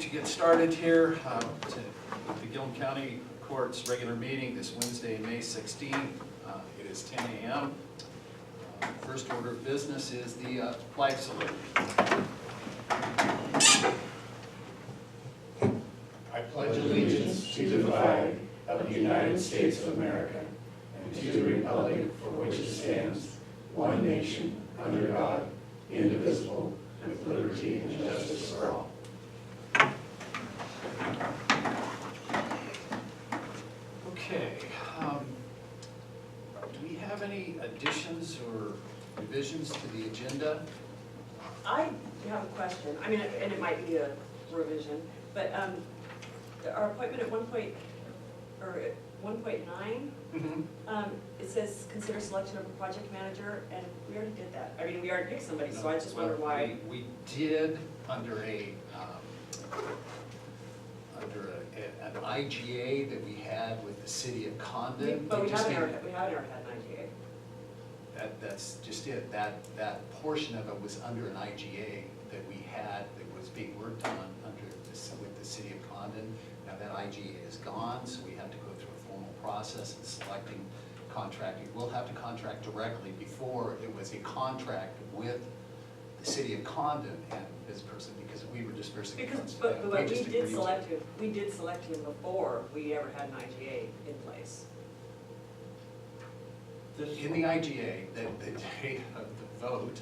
to get started here with the Gilliam County Court's regular meeting this Wednesday, May 16th. It is 10 a.m. First order of business is the flag salute. I pledge allegiance to the flag of the United States of America and to the republic for which it stands, one nation, under God, indivisible, with liberty and justice for all. Okay. Do we have any additions or revisions to the agenda? I have a question, I mean, and it might be a revision, but our appointment at 1.9, it says consider selection of a project manager, and we already did that. I mean, we already picked somebody, so I just wonder why. We did under an IGA that we had with the city of Condon. But we haven't ever had an IGA. That's just it. That portion of it was under an IGA that we had that was being worked on with the city of Condon. Now that IGA is gone, so we have to go through a formal process of selecting contracting. We'll have to contract directly. Before, it was a contract with the city of Condon and this person, because we were dispersing funds. But we did select him before we ever had an IGA in place. In the IGA, the day of the vote,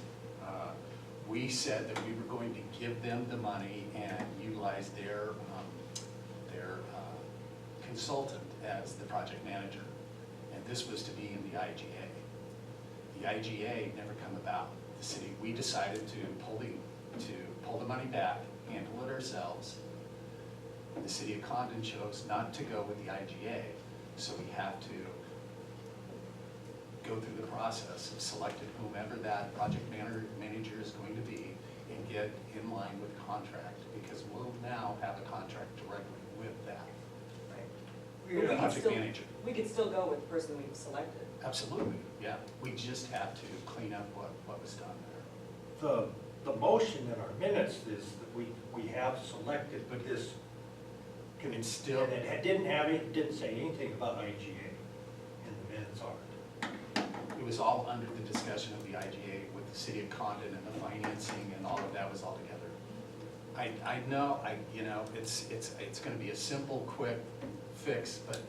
we said that we were going to give them the money and utilize their consultant as the project manager. And this was to be in the IGA. The IGA never come about. The city, we decided to pull the money back, handle it ourselves. The city of Condon chose not to go with the IGA, so we have to go through the process of selecting whomever that project manager is going to be and get in line with the contract, because we'll now have a contract directly with that project manager. We could still go with the person we've selected. Absolutely, yeah. We just have to clean up what was done there. The motion in our minutes is that we have selected, but this, It's still, and it didn't say anything about IGA in the minutes are. it was all under the discussion of the IGA with the city of Condon and the financing and all of that was all together. I know, it's gonna be a simple, quick fix, but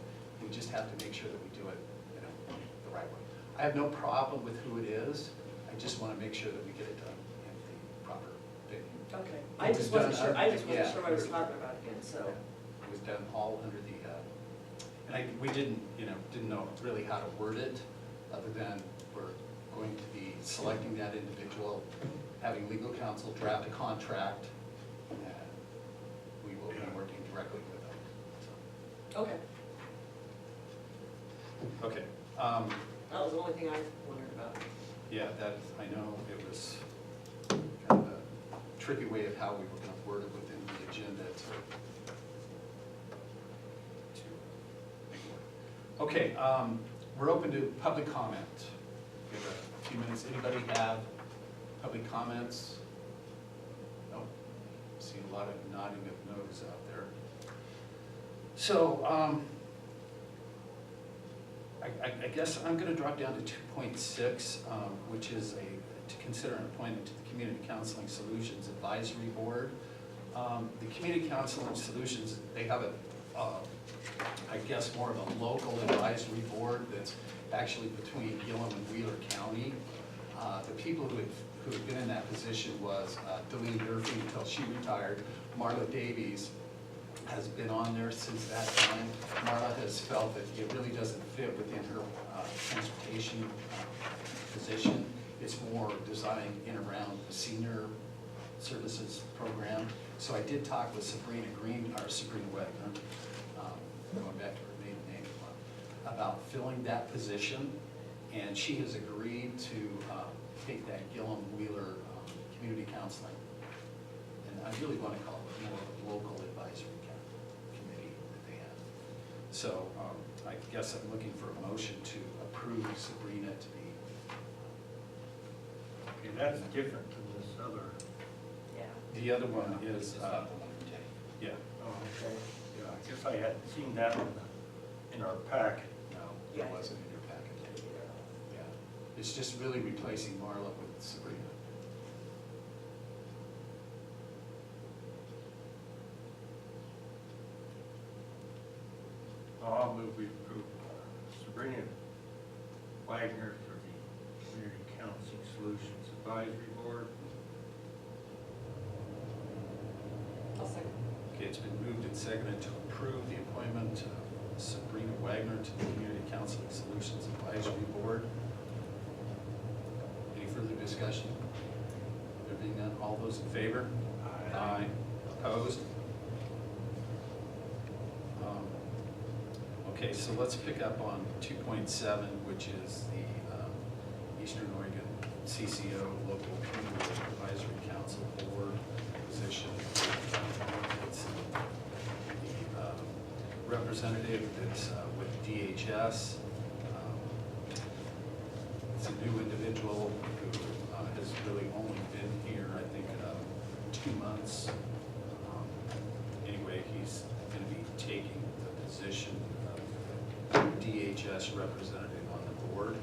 we just have to make sure that we do it, the right way. I have no problem with who it is. I just wanna make sure that we get it done in the proper venue. Okay. I just wasn't sure what I was talking about again, so. It was done all under the, and we didn't know really how to word it, other than we're going to be selecting that individual, having legal counsel draft a contract, and we will be working directly with them. So. Okay. Okay. That was the only thing I wondered about. Yeah, that is, I know it was kind of a tricky way of how we were going to word it within the agenda to make it work. Okay, we're open to public comment. We have a few minutes. Anybody have public comments? No? See a lot of nodding of no's out there. So, I guess I'm going to drop down to 2.6, which is to consider an appointment to the Community Counseling Solutions Advisory Board. The Community Counseling Solutions, they have I guess more of a local advisory board that's actually between Gilliam and Wheeler County. The people who have been in that position was Deline Durfee until she retired. Marla Davies has been on there since that time. Marla has felt that it really doesn't fit within her transportation position. It's more designed in around the senior services program. So I did talk with Sabrina Wegner, going back to her maiden name, about filling that position, and she has agreed to take that Gilliam Wheeler community counseling, and I really want to call it more of a local advisory committee that they have. So I guess I'm looking for a motion to approve Sabrina to be. Okay, that's different than this other. Yeah. The other one is Yeah, Oh, okay. Yeah, I guess I hadn't seen that in our packet. no, Yeah. it wasn't in your packet. Yeah, it's just really replacing Marla with Sabrina. I'll move we approve Sabrina Wagner for the Community Counseling Solutions Advisory Board. I'll second. Okay, it's been moved and seconded to approve the appointment of Sabrina Wagner to the Community Counseling Solutions Advisory Board. Any further discussion? There being none, all those in favor? Aye. Opposed? Okay, so let's pick up on 2.7, which is the Eastern Oregon CCO Local Community Advisory Council Board position. It's the representative that's with DHS. It's a new individual who has really only been here, I think, 2 months. Anyway, he's going to be taking the position of DHS representative on the board,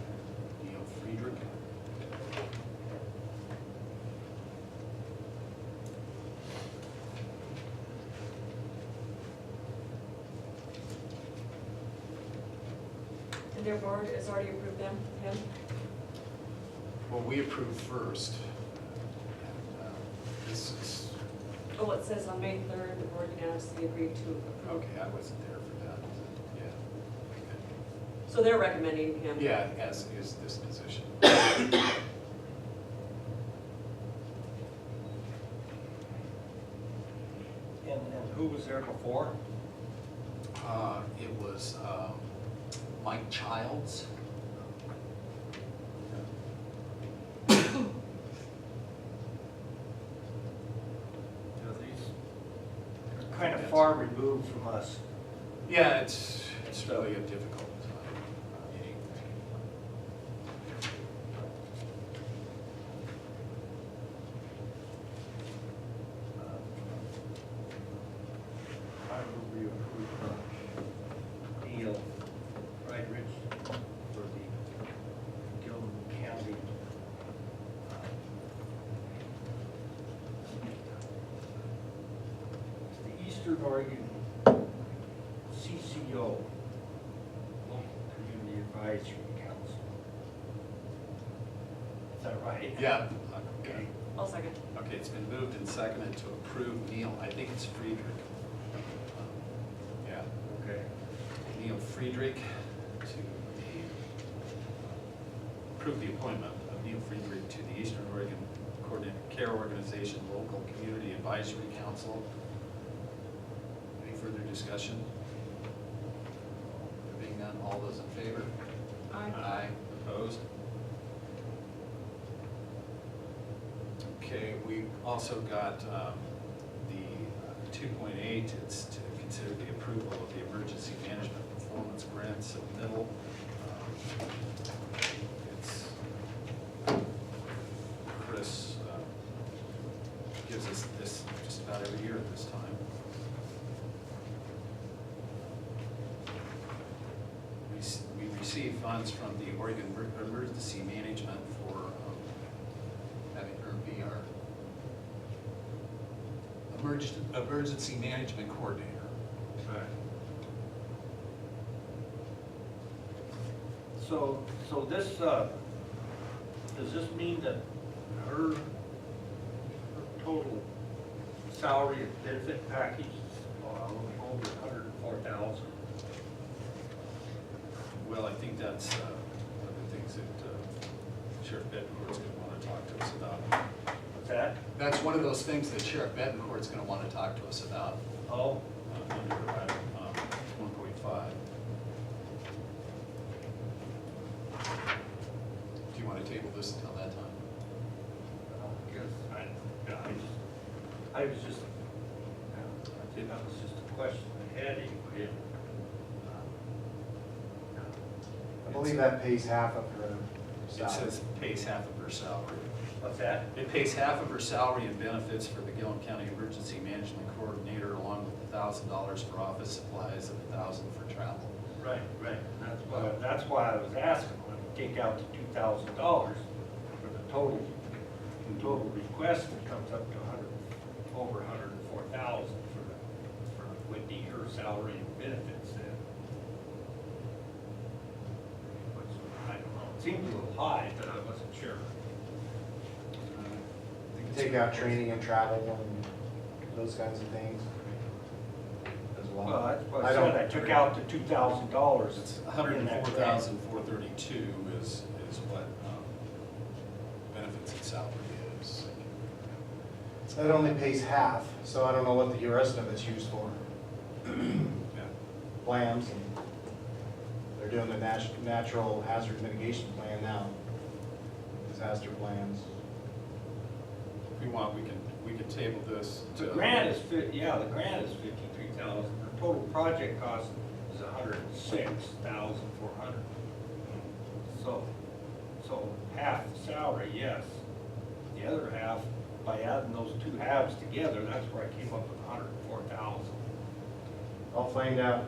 Neil Friedrich. And their board has already approved him? Well, we approved first. And, this is, Oh, it says on May 3rd, the board unanimously agreed to approve. okay, I wasn't there for that. Yeah. So they're recommending him? Yeah, as is this position. And who was there before? It was Mike Childs. These are kind of far removed from us. Yeah, it's really a difficult meeting. I will be approved Neil Friedrich for the Gilliam County the Eastern Oregon CCO, Local Community Advisory Council. Is that right? Yeah. Okay. I'll second. Okay, it's been moved and seconded to approve Neil, I think it's Friedrich. Yeah, Okay. Neil Friedrich to approve the appointment of Neil Friedrich to the Eastern Oregon Coordinated Care Organization Local Community Advisory Council. Any further discussion? There being none, all those in favor? Aye. Aye. Opposed? Okay, we also got the 2.8, it's to consider the approval of the emergency management performance grant submittal. It's Chris gives us this just about every year at this time. We receive funds from the Oregon Emergency Management for having her be our emergency management coordinator. Right. So this, does this mean that her total salary and benefit package is over 104,000? Well, I think that's one of the things that Sheriff Bettencourt's going to want to talk to us about. What's that? That's one of those things that Sheriff Bettencourt's going to want to talk to us about Oh, under item 1.5. Do you want to table this until that time? I was just, I think that was just a question I had anyway. I believe that pays half of her It salary. says pays half of her salary. What's that? It pays half of her salary and benefits for the Gilliam County Emergency Management Coordinator, along with $1,000 for office supplies and $1,000 for travel. Right, right. That's why I was asking, when we take out the $2,000 for the total request, it comes up to over 104,000 for Whitney, her salary and benefits then. Which, I don't know, it seemed a little high, but I wasn't sure. Take out training and travel and those kinds of things as well. Well, that's what I said, I took out the $2,000. It's $104,432 is what benefits and salary is. That only pays half, so I don't know what the rest of it's used for. Yeah. Plans, and they're doing the natural hazard mitigation plan now. Disaster plans. If we want, we can table this to. The grant is the grant is 53,000. The total project cost is 106,400. So half the salary, yes. The other half, by adding those two halves together, that's where I came up with 104,000. I'll find out.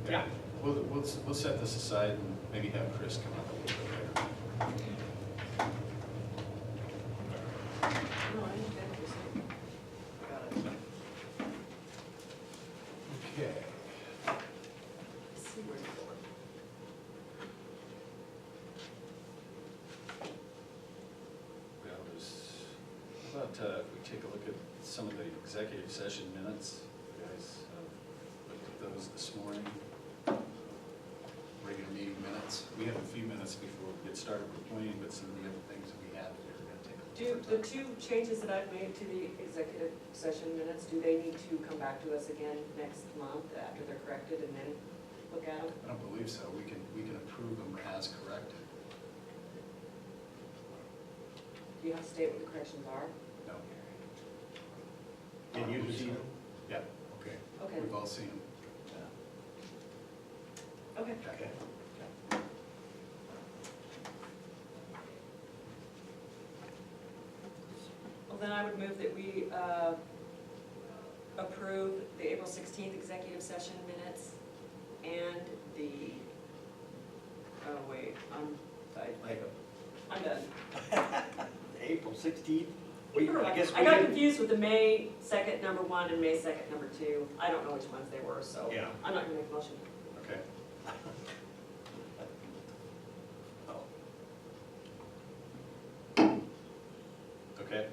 Yeah. We'll set this aside and maybe have Chris come up a little bit later. No, I think that was it. Got it. Okay. Let's see where you're going. Well, how about if we take a look at some of the executive session minutes? You guys looked at those this morning. Regular meeting minutes. We have a few minutes before we get started with Wayne, but some of the other things that we have, we're going to take a look Do at. the two changes that I've made to the executive session minutes, do they need to come back to us again next month after they're corrected and then look at them? I don't believe so. We can approve them as corrected. Do you have to state what the corrections are? No. Can you see them? Yeah, okay. Okay. We've all seen them. Okay. Okay. Well, then I would move that we approve the April 16th executive session minutes and the, oh wait, I'm done. April 16th? I got confused with the May 2nd, number 1, and May 2nd, number 2. I don't know which ones they were, so Yeah. I'm not gonna make a motion. Okay. Okay.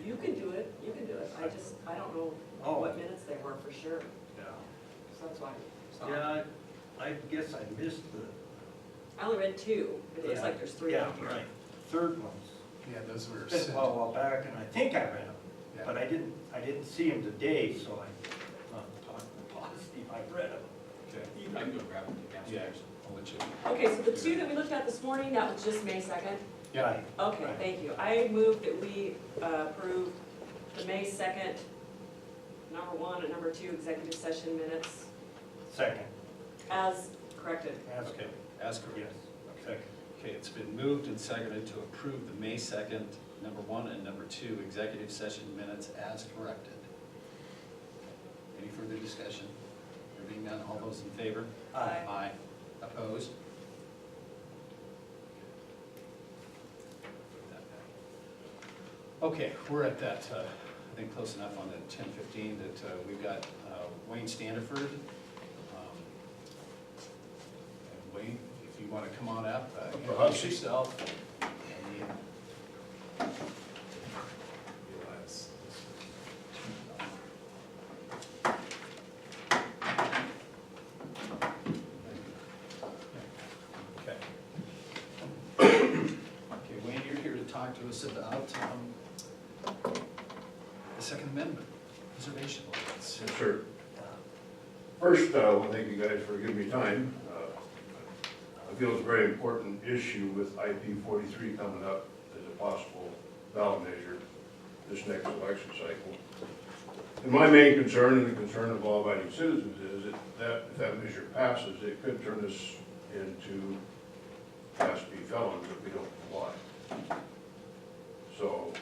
You can do it, you can do it. I don't know Oh. what minutes they were for sure, Yeah. so that's why. Yeah, I guess I missed the. I only read 2, but it looks like there's 3 Yeah, on here. right. Third one's Yeah, those were been sent. a while back, and I think I read them, Yeah. but I didn't see them today, so I'm not positive I read them. Okay. I can go grab them downstairs. Yeah, I'll let you. Okay, so the 2 that we looked at this morning, that was just May 2nd? Yeah. Okay, Right. thank you. I move that we approve the May 2nd, number 1 and number 2 executive session minutes Second. as corrected. Okay. As correct. Yes, second. Okay, it's been moved and seconded to approve the May 2nd, number 1 and number 2 executive session minutes as corrected. Any further discussion? There being none, all those in favor? Aye. Aye. Opposed? Okay, we're at that, I think close enough on the 10:15 that we've got Wayne Standiford. And Wayne, if you want to come on up, introduce yourself. Okay. Okay, Wayne, you're here to talk to us about the Second Amendment, preservation ordinance. Yes, sir. First, I want to thank you guys for giving me time. I feel it's a very important issue with IP 43 coming up as a possible ballot measure this next election cycle. And my main concern and the concern of law-abiding citizens is that if that measure passes, it could turn us into Class B felons if we don't comply. So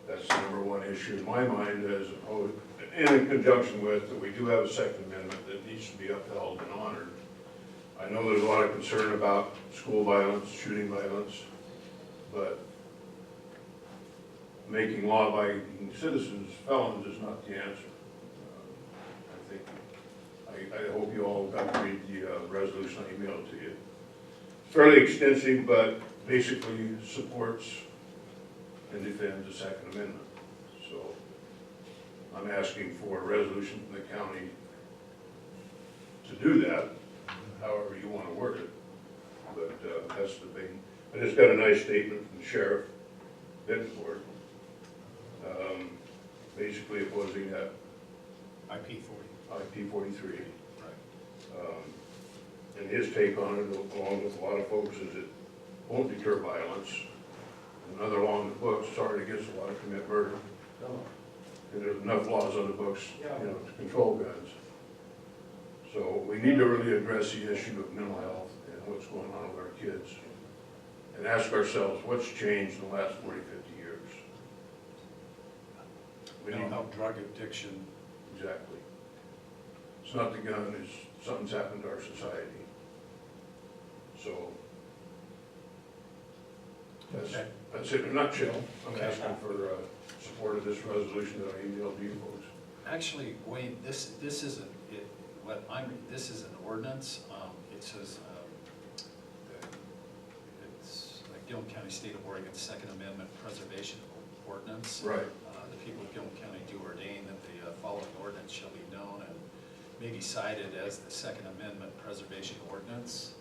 that's the number one issue in my mind, as opposed, and in conjunction with that we do have a Second Amendment that needs to be upheld and honored. I know there's a lot of concern about school violence, shooting violence, but making law-abiding citizens felons is not the answer. I hope you all got to read the resolution I emailed to you. It's fairly extensive, but basically supports and defends the Second Amendment. So I'm asking for a resolution from the county to do that, however you want to word it. But that's the thing. I just got a nice statement from Sheriff Bettencourt, basically opposing that IP 43. And his take on it, along with a lot of folks, is it won't deter violence. Another law in the books, sorry against a lot of commit murder. And there's enough laws on the books, to control guns. So we need to really address the issue of mental health and what's going on with our kids. And ask ourselves, what's changed in the last 40, 50 years? We Mental need health, drug addiction. Exactly. It's not the gun, it's something's happened to our society. So, that's it in a nutshell. I'm asking for support of this resolution that I emailed you folks. Actually, Wayne, this isn't, this is an ordinance. It says, it's like Gilliam County, State of Oregon, Second Amendment Preservation Ordinance. Right. The people of Gilliam County do ordain that the following ordinance shall be known and may be cited as the Second Amendment Preservation Ordinance,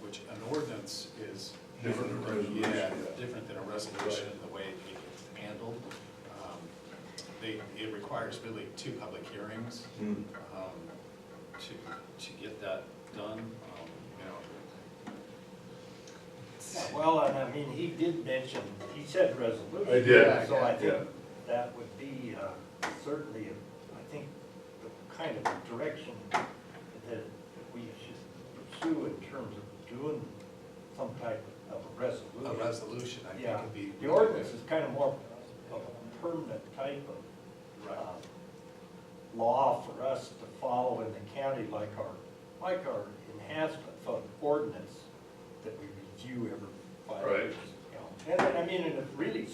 which an ordinance is Different than a resolution. Yeah, different than a resolution, the way it gets handled. It requires really 2 public hearings to get that done. Well, and I mean, he did mention, he said resolution. I did. So I think Yeah. that would be certainly, I think, the kind of direction that we should pursue in terms of doing some type of a resolution. A resolution, I think, Yeah, would be. the ordinance is kind of more of a permanent type of Right. law for us to follow in the county, like our enhancement fund ordinance that we review every 5 Right. years. And then, I mean, and it really,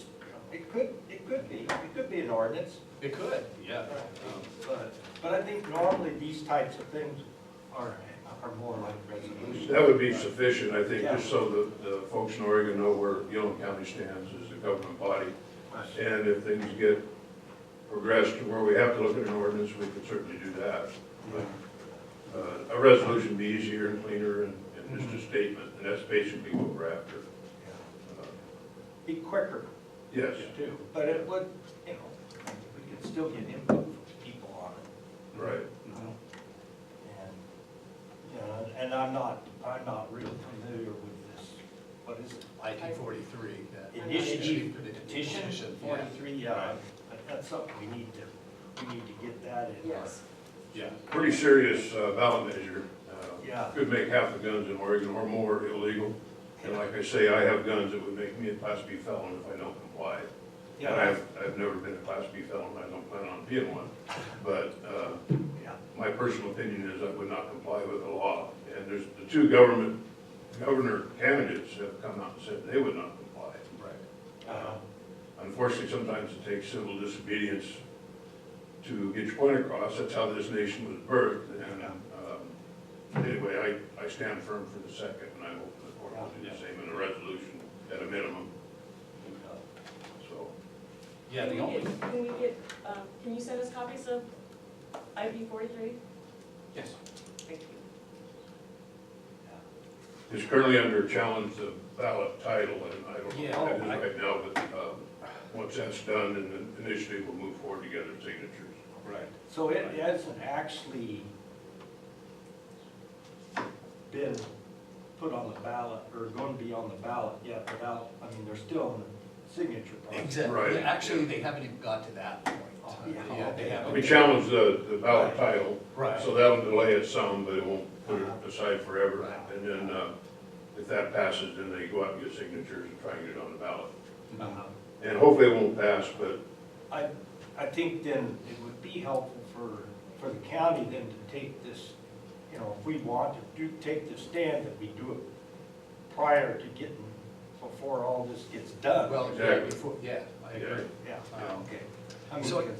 it could be an ordinance. It could, yeah. But I think normally these types of things are more like resolutions. That would be sufficient, I think, Yeah. just so the folks in Oregon know where Gilliam County stands as a government body. And if things get progressed to where we have to look at an ordinance, we could certainly do that. But a resolution would be easier and cleaner and just a statement, and that's basically what we're after. Be quicker Yes, too, but it would, we could still get input from people on it. right. And I'm not real familiar with this, what is it? IP 43. Initiative Petition, petition yeah. 43, yeah, that's something we need to get that in. Yes. Yeah. Pretty serious ballot measure. Yeah. Could make half the guns in Oregon or more illegal. And like I say, I have guns that would make me a Class B felon if I don't comply. Yeah. I've never been a Class B felon, I don't plan on being one. But Yeah. my personal opinion is I would not comply with the law. And there's the 2 governor candidates have come out and said they would not comply. Right. Unfortunately, sometimes it takes civil disobedience to get your point across. That's how this nation was birthed. And anyway, I stand firm for the second, and I hope the court will do the same in a resolution at a minimum. So, Yeah, the only, Can you send us copies of IP 43? yes. Thank you. it's currently under challenge the ballot title, and I don't know Yeah, what that is right now, but once that's done, and initially we'll move forward to get our signatures. Right. So it hasn't actually been put on the ballot, or going to be on the ballot yet without, I mean, they're still in the signature process. Exactly. Right. Actually, they haven't even got to that point. Yeah. They haven't. We challenge the ballot title, Right. so that'll delay it some, but it won't put it aside forever. Right. And then if that passes, then they go out and get signatures and try and get it on the ballot. Uh-huh. And hopefully it won't pass, but I think then it would be helpful for the county then to take this, you know, if we want to take the stand, that we do it prior to getting, before all this gets done. Well, yeah, Exactly. before, yeah, I agree. Yeah, okay. I mean, So- because-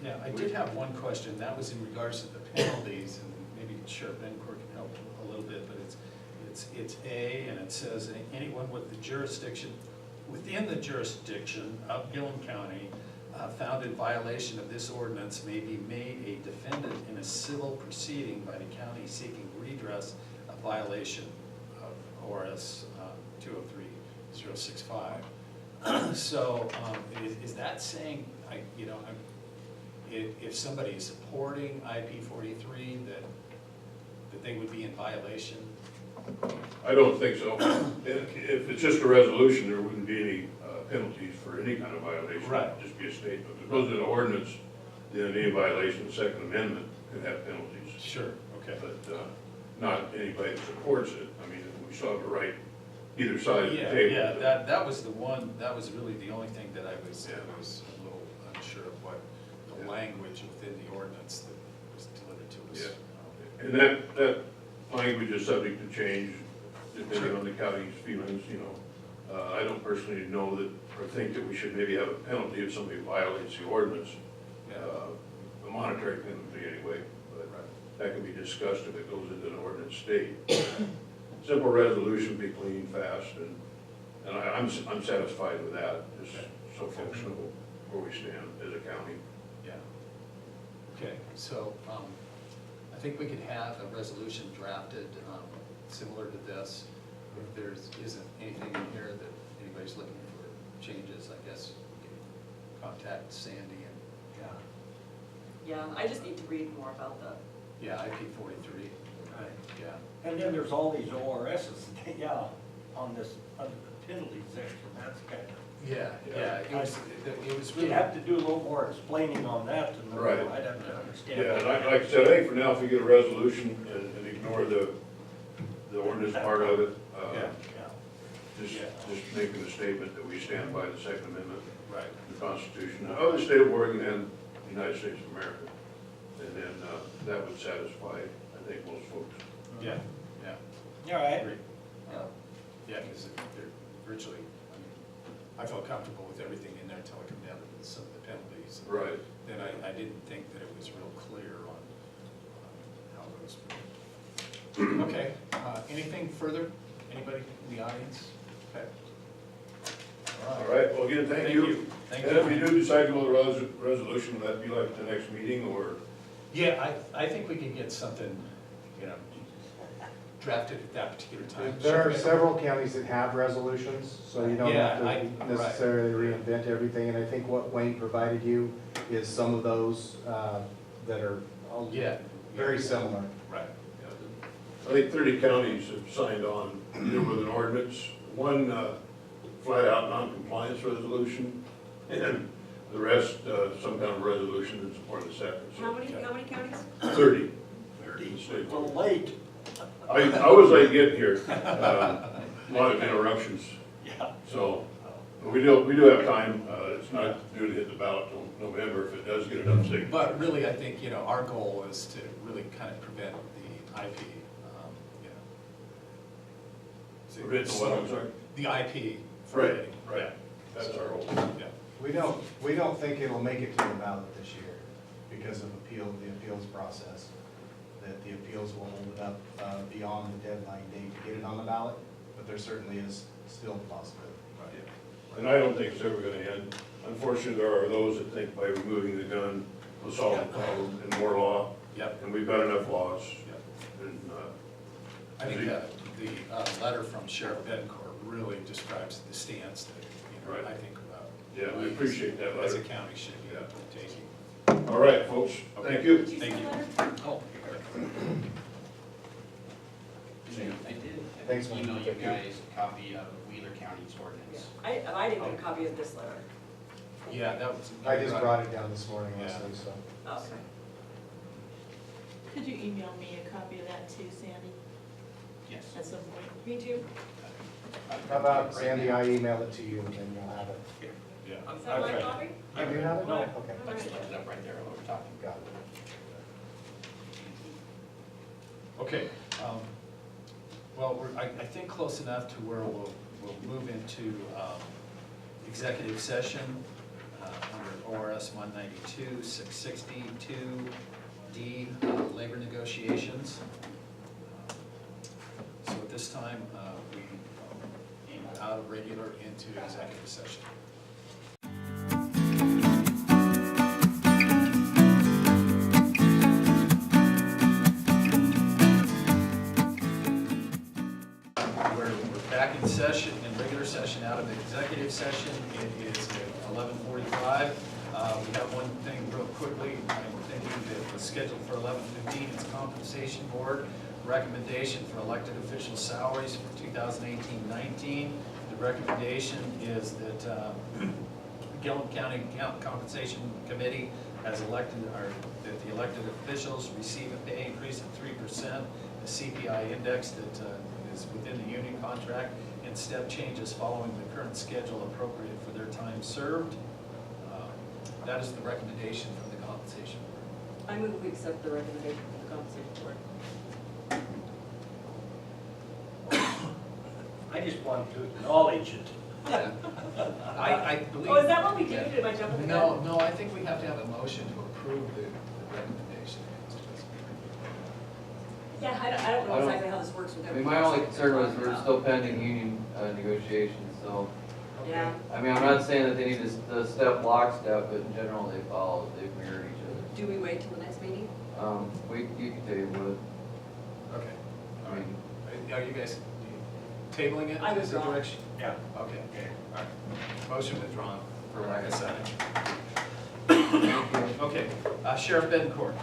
Yeah, I did have one question, that was in regards to the penalties, and maybe Sheriff Bettencourt can help a little bit, but it's A, and it says, anyone with the jurisdiction, within the jurisdiction of Gilliam County, found in violation of this ordinance may be made a defendant in a civil proceeding by the county seeking redress of violation of ORS 203065. So, is that saying, if somebody is supporting IP 43, that they would be in violation? I don't think so. If it's just a resolution, there wouldn't be any penalties for any kind of violation. Right. It'd just be a statement. If it goes in an ordinance, then any violation of the Second Amendment could have penalties. Sure, okay. But not anybody that supports it. I mean, we still have a right either side of the Yeah, table. yeah, that was the one, that was really the only thing that I was Yeah. a little unsure of what the Yeah. language within the ordinance that was delivered to us. Yeah. And that language is subject to change depending on the county's feelings, you know. I don't personally know that, or think that we should maybe have a penalty if somebody violates the ordinance. Yeah. A monetary penalty anyway, but Right. that can be discussed if it goes into an ordinance state. Simple resolution, be clean, fast, and I'm satisfied with that, just so folks know where we stand as a county. Yeah. Okay, so, I think we could have a resolution drafted, similar to this. If there isn't anything in here that anybody's looking for changes, I guess we can contact Sandy and, Yeah, I just need to read more about the, yeah, IP 43, Right. yeah. And then there's all these ORSs, yeah, on this, under the penalty section, that's kind of. Yeah, yeah, it was You really. have to do a little more explaining on that to know, Right. I'd have to understand. Yeah, and like I said, I think for now, if we get a resolution and ignore the ordinance part of it, Yeah, just making a statement that we stand by the Second Amendment, right. the Constitution of the State of Oregon and the United States of America. And then that would satisfy, I think, most folks. Yeah, yeah. All I right. agree. Yeah, because they're virtually, I mean, I felt comfortable with everything in there until I come down to some of the penalties. Right. Then I didn't think that it was real clear on how those. Okay, anything further? Anybody in the audience? Okay. All right, well, again, thank you. Thank And if we you. do decide to go to resolution, will that be like the next meeting or? Yeah, I think we can get something, drafted at that particular time. There are several counties that have resolutions, so you don't have Yeah, to right. necessarily reinvent everything. And I think what Wayne provided you is some of those that are all Yeah. very similar. Right. I think 30 counties have signed on either with an ordinance, one flat-out non-compliance resolution, and the rest, some kind of resolution in support of the second. how many counties? 30. 30, State it's a little board. late. I was late getting here, a lot of interruptions, Yeah. so we do have time. It's not due to hit the ballot till November if it does get enough signatures. But really, I think, our goal is to really kind of prevent the IP, Prevent the what, I'm sorry? The IP. from Right, hitting. right. Yeah. That's our goal. Yeah. We don't think it'll make it to the ballot this year because of the appeals process. That the appeals will hold it up beyond the deadline date to get it on the ballot, but there certainly is still a possibility. And I don't think it's ever gonna end. Unfortunately, there are those that think by removing the gun will solve the problem and more law, Yep. and we've got enough laws. Yep. And, I think the letter from Sheriff Bettencourt really describes the stance that, Right. I think. Yeah, we appreciate that As a letter. county should be Yeah. taking. All right, folks, thank you. Did you Thank see you. the letter? Oh. I did Thanks, man. email you guys a copy of Wheeler County's ordinance. I didn't get a copy of this letter. Yeah, that was. I just brought it down this morning, Yeah. Leslie, so. Okay. Could you email me a copy of that too, Sandy? Yes. at some point? Me too. How about Sandy, I email it to you and then you'll have it. Yeah. Is that my Okay. copy? You do have it? No. Okay, I just looked it up right there while we're talking. got it. Okay, well, I think close enough to where we'll move into executive session under ORS 192, 662D, labor negotiations. So at this time, we move out of regular into executive session. We're back in session, in regular session, out of executive session. It is 11:45. We have one thing real quickly. I'm thinking that it was scheduled for 11:15. It's compensation board recommendation for elected official salaries for 2018-19. The recommendation is that Gilliam County Compensation Committee has elected, or that the elected officials receive a pay increase of 3%, the CPI index that is within the union contract, and step changes following the current schedule appropriate for their time served. That is the recommendation from the compensation board. I move we accept the recommendation from the compensation board. I just wanted to acknowledge it. I believe. Oh, is that what we did? Am I jumping the gun? No, I think we have to have a motion to approve the recommendation. Yeah, I don't know exactly how this works with I mean, everyone. my only concern was we're still pending union negotiations, so, Yeah. I mean, I'm not saying that they need to step lockstep, but in general, they follow, they mirror each Do we wait till the next meeting? other. You can table it, Okay. I mean, Are you guys tabling it? I Is the withdraw. direction? Yeah. Okay, all right. Motion withdrawn for lack of second. Okay, Sheriff Bettencourt.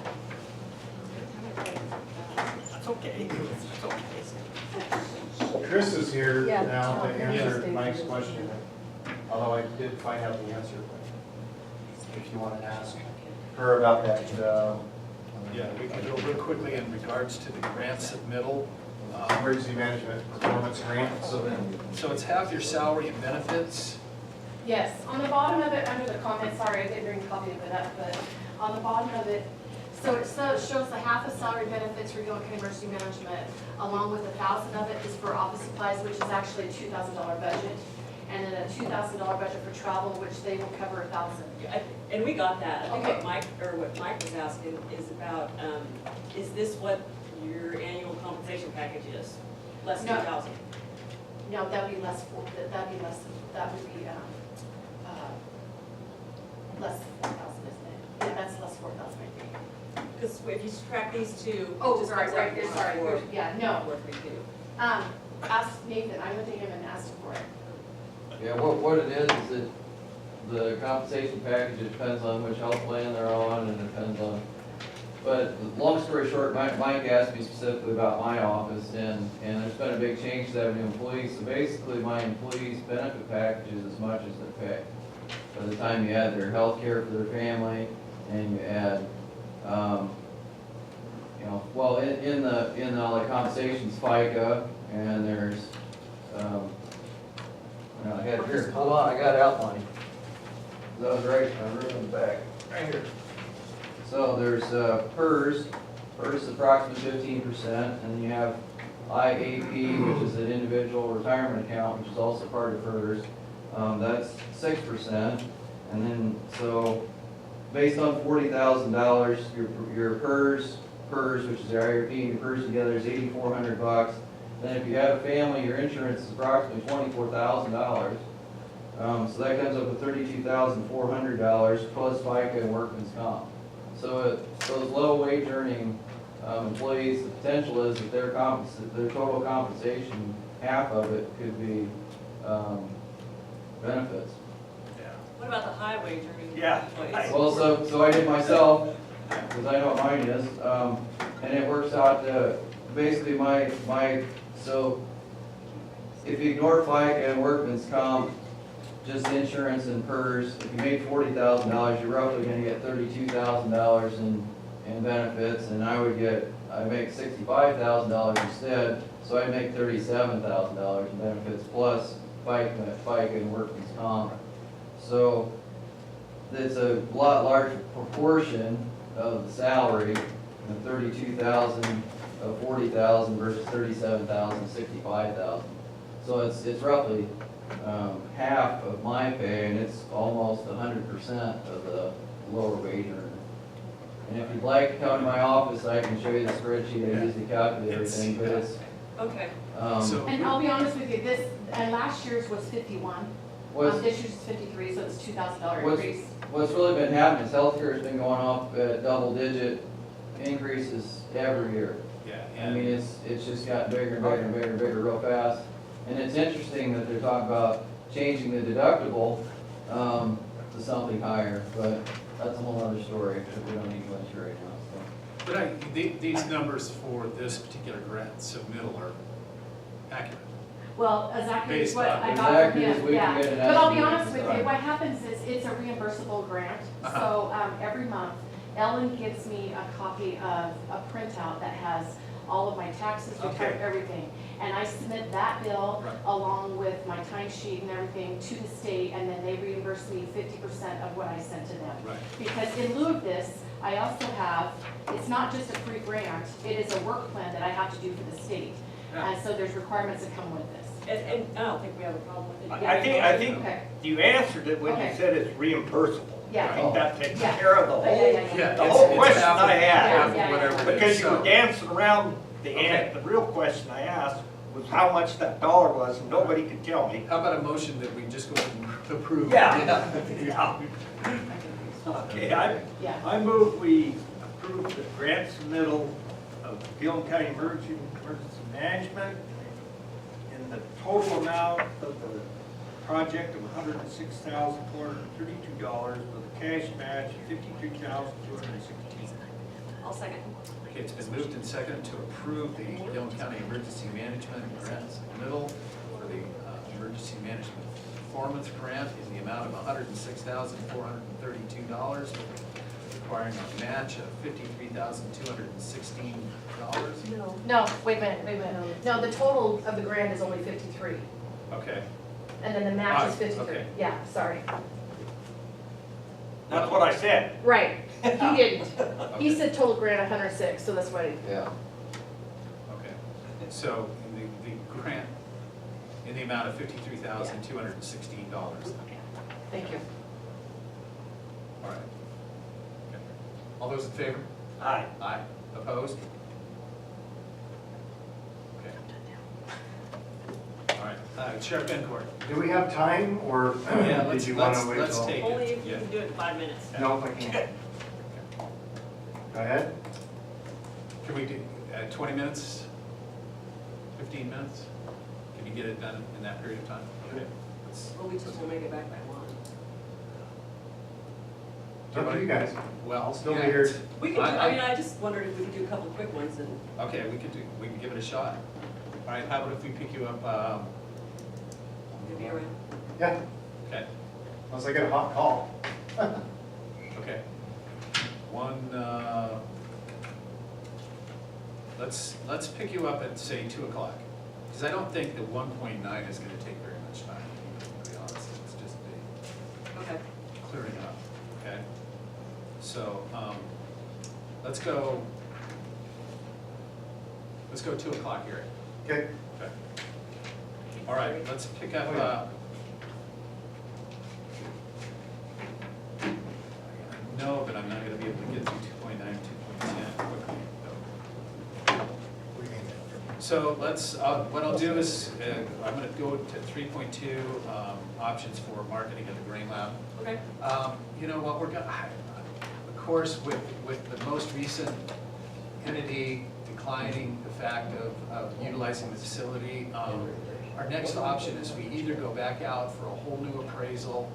That's okay. That's okay. Chris is here Yeah. now to answer Yeah. Mike's question, although I did find out the answer. If you want to ask her about that, Yeah, we can go real quickly in regards to the grant submittal. emergency management performance grant. So it's half your salary and benefits. Yes, on the bottom of it, under the comments, sorry, I didn't bring a copy of it up, but on the bottom of it, so it shows the half of salary benefits for Gilliam County Emergency Management, along with 1,000 of it is for office supplies, which is actually a $2,000 budget, and then a $2,000 budget for travel, which they will cover 1,000. And we got that. I think Okay. what Mike was asking is about, is this what your annual compensation package is? Less than No. 2,000? No, that'd be less, that would be, less than 4,000, isn't it? Yeah, that's less 4,000, I think. Because if you subtract these two, it Oh, just right, comes right, out you're to sorry, four- yeah, no. 432. Ask Nathan, I went to him and asked him for it. yeah, what it is that the compensation package, it depends on which health plan they're on, and it depends on, but long story short, Mike asked me specifically about my office, and there's been a big change to having new employees, so basically my employees' benefit package is as much as their pay. By the time you add their health care for their family, and you add, well, in all the compensations, FICA, and there's, I had it here, hold on, I got it outlined. That was right, I wrote it in the back, right here. So there's PERS is approximately 15%, and then you have IAP, which is an individual retirement account, which is also part of PERS. That's 6%, and then, so, based on $40,000, your PERS, which is your IRP and your PERS together is $8,400. Then if you have a family, your insurance is approximately $24,000. So that comes up with $32,400 plus FICA and workman's comp. So those low wage earning employees, the potential is that their total compensation, half of it could be benefits. What about the high wage earning Yeah. employees? Well, so I did myself, because I know what mine is, and it works out to, basically so if you ignore FICA and workman's comp, just insurance and PERS, if you made $40,000, you're roughly gonna get $32,000 in benefits, and I make $65,000 instead, so I make $37,000 in benefits plus FICA and workman's comp. So it's a lot larger proportion of the salary, 32,000 of 40,000 versus 37,000, 65,000. So it's roughly half of my pay, and it's almost 100% of the lower wage earner. And if you'd like to come to my office, I can show you the spreadsheet I use to calculate everything, but it's, Okay. So- And I'll be honest with you, and last year's was 51. what's, This year's is 53, so it's $2,000 What's- increase. what's really been happening is healthcare has been going up at double-digit increases every year. Yeah, I mean, and, it's just gotten bigger and bigger and bigger and bigger real fast. And it's interesting that they're talking about changing the deductible to something higher, but that's a whole other story that we don't need to go into right now, but these numbers for this particular grant submittal are accurate. Well, as accurate as Based what on- I As got from accurate as him, we can yeah. get an But I'll be estimate, honest with right. you, what happens is it's a reimbursable grant. So every month, Ellen gives me a copy of a printout that has all of my taxes, return, Okay. everything. And I submit that bill Right. along with my timesheet and everything to the state, and then they reimburse me 50% of what I sent to them. Right. Because in lieu of this, I also have, it's not just a free grant, it is a work plan that I have to do for the state. Yeah. And so there's requirements that come with this. And I don't think we have a problem with it. I think Okay. you answered it when you Okay. said it's reimbursable. Yeah. I think that takes Yeah. care of the Yeah, yeah, whole, yeah, Yeah, the it's- whole it's question half of- I had. half of Yeah, yeah, whatever it is. Because you were So- dancing around Okay. the real question I asked was how much that dollar was, and nobody could tell me. How about a motion that we just go ahead and approve? Yeah. Okay, Yeah. I move we approve the grant submittal of Gilliam County Emergency Management in the total amount of the project of $106,432 with a cash match of $53,216. I'll second. Okay, it's been moved and seconded to approve the Gilliam County Emergency Management Grant Submittal for the Emergency Management Performance Grant in the amount of $106,432, requiring a match of $53,216. No. No, wait a minute. No, the total of the grant is only 53, Okay, and then the match is Ah, 53. okay. Yeah, sorry. That's what I said. Right, he didn't. He Okay. said total grant 106, so that's why. Yeah. okay. So the grant in the amount of $53,216. Thank you. All right. Okay. All those in favor? Aye. Aye. Opposed? Okay. All right, Sheriff Bettencourt. Do we have time, or Yeah, did let's, you want to wait let's till? take Only it. if you Yeah. can do it in 5 minutes. No, I can't. Go ahead. Can we do 20 minutes? 15 minutes? Can you get it done in that period of time? Okay. Well, we just won't make it back by 1. It's up to you guys. Well, Still be yeah, here. We could, I just wondered if we could do a couple of quick ones and. Okay, we can give it a shot. All right, how about if we pick you up, You'll be around. Yeah, okay, unless I get a hot call. okay. Let's pick you up at, say, 2 o'clock. Because I don't think the 1.9 is gonna take very much time, to be honest. It's just Okay. clearing up, okay? So, let's go 2 o'clock here. Okay. Okay. All right, let's pick up, no, but I'm not gonna be able to get through 2.9, 2.10 quickly. So let's, what I'll do is, I'm gonna go to 3.2, options for marketing at the Grain Lab. Okay. You know what, we're gonna, of course, with the most recent entity declining the fact of utilizing the facility, our next option is we either go back out for a whole new appraisal,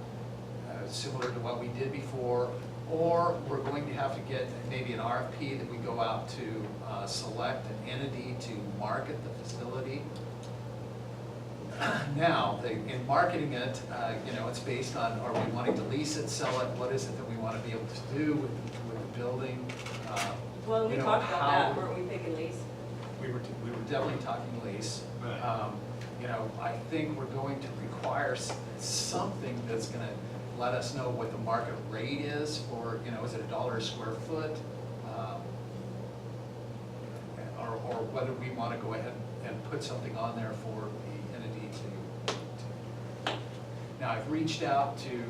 similar to what we did before, or we're going to have to get maybe an RFP that we go out to select an entity to market the facility. Now, in marketing it, you know, it's based on, are we wanting to lease it, sell it, what is it that we want to be able to do with the building? Well, we you know, talked about how- that, weren't we thinking lease? We were definitely talking lease. Right. You know, I think we're going to require something that's gonna let us know what the market rate is for, you know, is it $1 a square foot? Or whether we wanna go ahead and put something on there for the entity to. Now, I've reached out to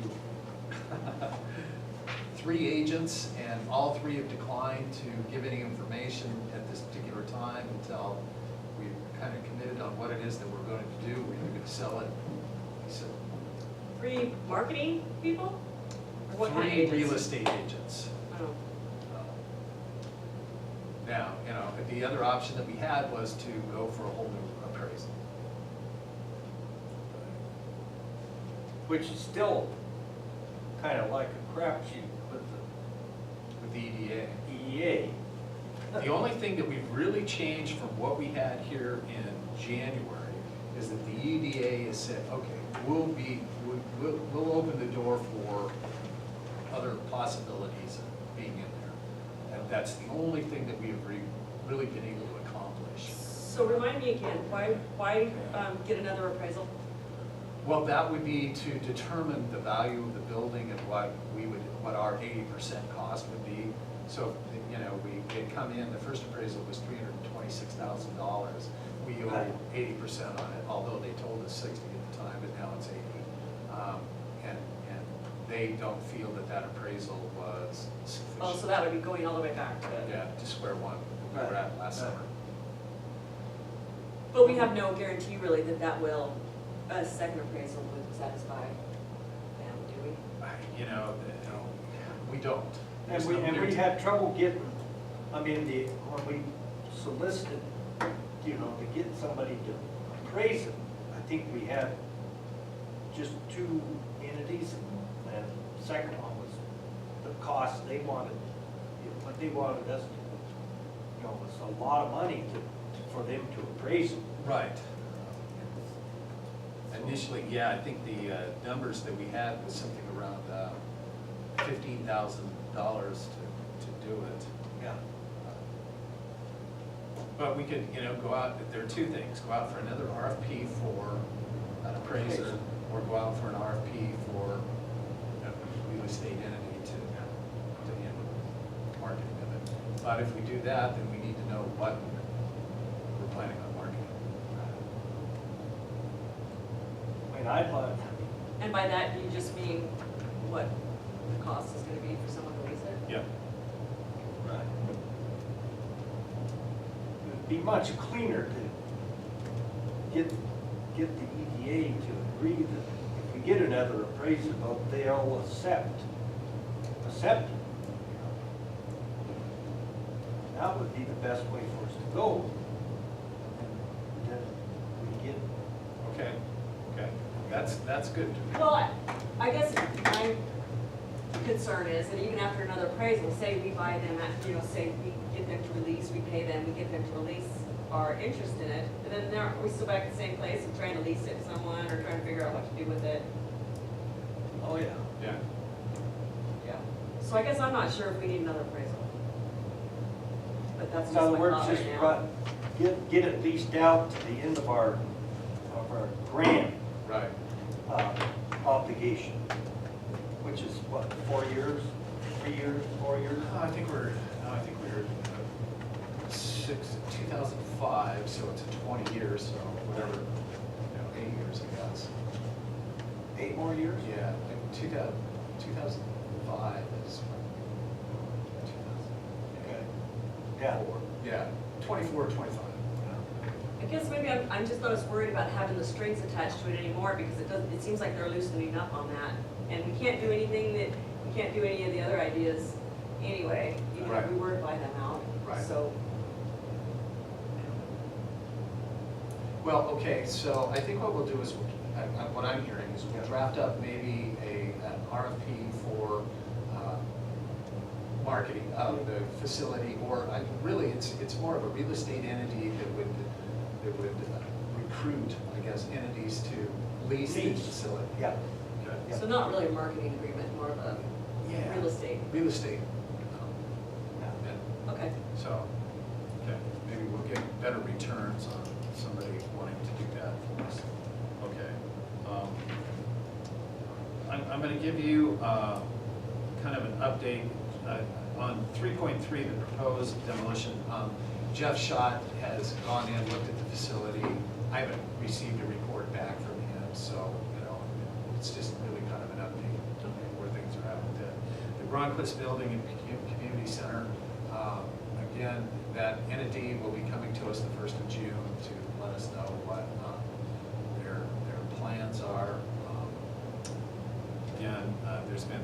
3 agents, and all 3 have declined to give any information at this particular time until we've kind of committed on what it is that we're going to do. We're either going to sell it, so. 3 marketing people? Or what kind of 3 agents? real estate agents. Oh. Now, you know, the other option that we had was to go for a whole new appraisal. Which is still kind of like a crapshoot with With the EDA. the EDA. The only thing that we've really changed from what we had here in January is that the EDA has said, okay, we'll open the door for other possibilities of being in there. And that's the only thing that we have really been able to accomplish. So remind me again, why get another appraisal? Well, that would be to determine the value of the building and what our 80% cost would be. So, you know, we had come in, the first appraisal was $326,000. We owe 80% on it, although they told us 60 at the time, but now it's 80. And they don't feel that appraisal was sufficient. Oh, so that would be going all the way back to. Yeah, to square one, we were at last summer. But we have no guarantee really that will, a second appraisal would satisfy them, do we? You know, we don't. And There's we, no and we guarantee. had trouble getting, I mean, when we solicited, you know, to get somebody to appraise it, I think we had just 2 entities, and the second one was the cost they wanted, what they wanted us to, you know, was a lot of money for them to appraise it. Right. Initially, yeah, I think the numbers that we had was something around $15,000 to do it. Yeah. But we could, you know, go out, there are 2 things, go out for another RFP for an appraiser, or go out for an RFP for a real estate entity to handle the marketing of it. But if we do that, then we need to know what we're planning on marketing. I mean, I'd like, And by that, you just mean what the cost is gonna be for someone to lease it? Yep. right. It'd be much cleaner to get the EDA to agree that if we get another appraisal, they'll accept it. That would be the best way for us to go. And then we get, Okay, that's good. Well, I guess my concern is that even after another appraisal, say we buy them at, you know, say we get them to release, we pay them, we get them to release our interest in it, and then are we still back at the same place and trying to lease it to someone or trying to figure out what to do with it? oh yeah. Yeah. Yeah. So I guess I'm not sure if we need another appraisal. But that's In just other my words, thought just right now. get it leased out to the end of our grant Right. obligation, which is what, 4 years, 3 years, 4 years? I think we're 2005, so it's 20 years, so whatever, 8 years, I guess. 8 more years? Yeah, I think 2005 is. Okay. Yeah. Yeah, 24, 25. I guess maybe I'm just not as worried about having the strings attached to it anymore because it seems like they're loosening up on that. And we can't do anything we can't do any of the other ideas anyway, even if Right. we were to buy them out. Right. So, Well, okay, so I think what we'll do is, what I'm hearing is we'll draft up maybe an RFP for marketing of the facility, or really, it's more of a real estate entity that would recruit, I guess, entities to lease the Lease. facility. Yeah. Okay. so not really a marketing agreement, more of a Yeah. real estate. Real estate. Yeah. Okay. I'm gonna give you kind of an update on 3.3, the proposed demolition. Jeff Schott has gone in, looked at the facility. I haven't received a report back from him, so, it's just really kind of an update on where things are at with it. The Gronquist Building and Community Center, again, that entity will be coming to us the 1st of June to let us know what their plans are. Again, there's been,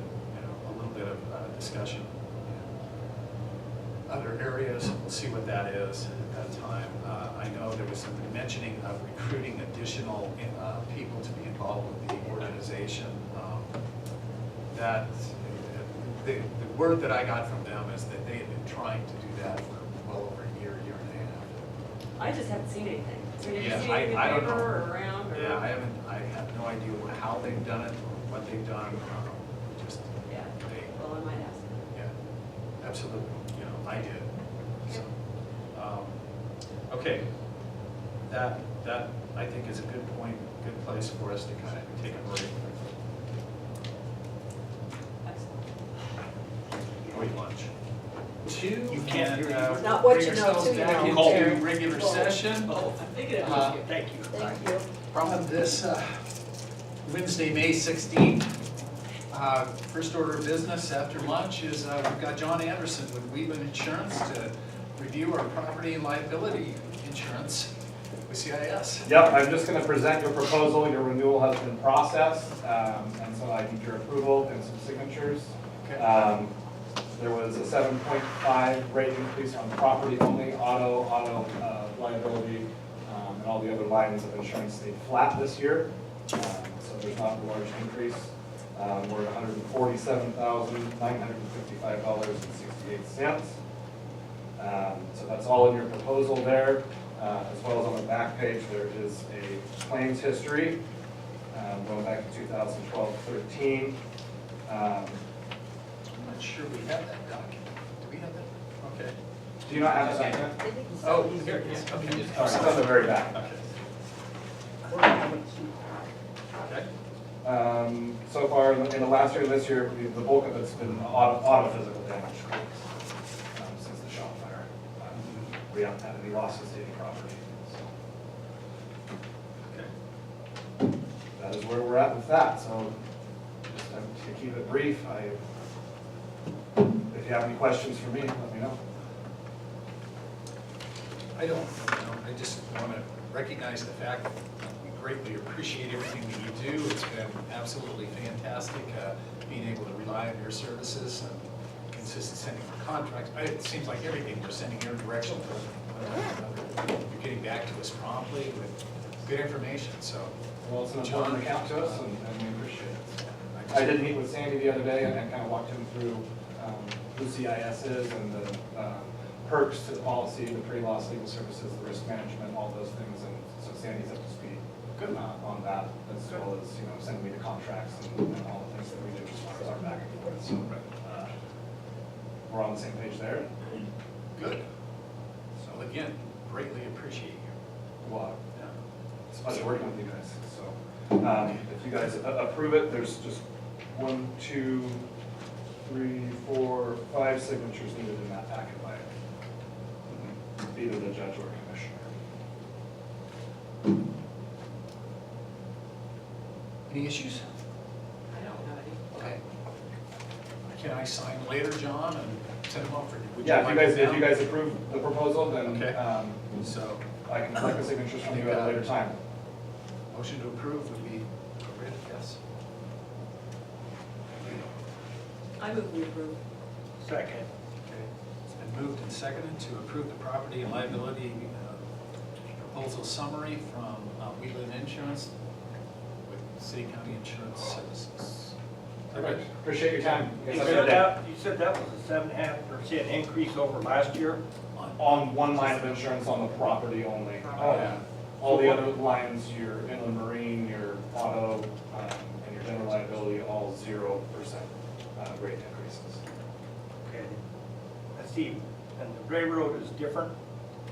a little bit of discussion in other areas. We'll see what that is at that time. I know there was some mentioning of recruiting additional people to be involved with the organization. That the word that I got from them is that they had been trying to do that for well over a year and a half. I just haven't seen anything. So have you Yeah, seen anything in I the don't paper know. or around? Or? Yeah, I have no idea how they've done it or what they've done. Just, Yeah, they, well, I might ask. yeah, absolutely. I did. So, okay, that I think is a good point, good place for us to kind of take a break. Go eat lunch. You can't do And, that. Not what bring you know ourselves till you back know. into regular session. Oh, I'm thinking of Uh, you. Thank you. Thank you. From this Wednesday, May 16th, first order of business after lunch is we've got John Anderson with Wheatland Insurance to review our property and liability insurance with CIS. Yep, I'm just going to present your proposal. Your renewal has been processed, and so I need your approval and some signatures. Okay. There was a 7.5 rate increase on property only, auto liability, and all the other lines of insurance stayed flat this year. So there's not a large increase. We're at $147,955.68. So that's all in your proposal there, as well as on the back page, there is a claims history going back to 2012-13. I'm not sure we have that document. Do we have that? Okay. Do you not have that document? Oh, here it is. Okay. Oh, it's on the very back. Okay. Okay. So far, in the last year and this year, the bulk of it's been auto physical damage claims since the shop fire. We haven't had any losses to any property. So Okay. that is where we're at with that. So just to keep it brief, if you have any questions for me, let me know. I don't, I just want to recognize the fact that we greatly appreciate everything that you do. It's been absolutely fantastic being able to rely on your services and consistent sending for contracts. It seems like everything we're sending your direction, you're getting back to us promptly with good information, so. Well, it's an important account to us, and we appreciate it. So I did meet with Sandy the other day and kind of walked him through who CIS is and the perks to the policy, the pre-loss legal services, the risk management, all those things. And so Sandy's up to speed on that, as well as, sending me the contracts and all the things that we do as far as our back and forth. So we're on the same page there. good. So again, greatly appreciate you. Well, Yeah. it's a pleasure working with you guys. So if you guys approve it, there's just 1, 2, 3, 4, 5 signatures needed in that packet by either the judge or commissioner. Any issues? I don't have any. Okay. Can I sign later, John, and send them off for you? Would Yeah, like if it you now? guys approve the proposal, then Okay. So, I can collect the signatures from you at a later time. motion to approve would be appropriate, yes. I move we approve. Second. Okay. It's been moved and seconded to approve the property and liability proposal summary from Wheatland Insurance with City County Insurance Services. Perfect. Appreciate your time. You said that was a 7.5% increase over last year? On one line of insurance on the property only. Yeah. All the other lines, your inland marine, your auto, and your general liability, all 0% rate increases. Okay. I see, and the railroad is different?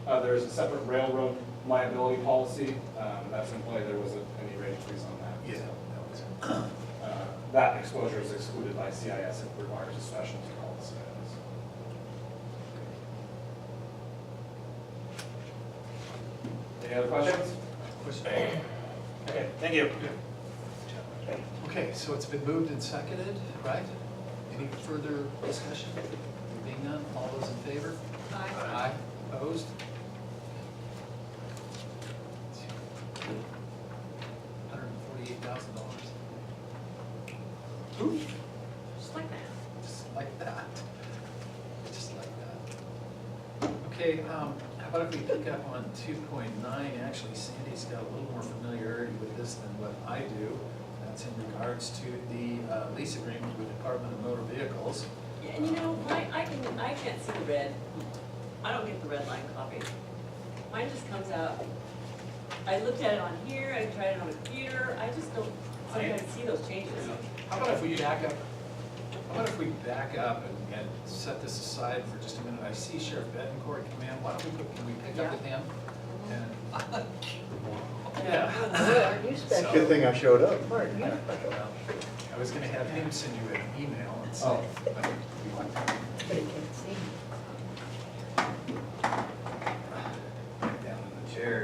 There's a separate railroad liability policy that's in play. There wasn't any rate increase on that. Yeah, So, that was, that exposure is excluded by CIS. It requires a specialty policy. Any other questions? Okay, thank you. Okay, so it's been moved and seconded, right? Any further discussion? Being none, all those in favor? Aye. Opposed? $148,000. Ooh, Just like that. just like that. Just like that. Okay, how about if we pick up on 2.9? Actually, Sandy's got a little more familiarity with this than what I do. That's in regards to the lease agreement with the Department of Motor Vehicles. Yeah, and you know, I can't see the red. I don't get the red line copy. Mine just comes out. I looked at it on here, I tried it on a computer, I just don't sometimes see those changes. How about if we back up? How about if we back up and set this aside for just a minute? I see Sheriff Bettencourt come in. Why don't can we pick up with him? And yeah. Aren't you special? Good thing I showed up. Aren't you special? Well, I was gonna have him send you an email and say, Oh. but we want But it can't see. Down in the chair.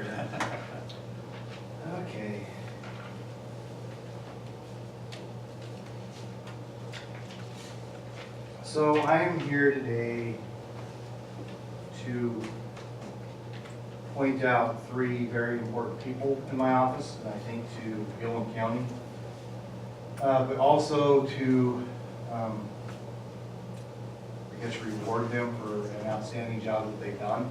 Okay. So I am here today to point out three very important people in my office, and I think to Gilliam County, but also to, I guess, reward them for an outstanding job that they've done,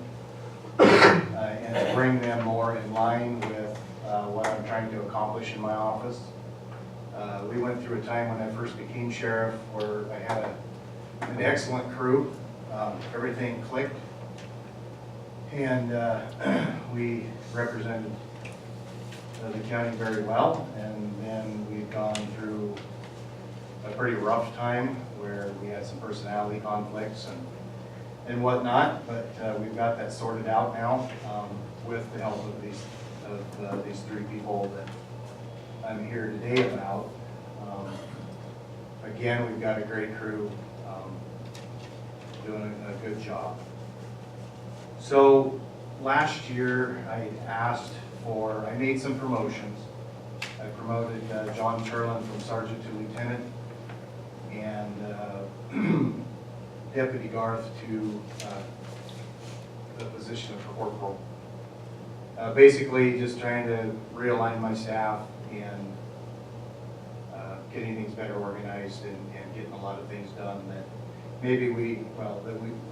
and to bring them more in line with what I'm trying to accomplish in my office. We went through a time when I first became sheriff where I had an excellent crew. Everything clicked. And we represented the county very well. And then we've gone through a pretty rough time where we had some personality conflicts and whatnot. But we've got that sorted out now with the help of these three people that I'm here today about. Again, we've got a great crew doing a good job. So last year I made some promotions. I promoted John Turlin from sergeant to lieutenant and Deputy Garth to the position of corporal. Basically just trying to realign my staff and getting things better organized and getting a lot of things done that maybe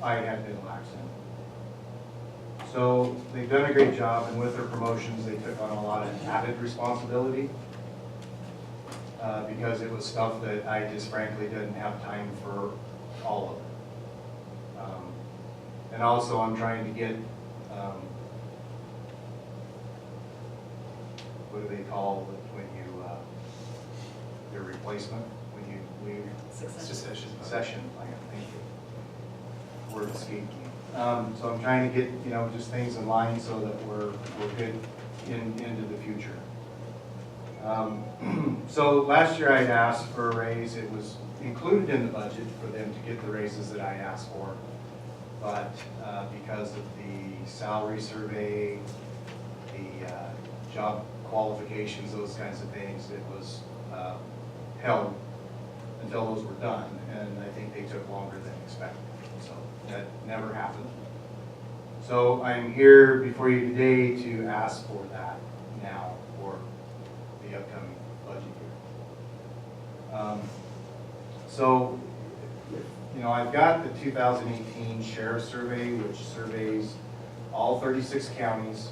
I had been lax in. So they've done a great job, and with their promotions, they took on a lot of added responsibility because it was stuff that I just frankly didn't have time for all of it. And also I'm trying to get, what do they call it when you, your replacement, when you leave? Succession. Succession plan, thank you. Word escaped me. So I'm trying to get, just things in line so that we're good into the future. So last year I had asked for a raise. It was included in the budget for them to get the raises that I asked for. But because of the salary survey, the job qualifications, those kinds of things, it was held until those were done. And I think they took longer than expected. So that never happened. So I'm here before you today to ask for that now for the upcoming budget year. So, I've got the 2018 Sheriff Survey, which surveys all 36 counties,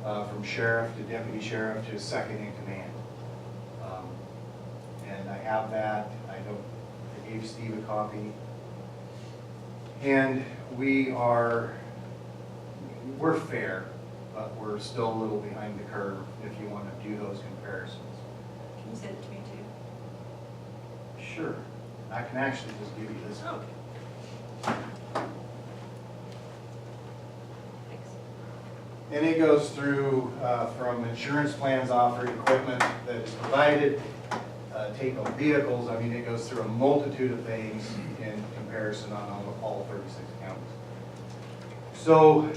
from sheriff to deputy sheriff to second in command. And I have that. I gave Steve a copy. And we're fair, but we're still a little behind the curve if you want to do those comparisons. Can you send it to me too? Sure. I can actually just give you this. Oh, okay. Thanks. And it goes through from insurance plans offered, equipment that is provided, take on vehicles. I mean, it goes through a multitude of things in comparison on all 36 counties. So,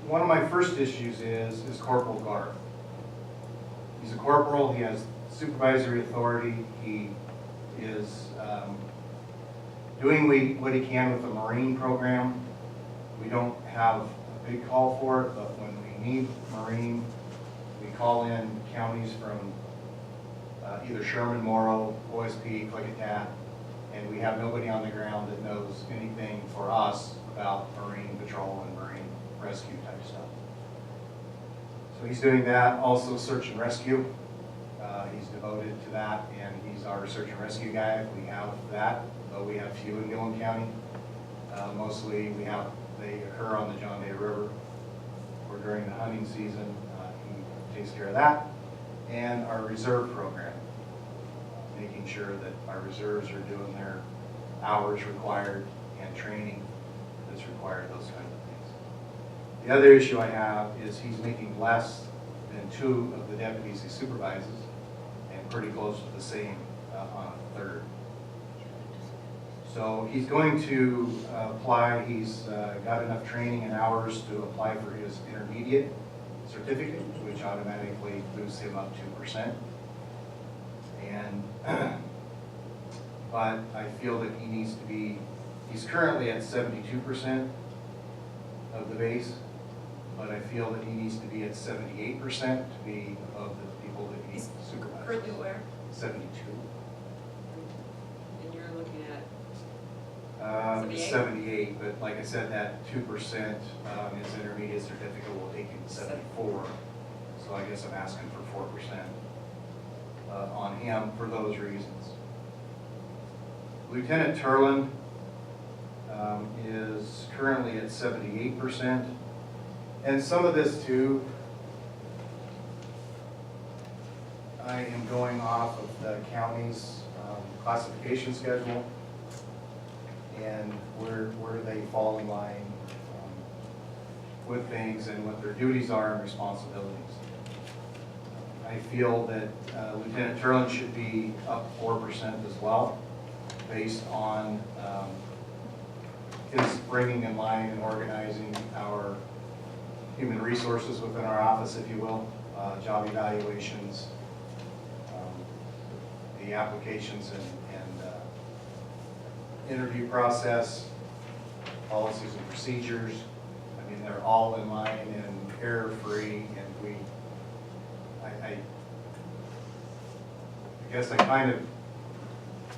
one of my first issues is Corporal Garth. He's a corporal, he has supervisory authority, he is doing what he can with the Marine program. We don't have a big call for it, but when we need Marine, we call in counties from either Sherman, Morrow, OSP, Klickitat, and we have nobody on the ground that knows anything for us about Marine patrol and Marine rescue type stuff. So he's doing that, also search and rescue. He's devoted to that, and he's our search and rescue guy. We have that, though we have few in Gilliam County. Mostly they occur on the John Day River, or during the hunting season. He takes care of that. And our reserve program, making sure that our reserves are doing their hours required and training that's required, those kinds of things. The other issue I have is he's making less than 2 of the deputies he supervises, and pretty close to the same on a third. So he's going to apply, he's got enough training and hours to apply for his intermediate certificate, which automatically boosts him up 2%. And, but I feel that he needs to be, he's currently at 72% of the base, but I feel that he needs to be at 78% to be above the people that he supervises. Currently where? 72. And you're looking at, 78? 78, but like I said, that 2%, his intermediate certificate will take him to 74. So I guess I'm asking for 4% on him for those reasons. Lieutenant Turland is currently at 78%. And some of this too, I am going off of the county's classification schedule and where they fall in line with things and what their duties are and responsibilities. I feel that Lieutenant Turland should be up 4% as well, based on his bringing in line and organizing our human resources within our office, if you will, job evaluations, the applications and interview process, policies and procedures. I mean, they're all in line and error-free, and I guess I kind of,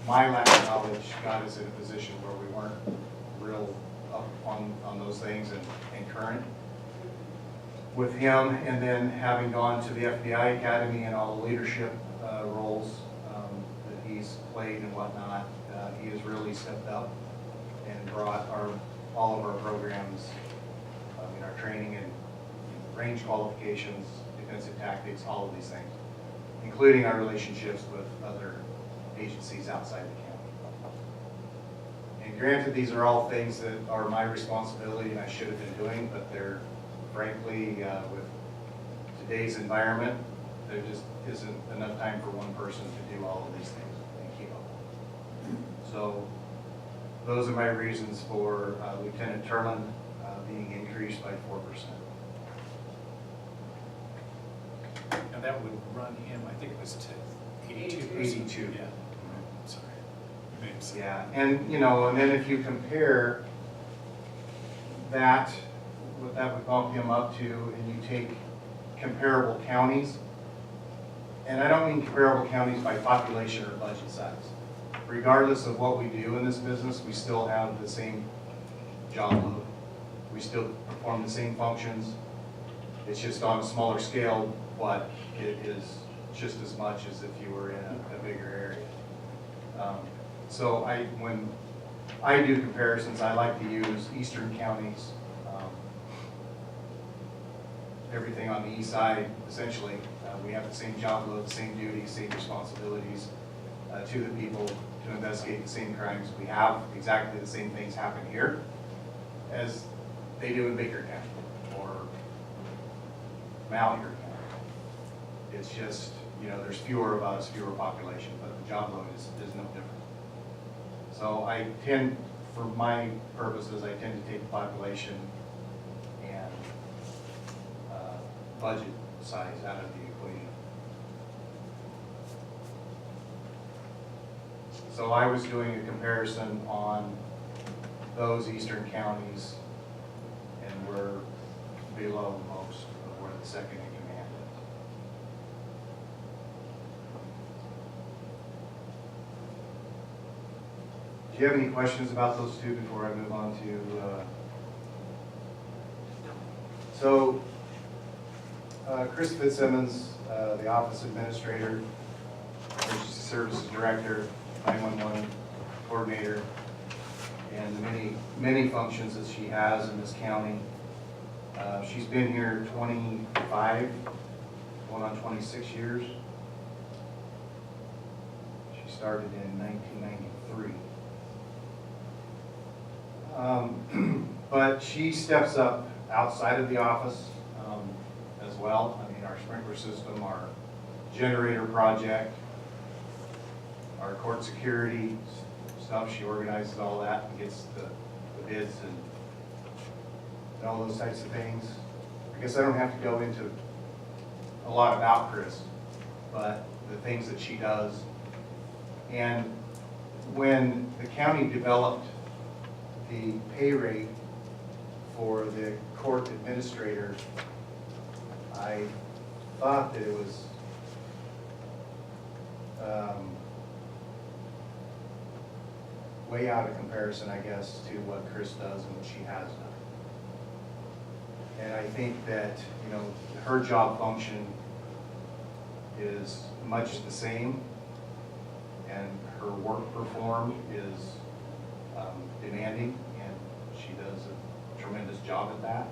my lack of knowledge got us in a position where we weren't real up on those things and current with him. And then having gone to the FBI Academy and all the leadership roles that he's played and whatnot, he has really stepped up and brought all of our programs, our training and range qualifications, defensive tactics, all of these things, including our relationships with other agencies outside the county. And granted, these are all things that are my responsibility and I should have been doing, but they're, frankly, with today's environment, there just isn't enough time for one person to do all of these things and keep up. So those are my reasons for Lieutenant Turland being increased by 4%. And that would run him, I think it was to 82. 82. Yeah. Sorry. Maybe. Yeah, and and then if you compare that, what that would bump him up to, and you take comparable counties, and I don't mean comparable counties by population or budget size. Regardless of what we do in this business, we still have the same job load. We still perform the same functions. It's just on a smaller scale, but it is just as much as if you were in a bigger area. So when I do comparisons, I like to use eastern counties, everything on the east side, essentially. We have the same job load, same duties, same responsibilities to the people to investigate the same crimes. We have exactly the same things happen here as they do in Baker County or Malheur County. It's just you know, there's fewer of us, fewer population, but the job load is no different. So I tend, for my purposes, I tend to take the population and budget size out of the equation. So I was doing a comparison on those eastern counties, and we're below most of where the second in command is. Do you have any questions about those two before I move on to, so Chris Fitzsimmons, the office administrator, emergency services director, 911 coordinator, and the many functions that she has in this county. She's been here 25, going on 26 years. She started in 1993. But she steps up outside of the office as well. I mean, our sprinkler system, our generator project, our court security stuff, she organizes all that and gets the bids and all those types of things. I guess I don't have to go into a lot about Chris, but the things that she does. And when the county developed the pay rate for the court administrator, I thought that it was way out of comparison, I guess, to what Chris does and what she has done. And I think that, you know, her job function is much the same, and her work performed is demanding, and she does a tremendous job at that.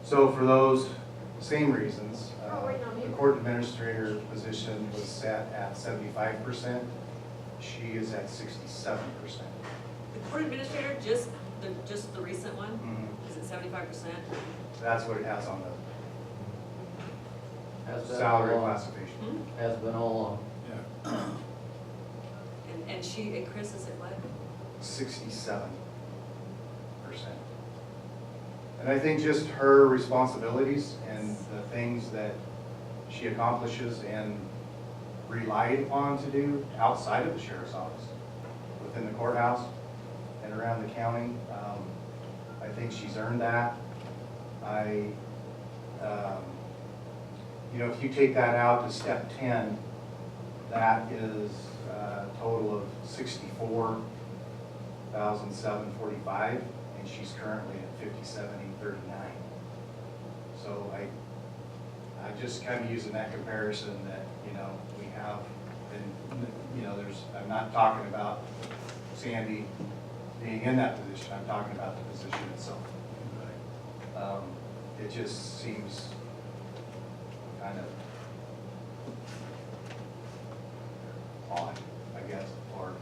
So for those same reasons, the court administrator position was set at 75%. She is at 67%. The court administrator, just the recent one, is it 75%? That's what it has on Has the been salary all along. classification. Has been all along. And Chris is at what? 67%. And I think just her responsibilities and the things that she accomplishes and relied upon to do outside of the sheriff's office, within the courthouse and around the county, I think she's earned that. You know, if you take that out to step 10, that is a total of $64,745, and she's currently at $57,839. So I just kind of using that comparison that, you know, we have, and, you know, I'm not talking about Sandy being in that position, I'm talking about the position itself. It just seems kind of odd, I guess, or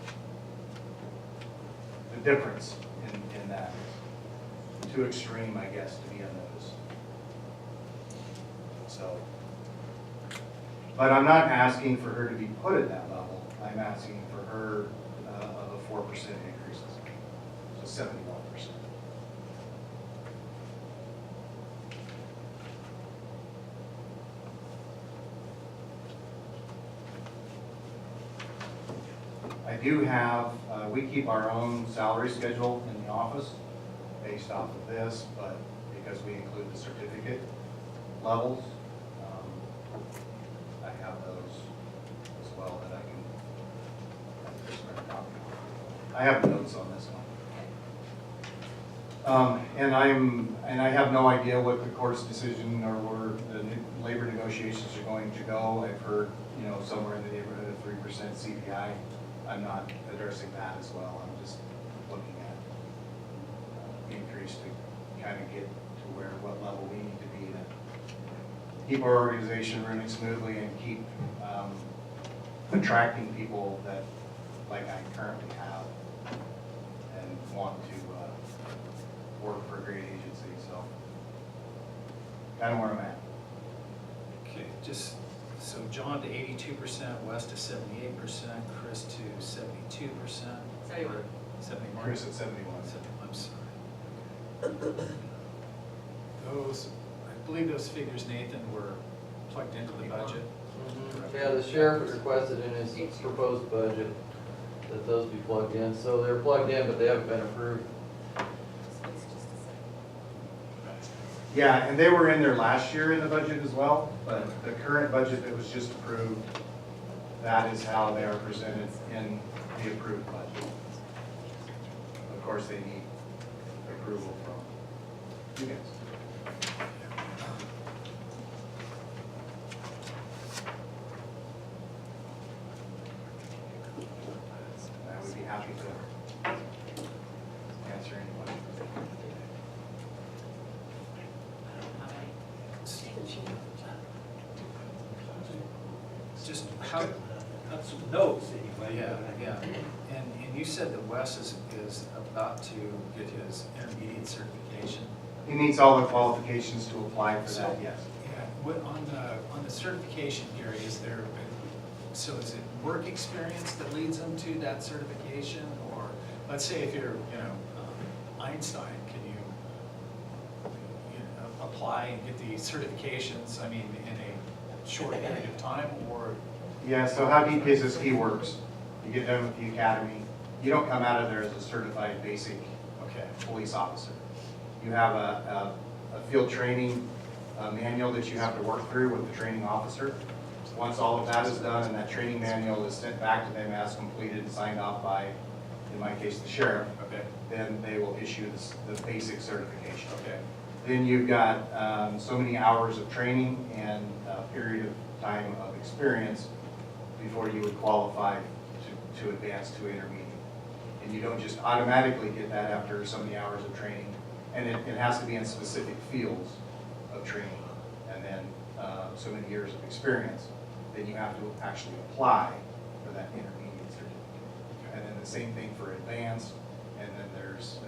the difference in that is too extreme, I guess, to be unnoticed. So, but I'm not asking for her to be put at that level. I'm asking for her of a 4% increase, so 71%. I do have, we keep our own salary schedule in the office based off of this, but because we include the certificate levels, I have those as well that I can. I have notes on this one. And I have no idea what the court's decision or where the labor negotiations are going to go. I've heard, you know, somewhere in the neighborhood of 3% CPI. I'm not addressing that as well. I'm just looking at increase to kind of get to what level we need to be to keep our organization running smoothly and keep attracting people that, like I currently have, and want to work for a great agency. So kind of where I'm at. Okay, just So John to 82%, Wes to 78%, Chris to 72%. 71. 71. Chris at 71. I'm sorry. Those, I believe those figures, Nathan, were plugged into the budget. Yeah, the sheriff requested in his proposed budget that those be plugged in, so they're plugged in, but they haven't been approved. Yeah, and they were in there last year in the budget as well, but the current budget that was just approved, that is how they are presented in the approved budget. Of course, they need approval from you guys. I would be happy to answer any questions. Just how, Got some notes anyway. yeah. And you said that Wes is about to get his intermediate certification. He meets all the qualifications to apply for that, yes. Yeah, what, on the certification, Gary, is there, so is it work experience that leads them to that certification? Or, let's say if you're, Einstein, can you apply and get the certifications, I mean, in a short period of time, or? Yeah, so how DPSSP works, you get done with the academy, you don't come out of there as a certified basic Okay. police officer. You have a field training manual that you have to work through with the training officer. Once all of that is done and that training manual is sent back to them as completed and signed off by, in my case, the sheriff, Okay. then they will issue the basic certification. Okay. Then you've got so many hours of training and a period of time of experience before you would qualify to advance to intermediate. And you don't just automatically get that after so many hours of training. And it has to be in specific fields of training. And then so many years of experience. Then you have to actually apply for that intermediate certificate. And then the same thing for advanced. And then there's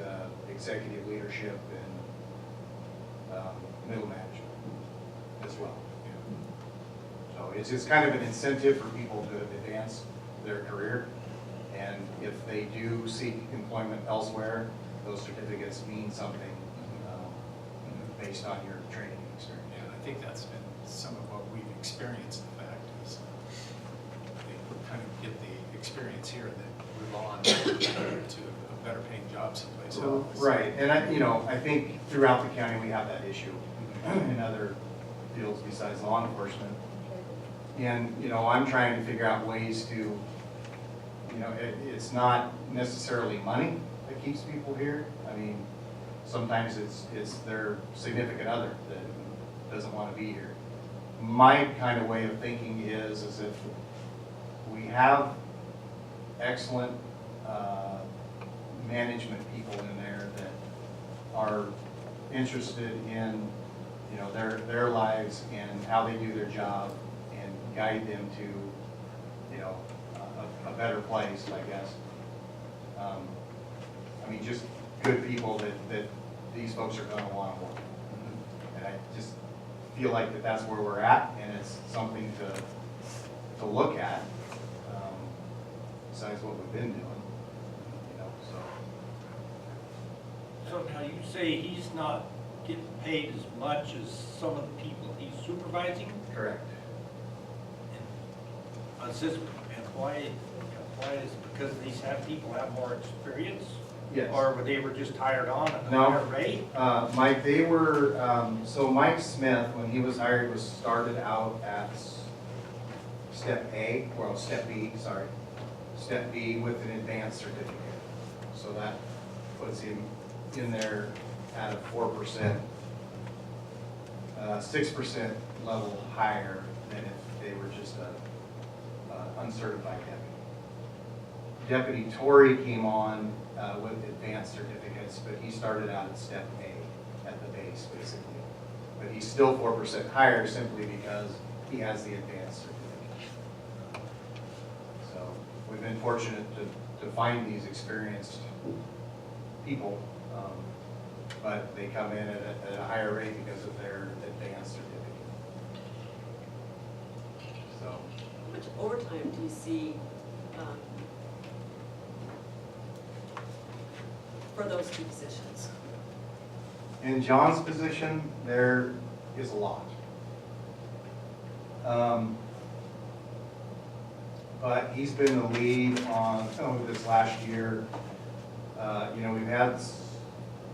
executive leadership and middle management as well. So it's kind of an incentive for people to advance their career. And if they do seek employment elsewhere, those certificates mean something based on your training experience. Yeah, I think that's been some of what we've experienced, in fact, is they kind of get the experience here and then move on to a better paying job someplace else. Right, and I think throughout the county we have that issue in other fields besides law enforcement. And, I'm trying to figure out ways to, it's not necessarily money that keeps people here. I mean, sometimes it's their significant other that doesn't want to be here. My kind of way of thinking is if we have excellent management people in there that are interested in, their lives and how they do their job and guide them to, a better place, I guess. I mean, just good people that these folks are going to want to work. And I just feel like that's where we're at, and it's something to look at, besides what we've been doing, So now you say he's not getting paid as much as some of the people he's supervising? Correct. And why is it because these people have more experience? Yes. Or they were just hired on at a No. higher rate? Mike, so Mike Smith, when he was hired, was started out at step B with an advanced certificate. So that puts him in there at a 4%, 6% level higher than if they were just a uncertified deputy. Deputy Torrey came on with advanced certificates, but he started out at step A at the base, basically. But he's still 4% higher simply because he has the advanced certificate. So we've been fortunate to find these experienced people, but they come in at a higher rate because of their advanced certificate. So, How much overtime do you see for those two positions? in John's position, there is a lot. But he's been the lead on, over this last year. You know, we've had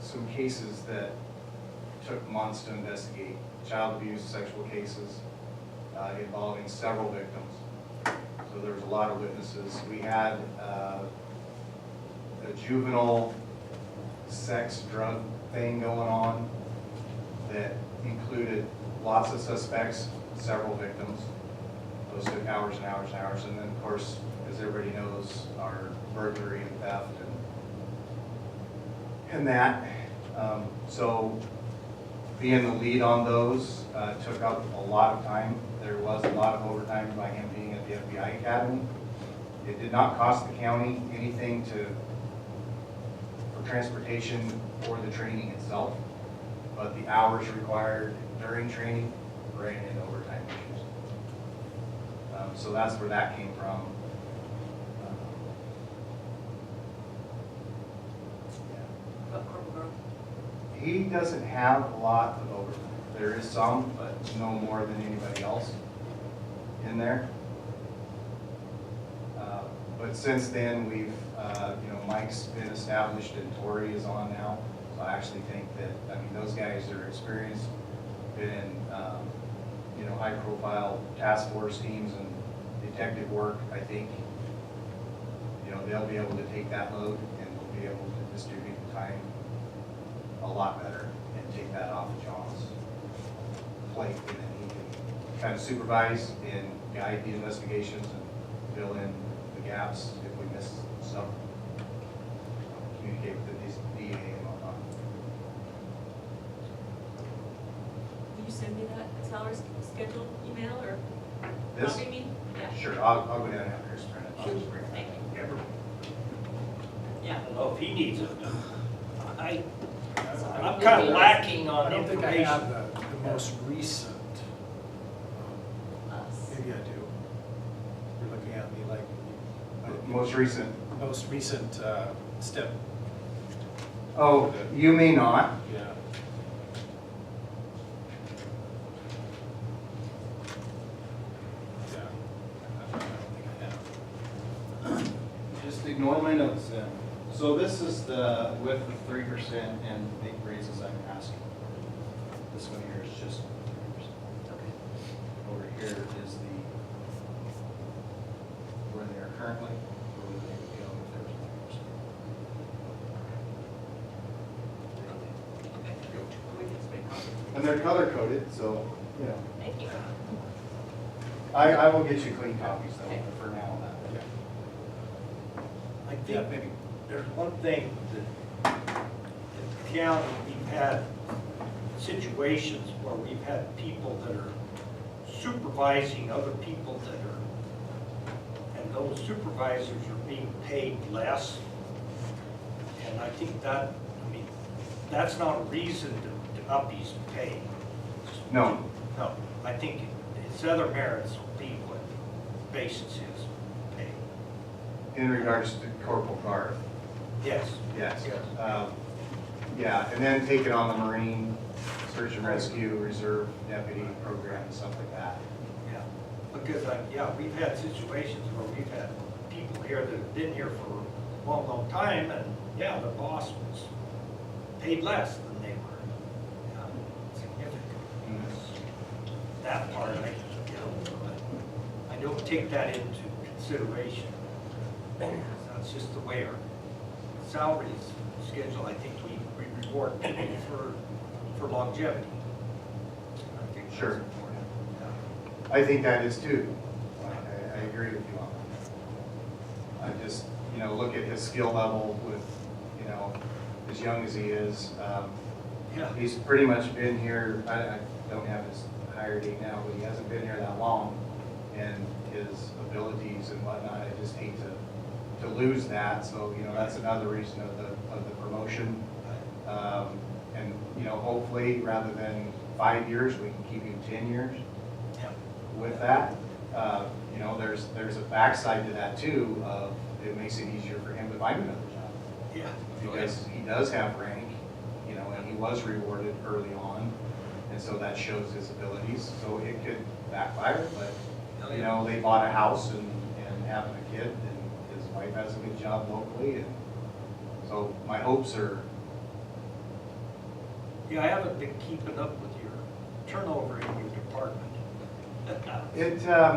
some cases that took months to investigate, child abuse, sexual cases involving several victims. So there was a lot of witnesses. We had a juvenile sex drug thing going on that included lots of suspects, several victims. Those took hours and hours and hours. And then, of course, as everybody knows, our burglary and theft and that. So being the lead on those took up a lot of time. There was a lot of overtime by him being at the FBI Academy. It did not cost the county anything for transportation or the training itself, but the hours required during training ran into overtime issues. So that's where that came from. About Corporal Girl? He doesn't have a lot of overtime. There is some, but no more than anybody else in there. But since then, we've, you know, Mike's been established and Tori is on now. So I actually think that, I mean, those guys are experienced, been in, you know, high-profile task force teams and detective work. I think, you know, they'll be able to take that load and we'll be able to distribute the time a lot better and take that off of John's plate, and then he can kind of supervise and guide the investigations and fill in the gaps if we miss stuff. Communicate with the DA and whatnot. Will you send me that salary schedule email or This? copy me? Yeah. Sure, I'll go down and have Chris print it. I'll just bring it. Thank you. Yeah. I don't know if he needs it. I'm kind of lacking on I don't think I information. have the most recent. Us. Maybe I do. You're looking at me like. Most recent. Most recent step. Oh, you may not. Yeah. Yeah. I don't think I have. Just ignore my notes then. So this is the, with the 3% and the raises I'm asking. This one here is just 3%. Okay. Over here is the, where they are currently, or where they would go if there was 3%. Okay. We can just make copies. And they're color coded, so, you know. Thank you. I will get you clean copies though, for now on that. I think maybe there's one thing that in the county, we've had situations where we've had people that are supervising other people that are, and those supervisors are being paid less. And I think that, I mean, that's not a reason to up his pay. No. No, I think his other merits will be what bases his pay. In regards to Corporal Garth. Yes. Yes. Yes. Yeah, and then take it on the Marine Search and Rescue Reserve Deputy Program and stuff like that. Yeah, because, yeah, we've had situations where we've had people here that have been here for a long, long time, and, yeah, the boss was paid less than they were. Significant. That part, but I don't take that into consideration. That's just the way our salaries schedule, I think we reward people for longevity. I think that's Sure. important. Yeah. I think that is too. I agree with you on that. I just, you know, look at his skill level with, you know, as young as he is. Yeah. He's pretty much been here, I don't have his hire date now, but he hasn't been here that long. And his abilities and whatnot, I just hate to lose that. So, you know, that's another reason of the promotion. And, you know, hopefully, rather than 5 years, we can keep him 10 years Yeah. with that. you know, there's a backside to that too, of it makes it easier for him to find another job. Yeah. Because he does have rank, you know, and he was rewarded early on, and so that shows his abilities. So it could backfire, but, you know, they bought a house and having a kid, and his wife has a good job locally, and so my hopes are. Yeah, I haven't been keeping up with your turnover in your department.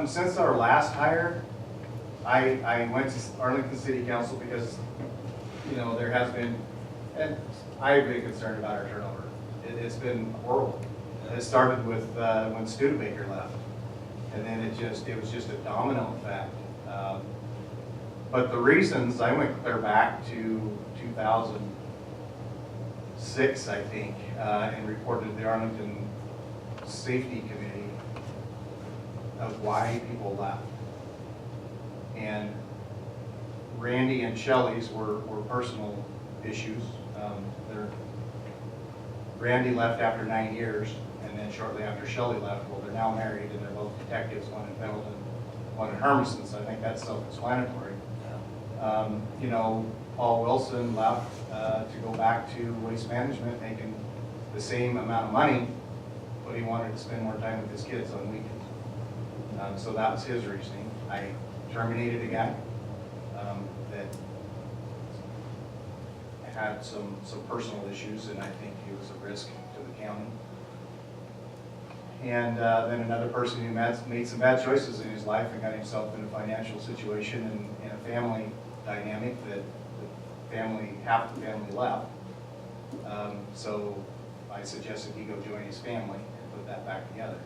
Since our last hire, I went to Arlington City Council because, you know, there has been, and I've been concerned about our turnover. It's been horrible. It started with when Studebaker left, and then it was just a domino effect. But the reasons, I went clear back to 2006, I think, and reported to the Arlington Safety Committee of why people left. And Randy and Shelley's were personal issues. Randy left after 9 years, and then shortly after Shelley left, well, they're now married, and they're both detectives, one in Pendleton, one in Hermiston, so I think that's self-explanatory. You know, Paul Wilson left to go back to waste management, making the same amount of money, but he wanted to spend more time with his kids on weekends. So that was his reasoning. I terminated a guy that had some personal issues, and I think he was a risk to the county. And then another person who made some bad choices in his life and got himself in a financial situation and in a family dynamic that half the family left. So I suggested he go join his family and put that back together.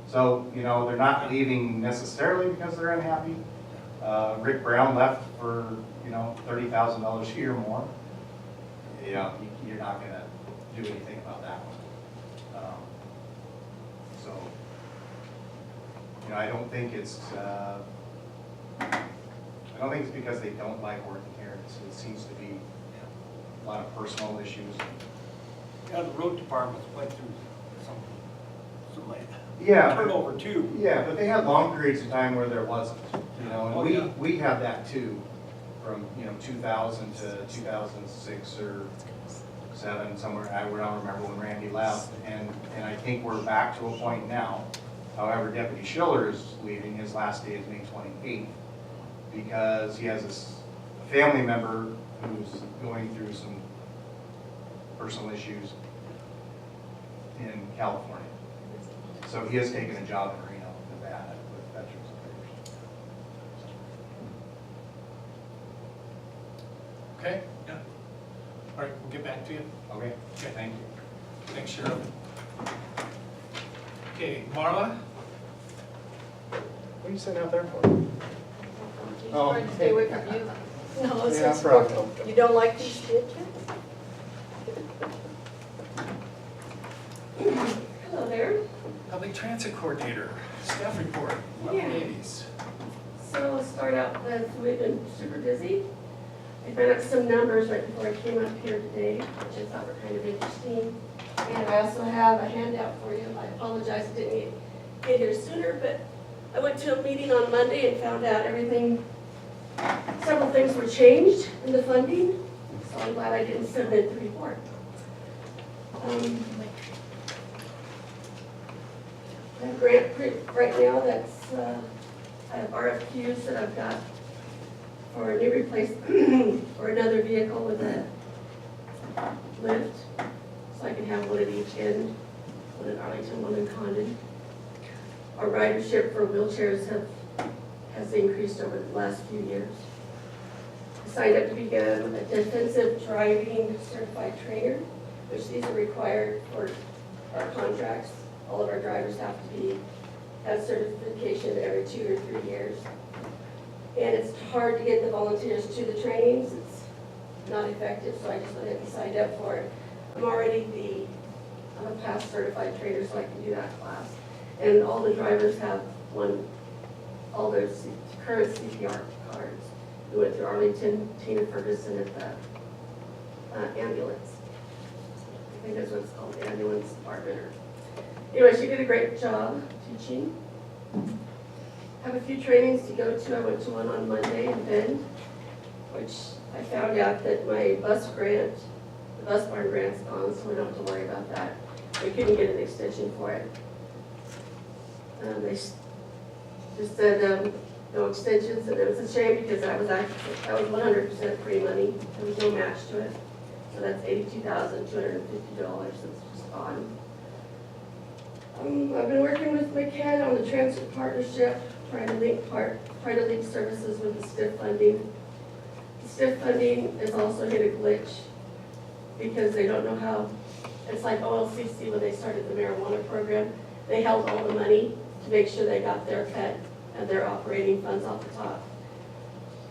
So, you know, they're not leaving necessarily because they're unhappy. Rick Brown left for, you know, $30,000 a year more. You know, you're not going to do anything about that one. So, you know, I don't think it's because they don't like working here. It seems to be a lot of personal issues. Yeah, the road department went through some like turnover too. Yeah, but they had long periods of time where there wasn't, you know, and Oh, yeah. we had that too, from, you know, 2000 to 2006 or 7, somewhere. I don't remember when Randy left, and I think we're back to a point now. However, Deputy Schiller is leaving. His last day is May 28th because he has a family member who's going through some personal issues in California. So he has taken a job in Reno, Nevada, with Veterans Affairs. Okay? Yeah. All right, we'll get back to you. Okay, thank you. Thanks, Sheriff. Okay, Marla? What are you sitting out there for? Oh. Trying to stay away from you. No, it's Yeah, just, probably. you don't like these kids? Hello there. Public Transit Coordinator, staff report, Yeah. 1180s. So I'll start out with, we've been super busy. I found out some numbers right before I came up here today, which I thought were kind of interesting. And I also have a handout for you. I apologize I didn't get here sooner, but I went to a meeting on Monday and found out several things were changed in the funding. So I'm glad I didn't submit the report. I have a grant right now that's, I have RFQs that I've got for a new replacement, or another vehicle with a lift, so I can have one at each end, one in Arlington, one in Condon. Our ridership for wheelchairs has increased over the last few years. I signed up to become a defensive driving certified trainer, which these are required for our contracts. All of our drivers have to have certification every 2 or 3 years. And it's hard to get the volunteers to the trainings. It's not effective, so I just went ahead and signed up for it. I'm a past certified trainer, so I can do that class. And all the drivers have all their current CPR cards. We went through Arlington, Tina Ferguson at the ambulance. I think that's what it's called, the ambulance department. Anyway, she did a great job teaching. have a few trainings to go to. I went to one on Monday in Bend, which I found out that my bus grant, the bus barn grant's gone, so we don't have to worry about that. We couldn't get an extension for it. They just said no extensions, and it was a shame because that was 100% free money. There was no match to it. So that's $82,250 that's just gone. I've been working with my kid on the transit partnership, trying to link services with the STIF funding. The STIF funding has also hit a glitch because they don't know how. It's like OLCC when they started the marijuana program. They held all the money to make sure they got their cut and their operating funds off the top.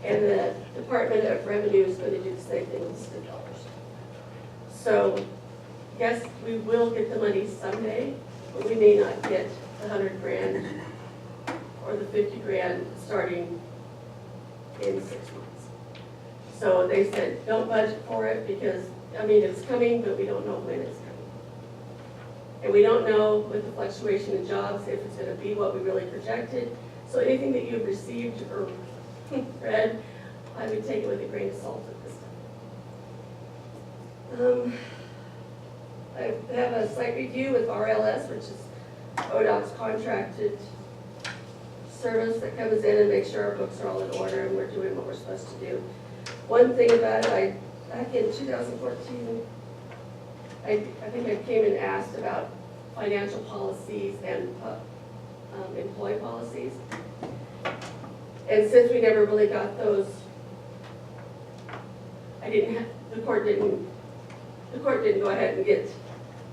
And the Department of Revenue is going to do the same thing with STIF dollars. So, yes, we will get the money someday, but we may not get the 100 grand or the 50 grand starting in 6 months. So they said, don't budget for it because, I mean, it's coming, but we don't know when it's coming. And we don't know with the fluctuation in jobs if it's gonna be what we really projected. So anything that you've received or read, I would take it with a grain of salt at this time. I have a site review with RLS, which is ODOT's contracted service that comes in and makes sure our books are all in order and we're doing what we're supposed to do. One thing about it, back in 2014, I think I came and asked about financial policies and employee policies. And since we never really got those, the court didn't go ahead and get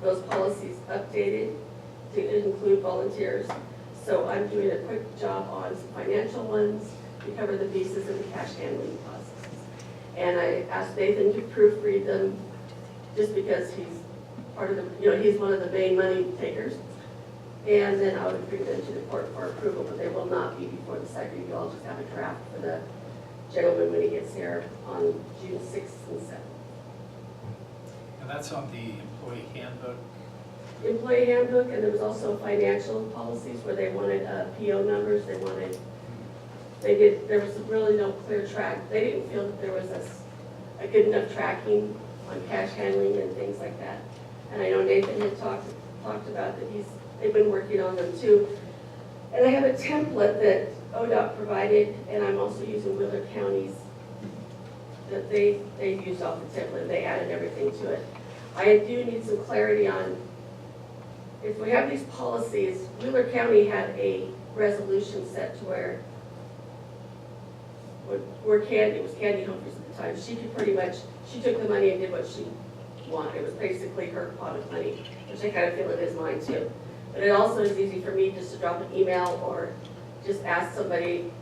those policies updated to include volunteers. So I'm doing a quick job on some financial ones to cover the visas and the cash handling processes. And I asked Nathan to proofread them just because he's part of the, he's one of the main money takers. And then I would bring them to the court for approval, but they will not be before the site review. I'll just have a draft for the gentleman when he gets here on June 6th and 7th. And that's on the employee handbook. Employee handbook, and there was also financial policies where they wanted PO numbers. There was really no clear track. They didn't feel that there was a good enough tracking on cash handling and things like that. And I know Nathan had talked about that they've been working on them too. And I have a template that ODOT provided, and I'm also using Wheeler County's that they used off the template. They added everything to it. I do need some clarity on if we have these policies. Wheeler County had a resolution set to where it was Candy Humphries at the time. She could pretty much, she took the money and did what she wanted. It was basically her pot of money, which I kind of feel it is mine too. But it also is easy for me just to drop an email or just ask somebody,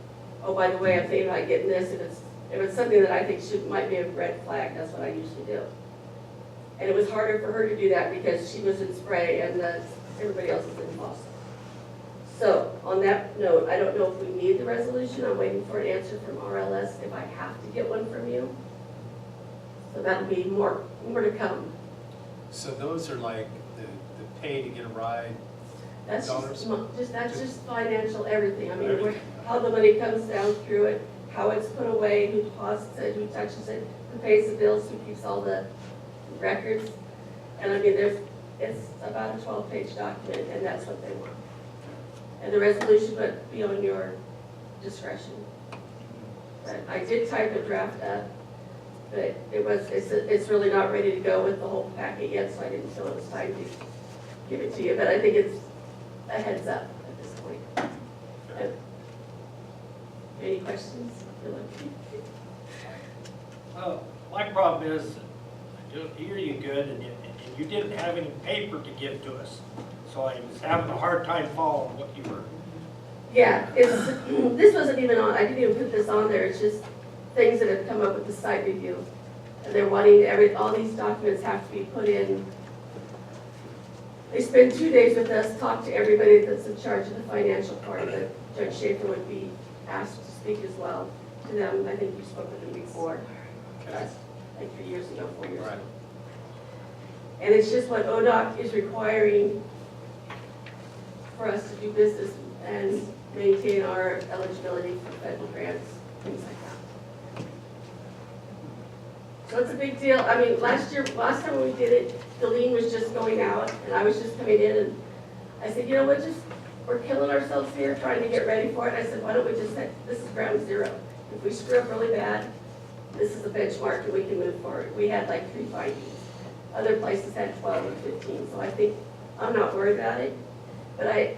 oh, by the way, I'm thinking about getting this. If it's something that I think might be a red flag, that's what I usually do. And it was harder for her to do that because she was in Spray and everybody else is in Boston. So on that note, I don't know if we need the resolution. I'm waiting for an answer from RLS if I have to get one from you. So that'll be more to come. So those are like the pay to get a ride That's dollars? that's just financial everything. I mean, Everything. how the money comes down through it, how it's put away, who deposits it, who touches it, who pays the bills, who keeps all the records. And I mean, it's about a 12-page document, and that's what they want. And the resolution would be on your discretion. But I did type a draft up, but it's really not ready to go with the whole packet yet, so I didn't feel it was time to give it to you. But I think it's a heads up at this point. Any questions? My problem is, I don't hear you good, and you didn't have any paper to give to us. So I was having a hard time following what you were. Yeah, this wasn't even on, I didn't even put this on there, it's just things that have come up with the site review. And they're wanting all these documents have to be put in. They spend 2 days with us, talk to everybody that's in charge of the financial part of it. Judge Schaefer would be asked to speak as well to them. I think you spoke with them before. That's like 3 years ago, 4 years ago. And it's just what ODOT is requiring for us to do business and maintain our eligibility for federal grants, things like that. So it's a big deal. I mean, last time when we did it, Gilliam was just going out and I was just coming in, and I said, you know what, we're killing ourselves here trying to get ready for it. I said, why don't we just say, this is ground zero. If we screw up really bad, this is a benchmark and we can move forward. We had like 3 findings. Other places had 12 or 15, so I think, I'm not worried about it. But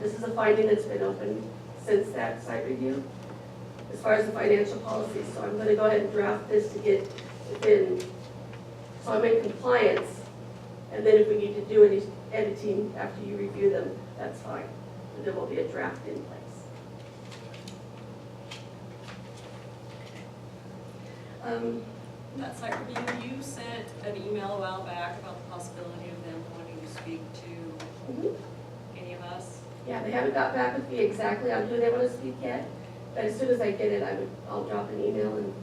this is a finding that's been open since that site review, as far as the financial policies. So I'm gonna go ahead and draft this to get within, so I'm in compliance. And then if we need to do any editing after you review them, that's fine. And there will be a draft in place. That site review, you sent an email a while back about the possibility of them wanting to speak to any of us. Yeah, they haven't got back with me exactly on who they want to speak yet, but as soon as I get it, I'll drop an email and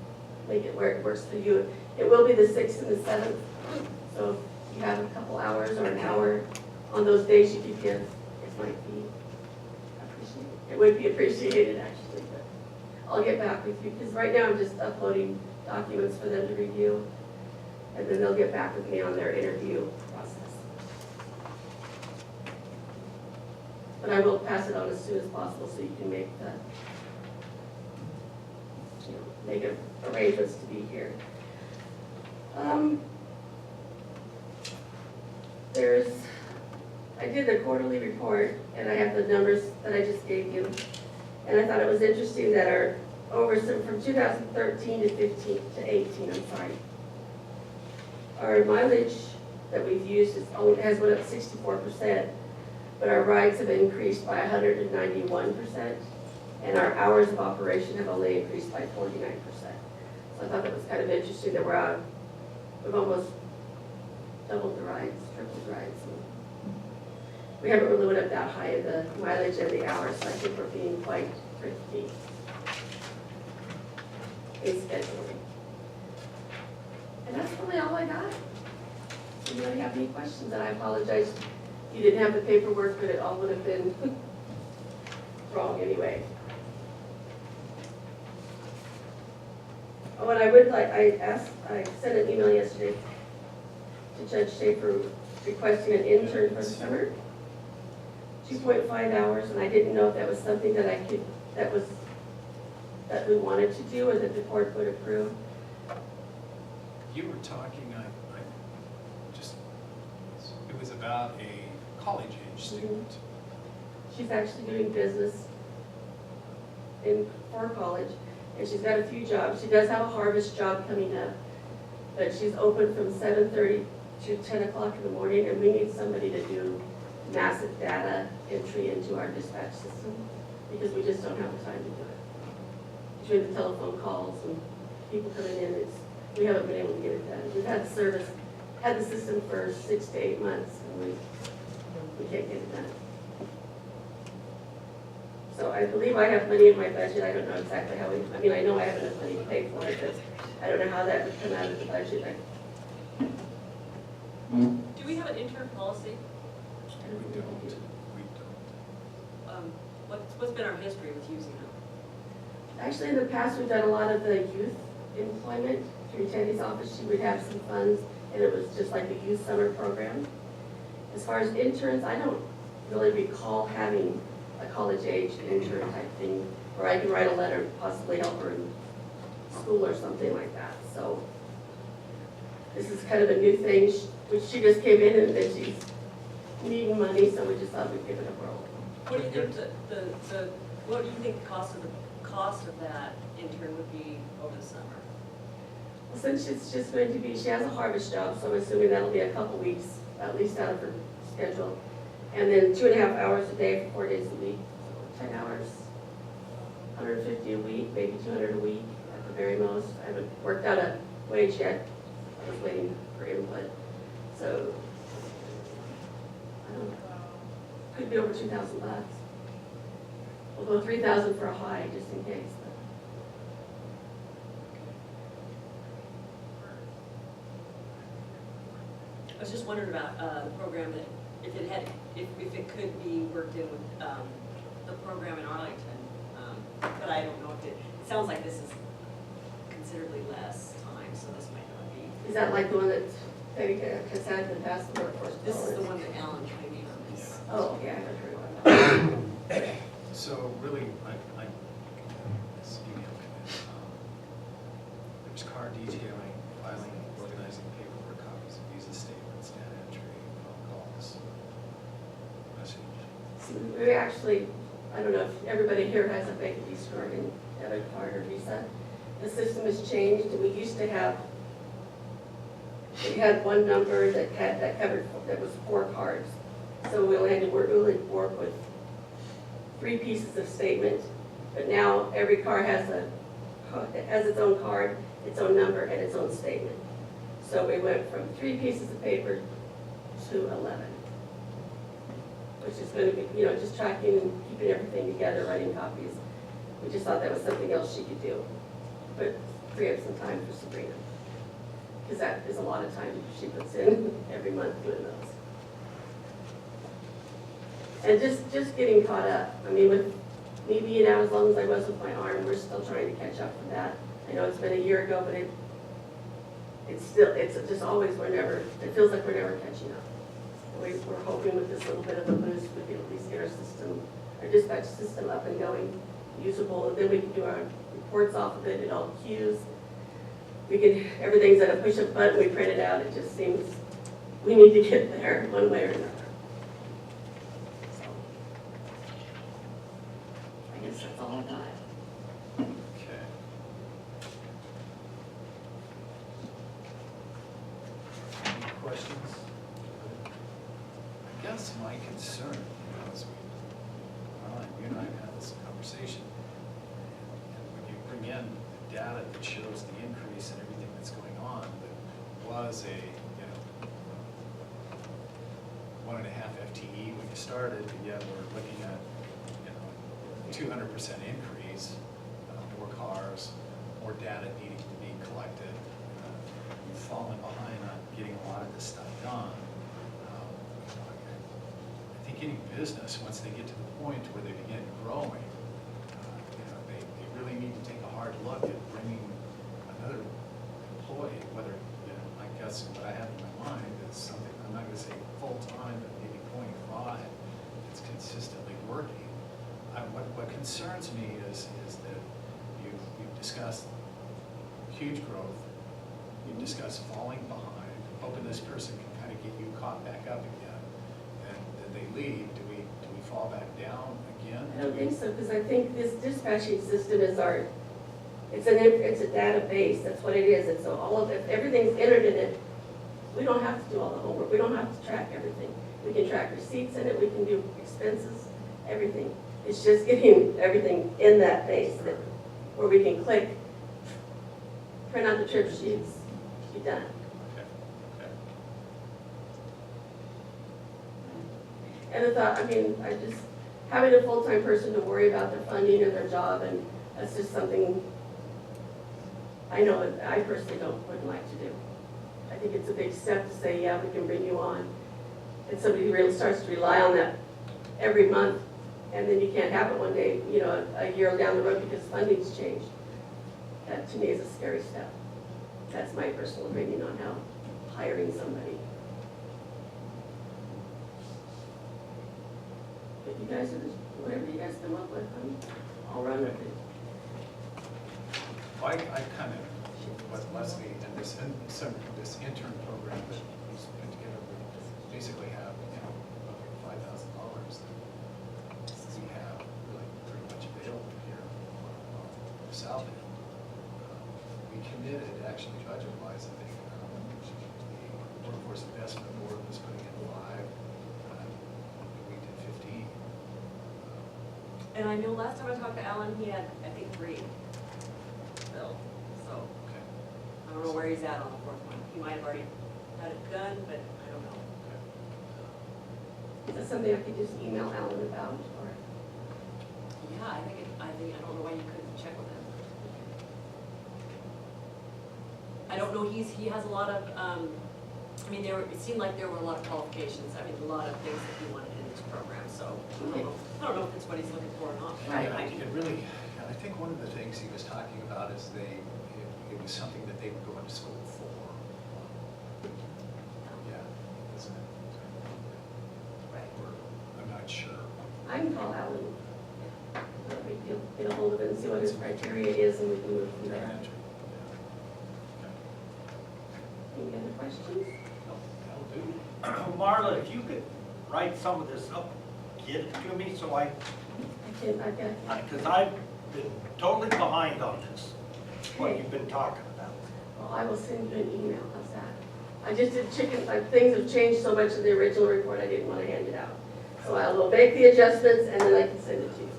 make it where it works for you. It will be the 6th and the 7th, so if you have a couple hours or an hour on those days you could give, it might be appreciated. It would be appreciated, actually, but I'll get back with you, because right now I'm just uploading documents for them to review, and then they'll get back with me on their interview process. But I will pass it on as soon as possible so you can make arrangements to be here. I did the quarterly report, and I have the numbers that I just gave you. And I thought it was interesting that from 2013 to 18, our mileage that we've used has went up 64%, but our rides have increased by 191%, and our hours of operation have only increased by 49%. So I thought that was kind of interesting that we've almost doubled the rides, tripled the rides. We haven't really went up that high in the mileage and the hours, so I think we're being quite thrifty in scheduling. And that's really all I got. If anybody have any questions, and I apologize, you didn't have the paperwork, but it all would have been wrong anyway. Oh, and I sent an email yesterday to Judge Schaefer requesting an intern for the summer. 2.5 hours, and I didn't know if that was something that that we wanted to do or that the court would approve. You were talking, it was about a college-age student. She's actually doing business for college, and she's got a few jobs. She does have a harvest job coming up, but she's open from 7:30 to 10 o'clock in the morning, and we need somebody to do massive data entry into our dispatch system, because we just don't have the time to do it. Between the telephone calls and people coming in, we haven't been able to get it done. We've had the system for 6 to 8 months, and we can't get it done. So I believe I have money in my budget. I don't know exactly how I know I have enough money to pay for it, but I don't know how that would come out of the budget. Do we have an intern policy? We don't. What's been our history with using them? Actually, in the past, we've done a lot of the youth employment through Teddy's office. She would have some funds, and it was just like a youth summer program. As far as interns, I don't really recall having a college-age intern type thing where I can write a letter, possibly help her in school or something like that. So this is kind of a new thing. She just came in, and then she's needing money, so we just thought we'd give it a whirl. What do you think what do you think the cost of that intern would be over the summer? Well, since it's just going to be, she has a harvest job, so I'm assuming that'll be a couple weeks, at least out of her schedule. And then 2.5 hours a day for 4 days a week, so 10 hours, 150 a week, maybe 200 a week at the very most. I haven't worked out a wage yet. I was waiting for input. So, I don't know, could be over $2,000. We'll go 3,000 for a high, just in case. was just wondering about, the program that, if it could be worked in with, the program in Arlington. But I don't know if it sounds like this is considerably less time, so this might not be. Is that like the one that has had in the past, the workforce? This is the one that Alan trained me on this. Oh, yeah, I heard about that. So really, this email there's car detailing, filing, organizing paperwork, copies of visa statements, data entry, phone calls, message. So we actually, I don't know if everybody here has a bank Visa card and debit card or Visa. The system has changed. We used to have, we had one number that covered, that was 4 cards. So we only had to work with 3 pieces of statement. But now every car has its own card, its own number, and its own statement. So we went from 3 pieces of paper to 11. Which is going to be, just tracking and keeping everything together, writing copies. We just thought that was something else she could do, but free up some time for Sabrina. Because that is a lot of time she puts in every month doing those. And just getting caught up. I mean, with me being out as long as I was with my arm, we're still trying to catch up with that. I know it's been a year ago, but it's just always, it feels like we're never catching up. We're hoping with this little bit of a boost, we can at least get our dispatch system up and going, usable, and then we can do our reports off of it, it all queues. Everything's at a push of a button, we print it out, it just seems we need to get there one way or another. So, I guess that's all I got. Okay. Any questions? I guess my concern, as you and I have had this conversation, and when you bring in the data that shows the increase in everything that's going on, that was a, 1.5 FTE when you started, and yet we're looking at, 200% increase, more cars, more data needing to be collected. We've fallen behind on getting a lot of this stuff done. I think any business, once they get to the point where they begin growing, they really need to take a hard look at bringing another employee, whether, I guess what I have in my mind is something, I'm not gonna say full-time, but maybe 0.5, it's consistently working. What concerns me is that you've discussed huge growth, you've discussed falling behind, hoping this person can kind of get you caught back up again, and then they leave. Do we fall back down again? I don't think so, because I think this dispatching system is it's a database, that's what it is, and so if everything's entered in it, we don't have to do all the homework, we don't have to track everything. We can track receipts in it, we can do expenses, everything. It's just getting everything in that base where we can click, print out the trip sheets, be done. Okay. And the thought, having a full-time person to worry about their funding and their job, and that's just something I know that I personally wouldn't like to do. I think it's a big step to say, yeah, we can bring you on. And somebody really starts to rely on that every month, and then you can't have it one day, a year down the road because funding's changed. That to me is a scary step. That's my personal opinion on how hiring somebody. But you guys are just, whatever you guys come up with, I'll run with it. Well, I kind of, what Leslie and this intern program that he's put together, we basically have, $5,000 that we have really pretty much available here on the south end. We committed, actually budget-wise, I think, the Workforce Investment Board was putting in 5, we did 15. And I know last time I talked to Alan, he had, I think, 3 filled, so Okay. I don't know where he's at on the 4th one. He might have already had it done, but I don't know. Is that something I could just email Alan about, or? Yeah, I don't know why you couldn't check with him. I don't know, he has a lot of, I mean, it seemed like there were a lot of qualifications, I mean, a lot of things that he wanted in this program, so I don't know if it's what he's looking for or not. Yeah, it really, I think one of the things he was talking about is it was something that they were going to school for. Yeah, isn't it? Right. I'm not sure. I can call Alan. No big deal. Get a hold of it and see what his criteria is, and we can move from there. Any other questions? That'll do. Marla, if you could write some of this up, get it to me, so I've got, because I've been totally behind on this, what Okay. you've been talking about. well, I will send you an email. How's that? I just did things have changed so much in the original report, I didn't want to hand it out. So I will make the adjustments, and then I can send it to you.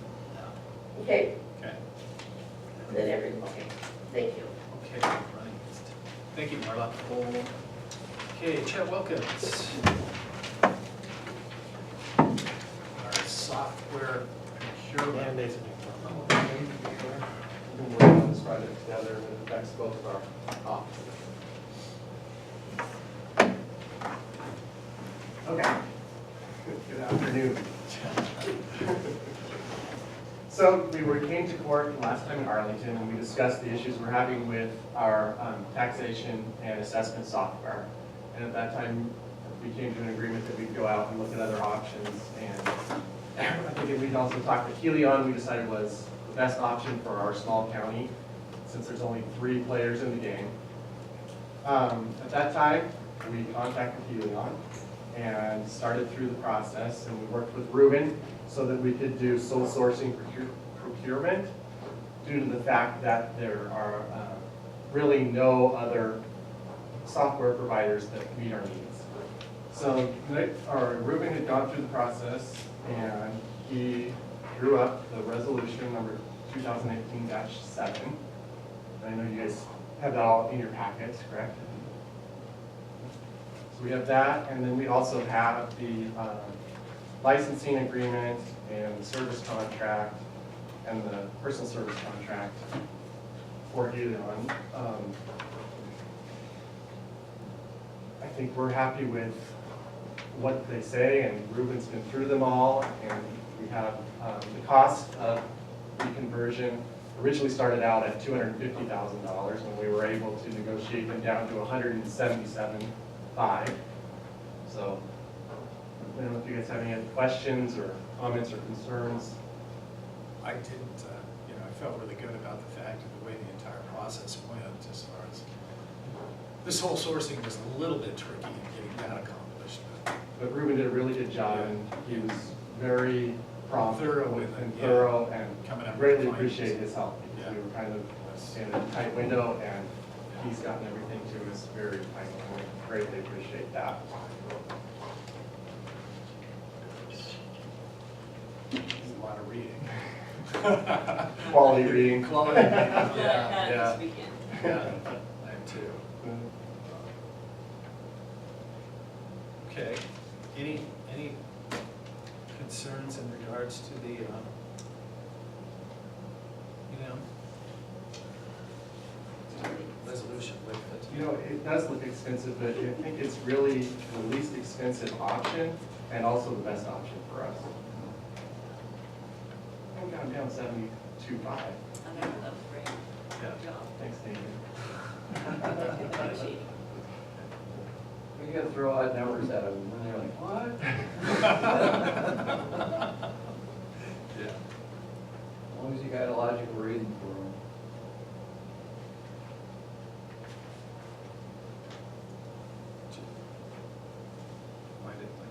Okay? Okay. And then okay. Thank you. Okay, running. Thank you, Marla. Okay, Chet Wilkins. Our software procurement. We've been working on this project together, and it affects both of our offices. Okay. Good afternoon. So we came to court last time in Arlington, and we discussed the issues we're having with our taxation and assessment software. And at that time, we came to an agreement that we'd go out and look at other options. And I think we'd also talked to Gilliam. We decided was the best option for our small county, since there's only 3 players in the game. At that time, we contacted Gilliam and started through the process, and we worked with Ruben so that we could do sole sourcing procurement due to the fact that there are really no other software providers that meet our needs. So Ruben had gone through the process, and he drew up the resolution number 2018-7. I know you guys have that all in your packets, correct? So we have that, and then we also have the licensing agreement and the service contract and the personal service contract for Gilliam. I think we're happy with what they say, and Ruben's been through them all, and we have the cost of the conversion originally started out at $250,000, and we were able to negotiate them down to $177,500. So I don't know if you guys have any other questions or comments or concerns. I didn't, I felt really good about the fact of the way the entire process went as far as, this whole sourcing was a little bit tricky in getting that accomplished. But Ruben did a really good job, and he was very prompt Thorough and yeah. thorough, and Coming up with greatly plans. appreciate his help, because Yeah. we were kind of in a tight window, and he's gotten everything to us very tight, and we greatly appreciate that. There's a lot of reading. Quality reading. Quality reading, I'm glad I yeah, had it yeah. this weekend. Yeah, I am too. Okay, any concerns in regards to the, resolution with it? You know, it does look expensive, but I think it's really the least expensive option, and also the best option for us. I'm down 72.5. I know, that was great. Yeah. Good job. Thanks, David. Good negotiating. We gotta throw odd numbers at them, and they're like, what? Yeah. As long as you got a logical reason for them. Find it like.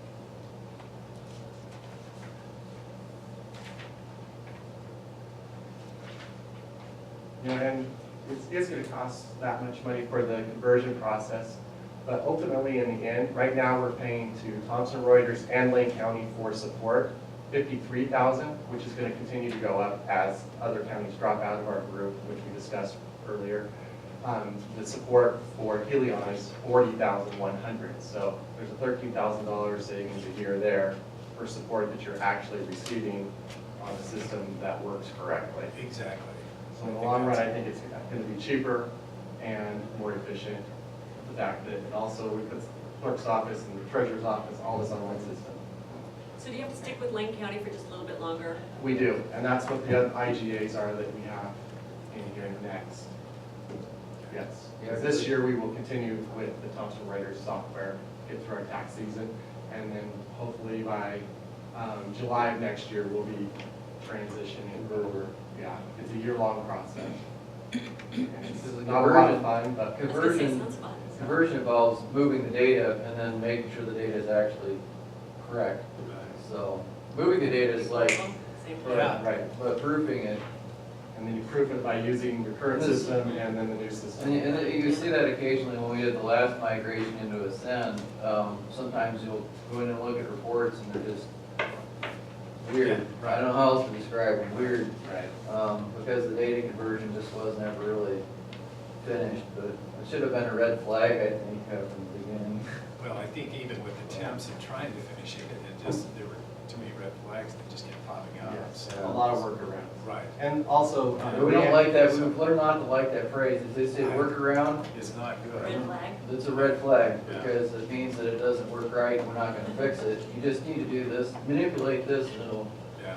You know, and it is gonna cost that much money for the conversion process, but ultimately, in the end, right now, we're paying to Thomson Reuters and Lane County for support, $53,000, which is gonna continue to go up as other counties drop out of our group, which we discussed earlier. The support for Gilliam is $40,100, so there's a $13,000 savings a year there for support that you're actually receiving on a system that works correctly. Exactly. So in the long run, I think it's going to be cheaper and more efficient. The fact that it also, we put clerk's office and the treasurer's office, all this on one system. So do you have to stick with Lane County for just a little bit longer? We do, and that's what the other IGAs are that we have in here next. Yes, because this year we will continue with the Thompson Reuters software, get through our tax season, and then hopefully by July of next year, we'll be transitioning over. Yeah, it's a year-long process. And it's not a lot of fun, but I was gonna say, Conversion, sounds fun. conversion involves moving the data and then making sure the data is actually correct. So, moving the data is like, Same thing. right, but proofing it. and then you proof it by using your current system and then the new system. And you see that occasionally when we did the last migration into Ascend. Sometimes you'll go in and look at reports and they're just weird. I don't know how else to describe them, weird. Right. Because the data conversion just wasn't ever really finished, but it should have been a red flag, I think, from the beginning. Well, I think even with attempts at trying to finish it, there were too many red flags that just kept popping up. Yes, So- a lot of workarounds. Right. And also. We don't like that, we've learned not to like that phrase. If they say workaround, It's not good. Red flag? it's a red flag, Yeah. because it means that it doesn't work right, and we're not gonna fix it. You just need to do this, manipulate this, and it'll. Yeah.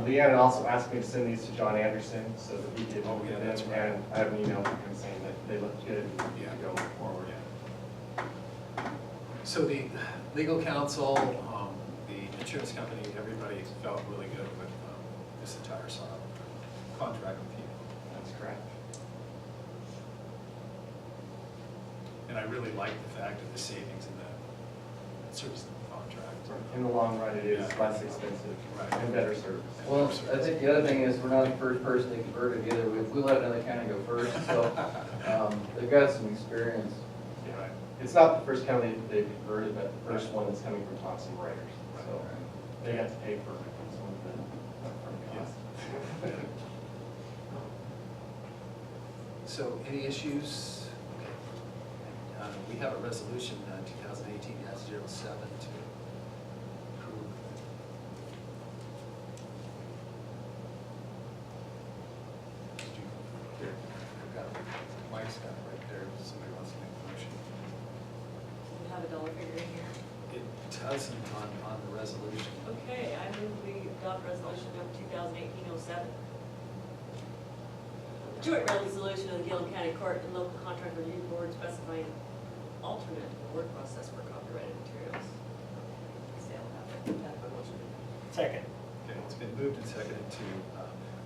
Leanna also asked me to send these to John Anderson so that we could Oh, look yeah, at that's them, right. and I have an email from him saying that they look good and Yeah. go forward. So the legal counsel, the insurance company, everybody felt really good with this entire contract with you. That's correct. And I really like the fact of the savings in the service of the contract. In the long run, it is Yeah. less expensive Right. and better service. Well, I think the other thing is, we're not the first person to convert it either. We let another county go first, so, they've got some experience. Right. It's not the first county that they've converted, but the first one that's coming from Thompson Reuters. So they have to pay for some of the upfront costs. So any issues? We have a resolution, 2018-07 to approve. Here, I've got it. Mike's got it right there, if somebody wants to make a motion. Do you have a dollar figure in here? It doesn't on the resolution. Okay, I move we adopt resolution number 2018-07. Joint resolution of the Gilliam County Court and Local Contract Review Board specifying alternate award process for copyrighted materials. Sale of that motion. Second. Okay, it's been moved and seconded to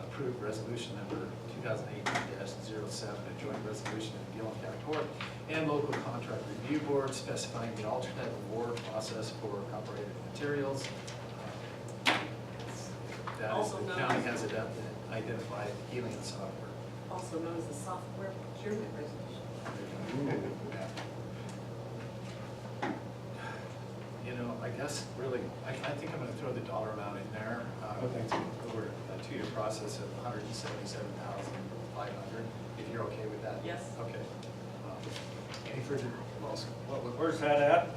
approve resolution number 2018-07, a joint resolution of the Gilliam County Court and Local Contract Review Board specifying the alternate award process for copyrighted materials. That is, Also the known county as- has identified Helium software. Also known as the software procurement resolution. You know, I guess really, I think I'm gonna throw the dollar amount in there. It's over a 2-year process of $177,500, if you're okay with that? Yes. Okay. Any further, Where's that at?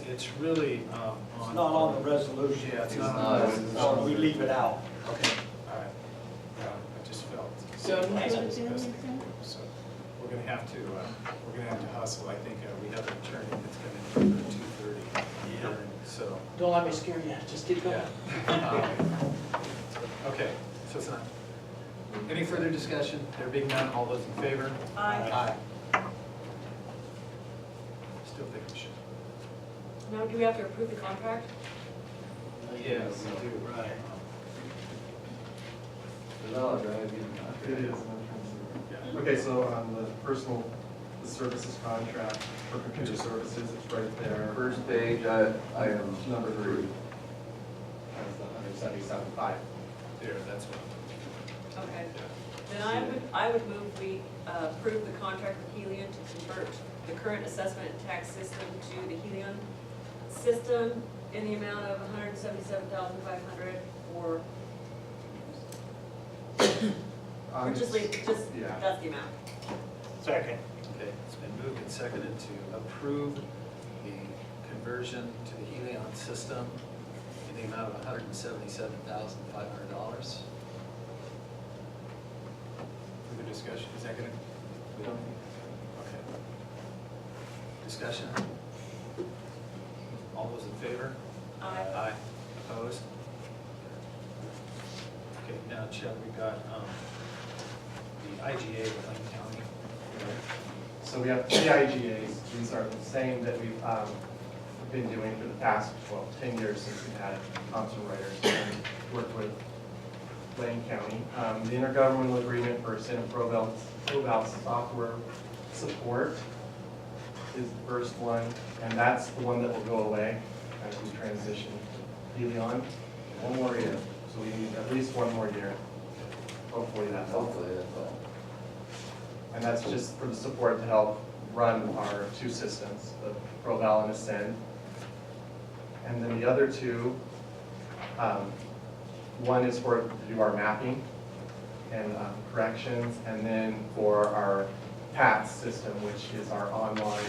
it's really It's not on the resolution. Yeah, it's It's not not. on the resolution. So we leave it out. Okay, all right. I just felt. So, that's the best thing to do. So we're gonna have to hustle. I think we have an attorney that's coming in for 2:30 hearing, so. don't let me scare you, just keep going. Yeah. Okay, so it's not. Any further discussion? There being none, all those in favor? Aye. Still think we should. Now, do we have to approve the contract? Yes, we do. Right. The dollar drive, you It know. is. Yeah. Okay, so on the services contract for computer services, it's right there. First page, item Number 3. That's the 177.5. There, that's what. Okay. Then I would move we approve the contract with Helion to convert the current assessment and tax system to the Helion system in the amount of $177,500 or just leave, Yeah. that's the amount. Second. Okay, it's been moved and seconded to approve the conversion to the Helion system in the amount of $177,500. Further discussion, is that gonna? We don't. Okay. Discussion? All those in favor? Aye. Opposed? Okay, now Chuck, we got the IGA with Lane County. So we have 3 IGAs. These are the same that we've been doing for the past, 10 years since we've had Thompson Reuters and worked with Lane County. The intergovernmental agreement for Sin and Proval software support is the first one, and that's the one that will go away as we transition to Helion. One more year, so we need at least one more year. Hopefully that's all. Hopefully, that's all. And that's just for the support to help run our 2 systems, the Proval and Ascend. And then the other 2, one is for to do our mapping and corrections, and then for our PATS system, which is our online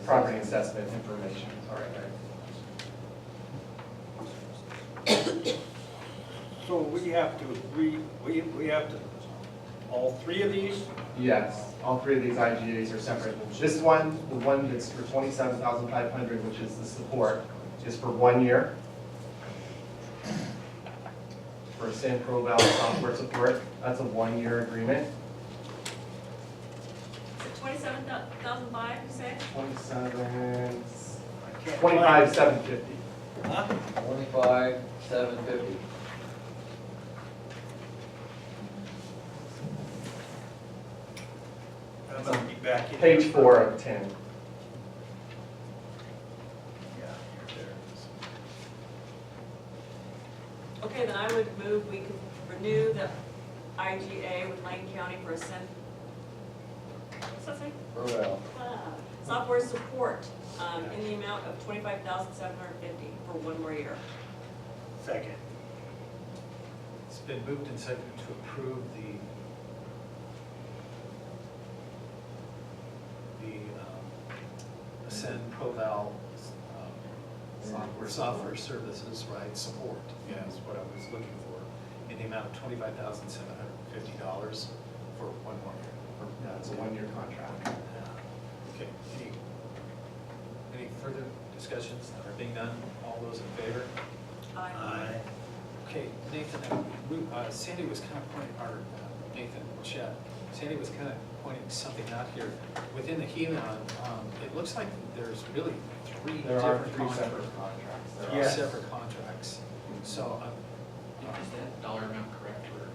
property assessment information. Sorry, So we have to, we have to, all 3 of these? Yes, all 3 of these IGAs are separate. This one, the one that's for $27,500, which is the support, is for 1 year. For San Proval software support, that's a 1-year agreement. Is it 27,005, you say? 25,750. Huh? 25,750. I'm gonna be back in. Page 4 of 10. Yeah, you're there. Okay, then I would move we could renew the IGA with Lane County for Ascend. What's that say? Proval. Software support, in the amount of $25,750 for 1 more year. Second. It's been moved and seconded to approve the Ascend Proval software services, right, support, yeah, is what I was looking for, in the amount of $25,750 for 1 more year. Yeah, it's a 1-year contract. Okay, any further discussions that are being done? All those in favor? Aye. Okay, Nathan, Sandy was kind of pointing, or Nathan, Chet, Sandy was kind of pointing something out here. Within the Helion, it looks like there's really 3 There are different 3 contracts. separate contracts. There are. Yes. Separate contracts. So, Is that dollar amount correct for the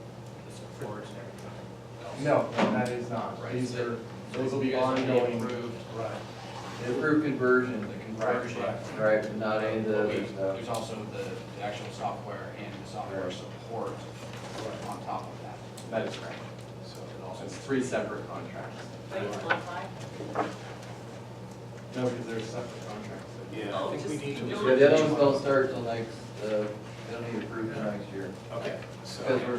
support and everything? No, that is not. These are, those will be ongoing. Approved. right, The approved conversion. The conversion. Right, but not any of the other stuff. There's also the actual software and the software support on top of that. That is correct. So it also. It's 3 separate contracts. Wait, it's not 5? No, because they're separate contracts. yeah, I Oh, think we just need to. do Yeah, the other ones don't start till next, they don't need approved till next year. Okay, so, Because we're,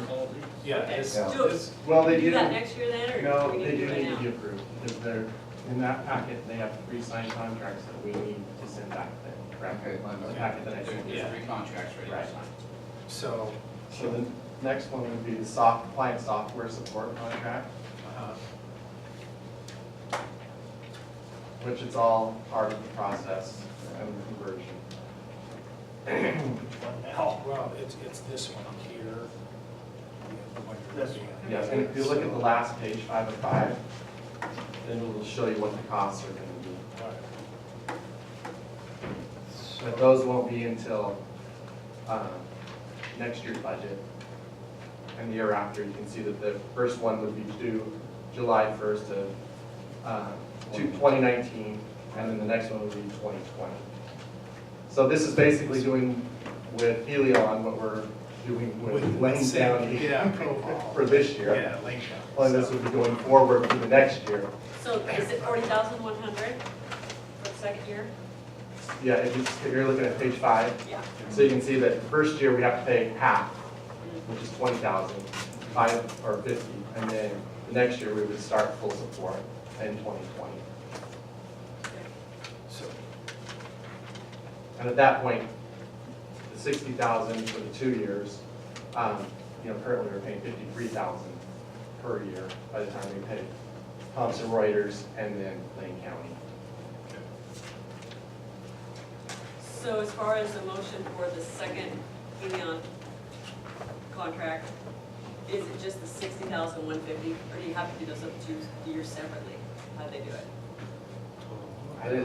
yeah, Okay, this, Yeah. do it. this, Well, they Do do. that next year then, or No, do we they need do to do need it to be now? approved, because they're, in that packet, they have 3 signed contracts that we need to send back then, correct? Okay, my The bad. packet that I sent you. There's 3 contracts ready Right. to sign. so, So the next one would be the client software support contract, which is all part of the process of the conversion. Now, well, it's this one here. The one you're This looking at. Yes, and if you look at the last page, 5 of 5, then it will show you what the costs are going to be. Right. But those won't be until next year's budget. And the year after, you can see that the first one would be due July 1st of 2019, and then the next one would be 2020. So this is basically doing with Helion what we're doing with Lane County Yeah, Proval. for this year. Yeah, Lane County. Only this would be going forward for the next year. So is it 40,100 for the second year? Yeah, if you're looking at page 5, Yeah. so you can see that the first year we have to pay half, which is 20,000, 5 or 50, and then the next year we would start full support in 2020. So, And at that point, the 60,000 for the 2 years, currently we're paying 53,000 per year by the time we pay Thomson Reuters, and then Lane County. So as far as the motion for the second Gilliam contract, is it just the 60,150, or do you have to do those up 2 years separately? How do they do it?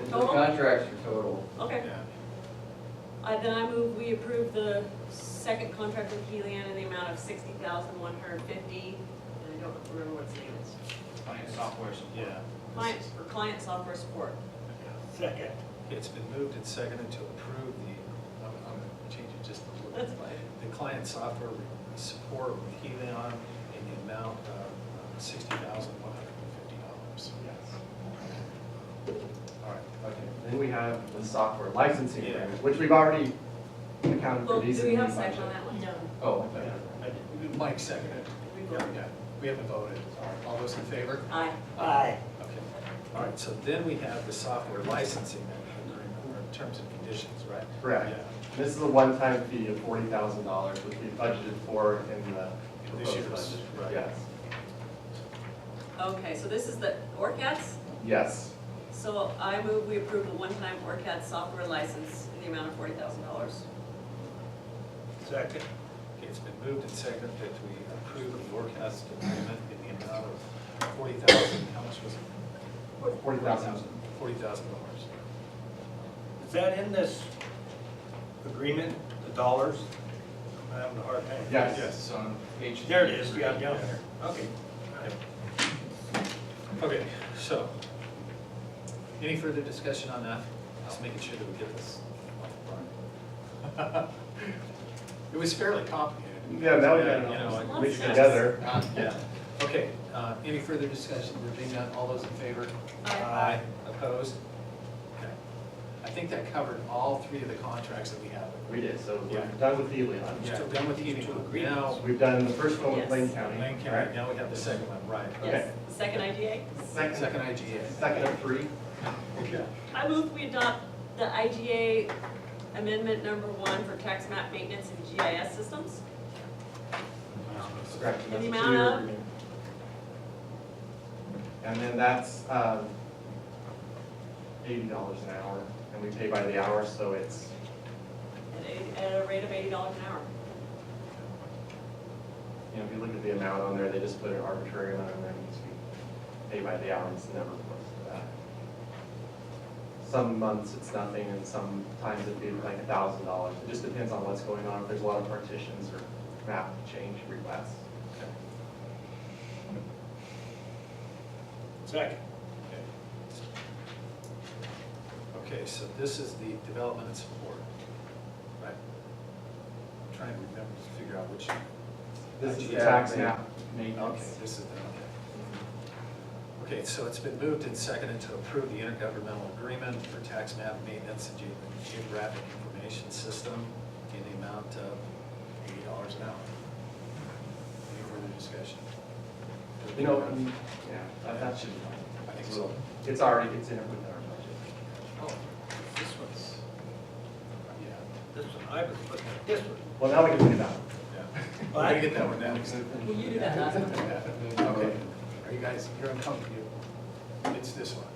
The Total? contracts are total. Okay. Then I move we approve the second contract with Gilliam in the amount of 60,150, and I don't remember what its name is. Client software support. Yeah. Client, for client software support. Second. It's been moved and seconded to approve I'm gonna change it just a little bit. That's fine. The client software support with Helion in the amount of $60,150. Yes. All right. Okay, then we have the software licensing Yeah. agreement, which we've already accounted Well, for these. do we in have a the second on budget. that one? No. Oh, okay. Mike seconded. We Yeah, voted. yeah. We haven't voted. All those in favor? Aye. Aye. Okay. All right, so then we have the software licensing agreement, or terms and conditions, right? Correct. Yeah. This is a one-time fee of $40,000, which we budgeted for in the In this proposed year's, budget. right. Yes. Okay, so this is the ORCADs? Yes. So I move we approve the one-time ORCAD software license in the amount of $40,000. Second. Okay, it's been moved and seconded that we approve the forecast agreement in the amount of 40,000, how much was it? 40,000. $40,000. Is that in this agreement, the dollars? I'm having a hard time. Yes. Yes, on page. There it is, we got it down there. Okay. Okay, so, any further discussion on that? Just making sure that we get this. It was fairly complicated. Yeah, now we got You know, it like, mixed we- together. Yeah, okay, any further discussion? There being none, all those in favor? Aye. Opposed? Okay. I think that covered all three of the contracts that we have. We did, so we're Yeah. done with Helion. Yeah, done with heating. Now, We've done the first one with Yes. Lane County. Lane County, now we have the second one, right. Yes, the second IGA. Second IGA. Second of three. Okay. I move we adopt the IGA amendment number 1 for tax map maintenance and GIS systems. Correct. In That's the a amount two-year of? agreement. And then that's $80 an hour, and we pay by the hour, so it's, At a rate of $80 an hour. you know, if you look at the amount on there, they just put an arbitrary amount in there, because we pay by the hour, it's never close to that. Some months it's nothing, and sometimes it'd be like $1,000. It just depends on what's going on, if there's a lot of partitions or map change requests. Second. Okay, so this is the development and support, right? I'm trying to remember, to figure out which. This is the IGA. tax map Okay, maintenance. this is the, okay. Okay, so it's been moved and seconded to approve the intergovernmental agreement for tax map maintenance and geographic information system in the amount of $80 an hour. Any further discussion? You know, yeah, that should be fine. I think so. It's already, it's in it within our budget. Oh, this one's, yeah, This one, I was looking at this one. Well, now we can do that. yeah. We're gonna get that one down. Will you do that last one? Okay, are you guys, you're uncomfortable? It's this one.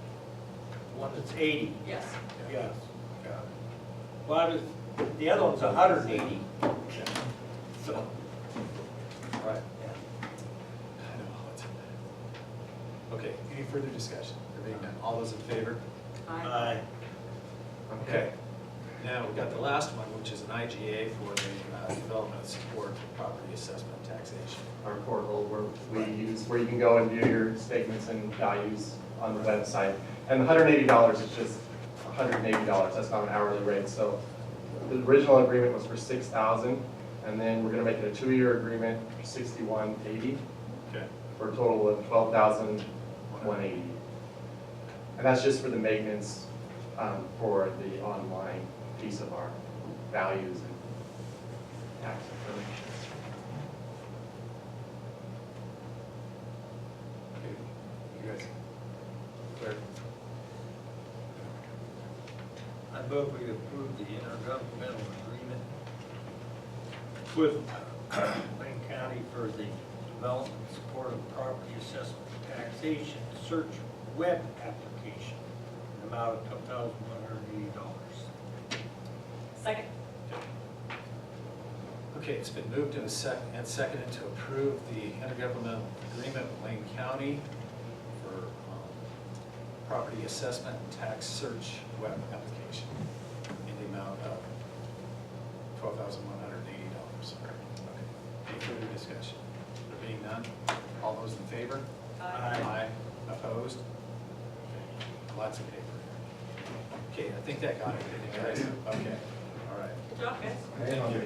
One that's 80. Yes. Yes. Yeah. Well, I was, the other one's 180. So, Right. yeah. I know, it's, okay, any further discussion? There being none, all those in favor? Aye. Okay. Now, we've got the last one, which is an IGA for the development support for property assessment and taxation. Our portal where we use, where you can go and view your statements and values on the website. And the $180 is just $180, that's not an hourly rate. So the original agreement was for $6,000, and then we're gonna make it a 2-year agreement for $61.80, Okay. for a total of $12,180. And that's just for the maintenance, for the online piece of our values and tax information. Okay, you guys, clear? I move we approve the intergovernmental agreement with Lane County for the development support of property assessment and taxation search web application, an amount of $12,180. Second. Okay, it's been moved and seconded to approve the intergovernmental agreement with Lane County for property assessment and tax search web application in the amount of $12,180. Okay. Any further discussion? There being none, all those in favor? Aye. Opposed? Okay. Lots of paper. Okay, I think that got it, guys. Okay, all right. Good job, guys. Thank you.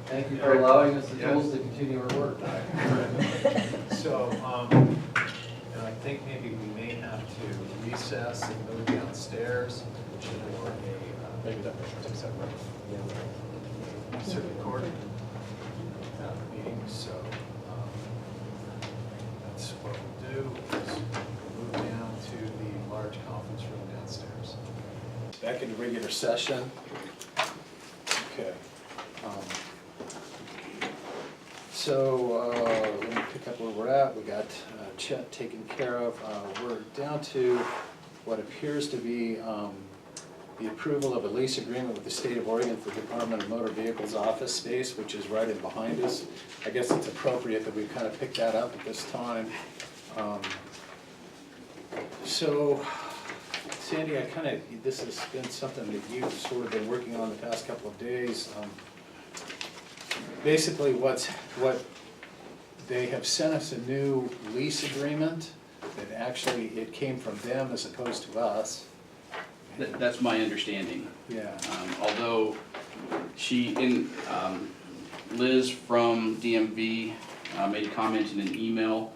Thank you for allowing us the tools to continue our work. So, and I think maybe we may have to recess and go downstairs for a, maybe that separate circuit court meeting, so, that's what we'll do, is move down to the large conference room downstairs. Back into regular session. Okay. So, let me pick up where we're at. We got Chet taken care of. We're down to what appears to be the approval of a lease agreement with the state of Oregon for Department of Motor Vehicles office space, which is right in behind us. I guess it's appropriate that we kind of pick that up at this time. So, Sandy, this has been something that you've sort of been working on the past couple of days. Basically, what they have sent us a new lease agreement that actually it came from them as opposed to us. That's my understanding. Yeah. Although Liz from DMV made a comment in an email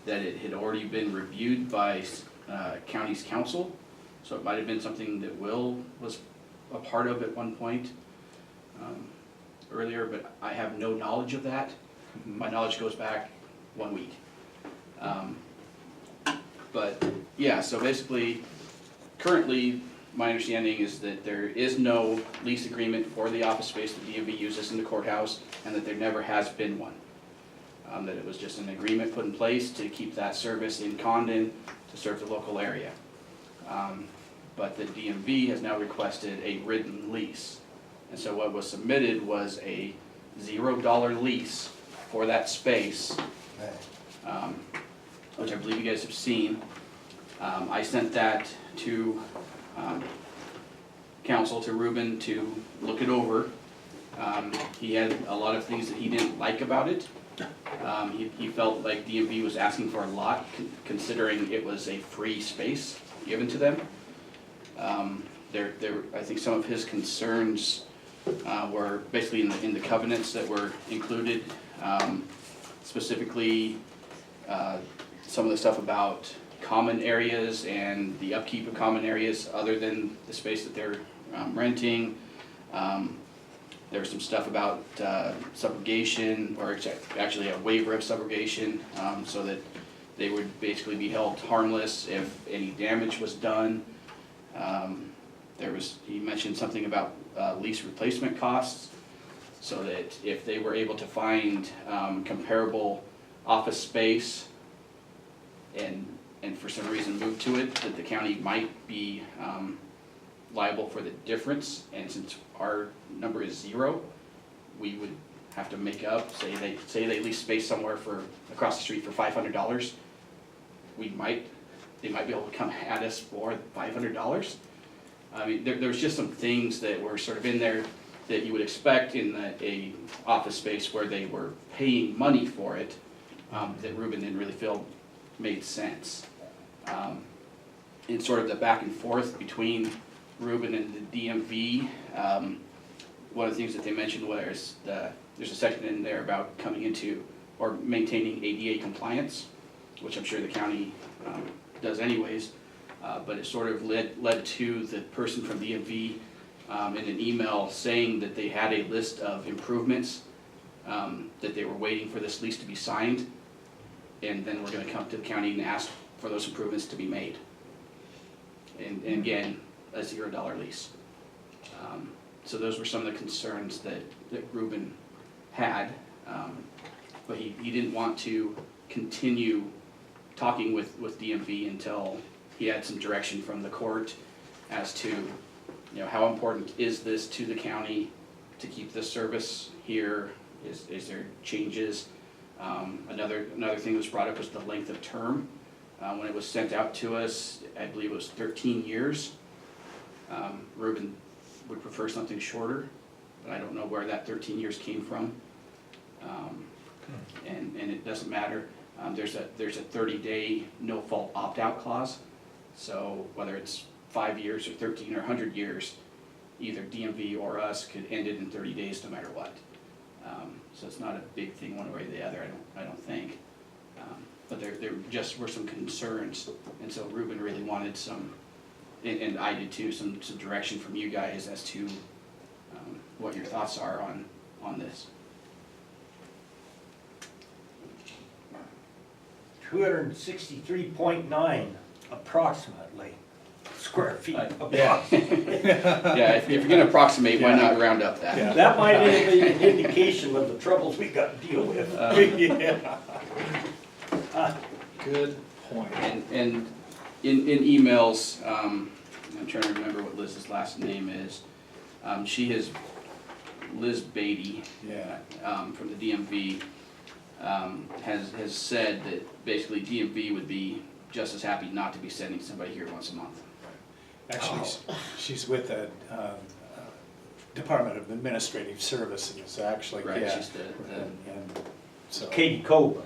that it had already been reviewed by county's council, so it might have been something that Will was a part of at one point earlier, but I have no knowledge of that. My knowledge goes back 1 week. But yeah, so basically, currently, my understanding is that there is no lease agreement for the office space that DMV uses in the courthouse, and that there never has been one. That it was just an agreement put in place to keep that service in Condon to serve the local area. But the DMV has now requested a written lease. And so what was submitted was a $0 lease for that space, which I believe you guys have seen. I sent that to council, to Ruben, to look it over. He had a lot of things that he didn't like about it. He felt like DMV was asking for a lot, considering it was a free space given to them. I think some of his concerns were basically in the covenants that were included, specifically some of the stuff about common areas and the upkeep of common areas other than the space that they're renting. There's some stuff about subrogation, or actually a waiver of subrogation, so that they would basically be held harmless if any damage was done. He mentioned something about lease replacement costs, so that if they were able to find comparable office space and for some reason move to it, that the county might be liable for the difference. And since our number is 0, we would have to make up, say they lease space somewhere across the street for $500. They might be able to come at us for $500. I mean, there's just some things that were sort of in there that you would expect in a office space where they were paying money for it, that Ruben didn't really feel made sense. In sort of the back and forth between Ruben and the DMV, one of the things that they mentioned was there's a section in there about coming into or maintaining ADA compliance, which I'm sure the county does anyways, but it sort of led to the person from DMV in an email saying that they had a list of improvements, that they were waiting for this lease to be signed, and then we're going to come to the county and ask for those improvements to be made. And again, a $0 lease. So those were some of the concerns that Ruben had, but he didn't want to continue talking with DMV until he had some direction from the court as to, you know, how important is this to the county to keep this service here? Is there changes? Another thing that was brought up was the length of term. When it was sent out to us, I believe it was 13 years. Reuben would prefer something shorter, but I don't know where that 13 years came from. And it doesn't matter. There's a 30-day no-fault opt-out clause. So whether it's 5 years or 13 or 100 years, either DMV or us could end it in 30 days no matter what. So it's not a big thing one way or the other, I don't think. But there just were some concerns, and so Reuben really wanted some, and I did too, some direction from you guys as to what your thoughts are on this. 263.9 approximately square feet. Yeah. Yeah, if you're gonna approximate, why not round up that? Yeah. That might be an indication of the troubles we got to deal with. Yeah. Good point. And in emails, I'm trying to remember what Liz's last name is. She is Liz Beatty. Yeah. From the DMV, has said that basically DMV would be just as happy not to be sending somebody here once a month. Actually, she's with the Department of Administrative Services, actually, Right, yeah. she's the And so. Katie Koba,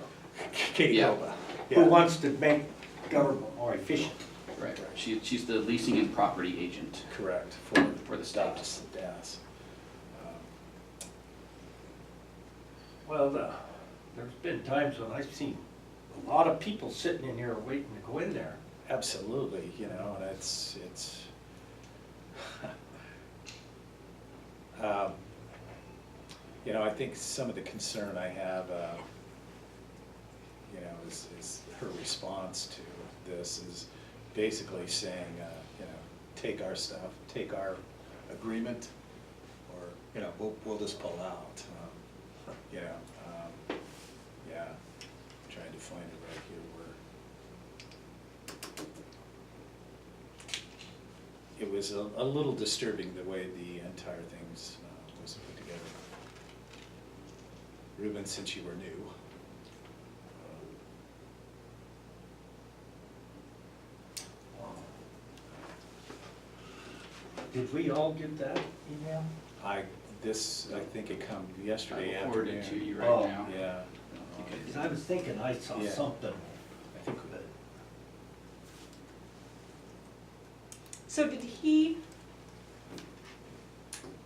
Katie Yeah. Koba, who yeah. wants to make government more efficient. Right, she's the leasing and property agent Correct, for the state. DAS. Well, there's been times when I've seen a lot of people sitting in here waiting to go in there. Absolutely, you know, and it's, you know, I think some of the concern I have, you know, is her response to this is basically saying, you know, take our stuff, take our agreement, or, you know, we'll just pull out. You know, yeah, trying to find it right here where it was a little disturbing the way the entire thing was put together. Reuben, since you were new. Did we all get that email? I think it come yesterday I will forward afternoon. it to you right Oh. now. Yeah. Because I was thinking I saw Yeah. something. I think that. So did he,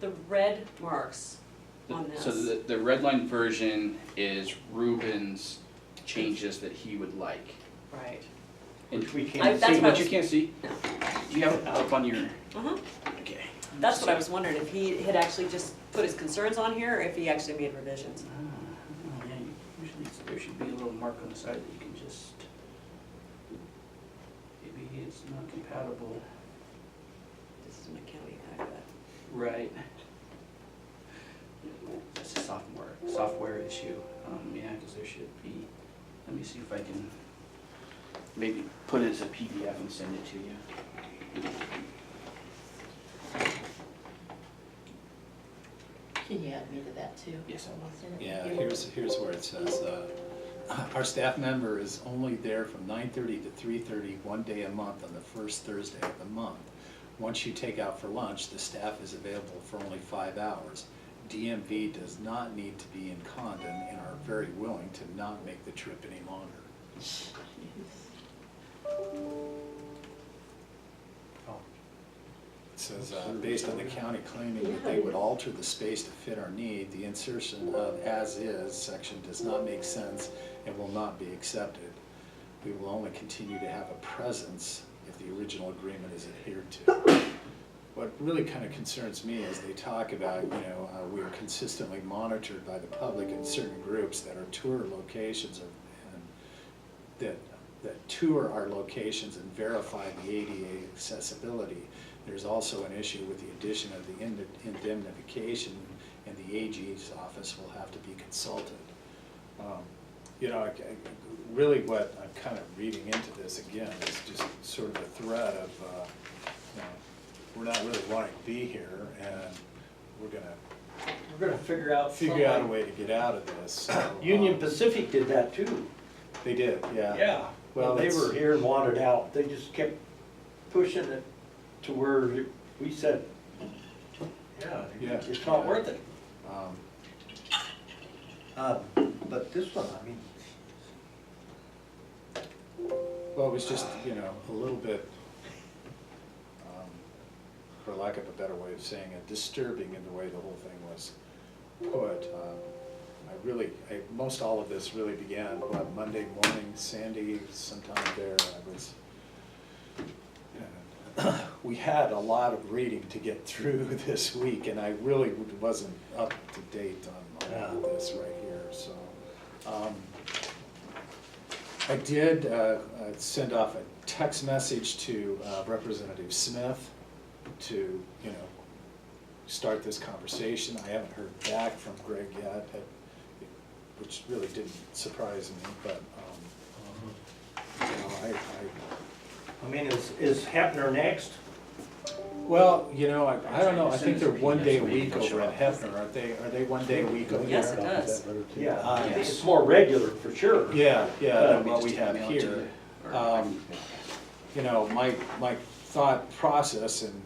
the red marks on this? So the red line version is Reuben's changes that he would like. Right. And Which we I- can't that's see. what I what you was- can't see, you have it up on your, Uh-huh. okay. That's what I was wondering, if he had actually just put his concerns on here, or if he actually made revisions. Oh, yeah, usually there should be a little mark on the side that you can just, maybe it's not compatible. This is my county packet. Right. That's a software issue, yeah, because there should be, let me see if I can maybe put it as a PDF and send it to you. Can you add me to that too? Yes, I will. Yeah, here's where it says, our staff member is only there from 9:30 to 3:30, one day a month on the first Thursday of the month. Once you take out for lunch, the staff is available for only 5 hours. DMV does not need to be in Condon and are very willing to not make the trip any longer. It says, based on the county claiming that they would alter the space to fit our need, the insertion of as-is section does not make sense and will not be accepted. We will only continue to have a presence if the original agreement is adhered to. What really kind of concerns me is they talk about, you know, we are consistently monitored by the public in certain groups that are tour locations and that tour our locations and verify the ADA accessibility. There's also an issue with the addition of the indemnification, and the AG's office will have to be consulted. you know, really what I'm kind of reading into this again is just sort of a threat of, you know, we're not really wanting to be here, and we're gonna figure out figure out a way to get out of this. So, Union Pacific did that too. They did, yeah. Yeah, Well, well, they it's- were here and wanted out, they just kept pushing it to where we said, yeah, Yeah. it's not worth it. But this one, I mean, Well, it was just, you know, a little bit, for lack of a better way of saying it, disturbing in the way the whole thing was put. Most all of this really began, Monday morning, Sandy, sometime there, we had a lot of reading to get through this week, and I really wasn't up to date on all of this right here, so. I did send off a text message to Representative Smith to, you know, start this conversation. I haven't heard back from Greg yet, which really didn't surprise me, but, you know, I mean, is Hefner next? well, you know, I don't know, I think they're 1 day a week over at Hefner, aren't they? Are they 1 day a week over there? Yes, it does. Yeah, it's more regular for sure. Yeah, than what we have here. You know, my thought process and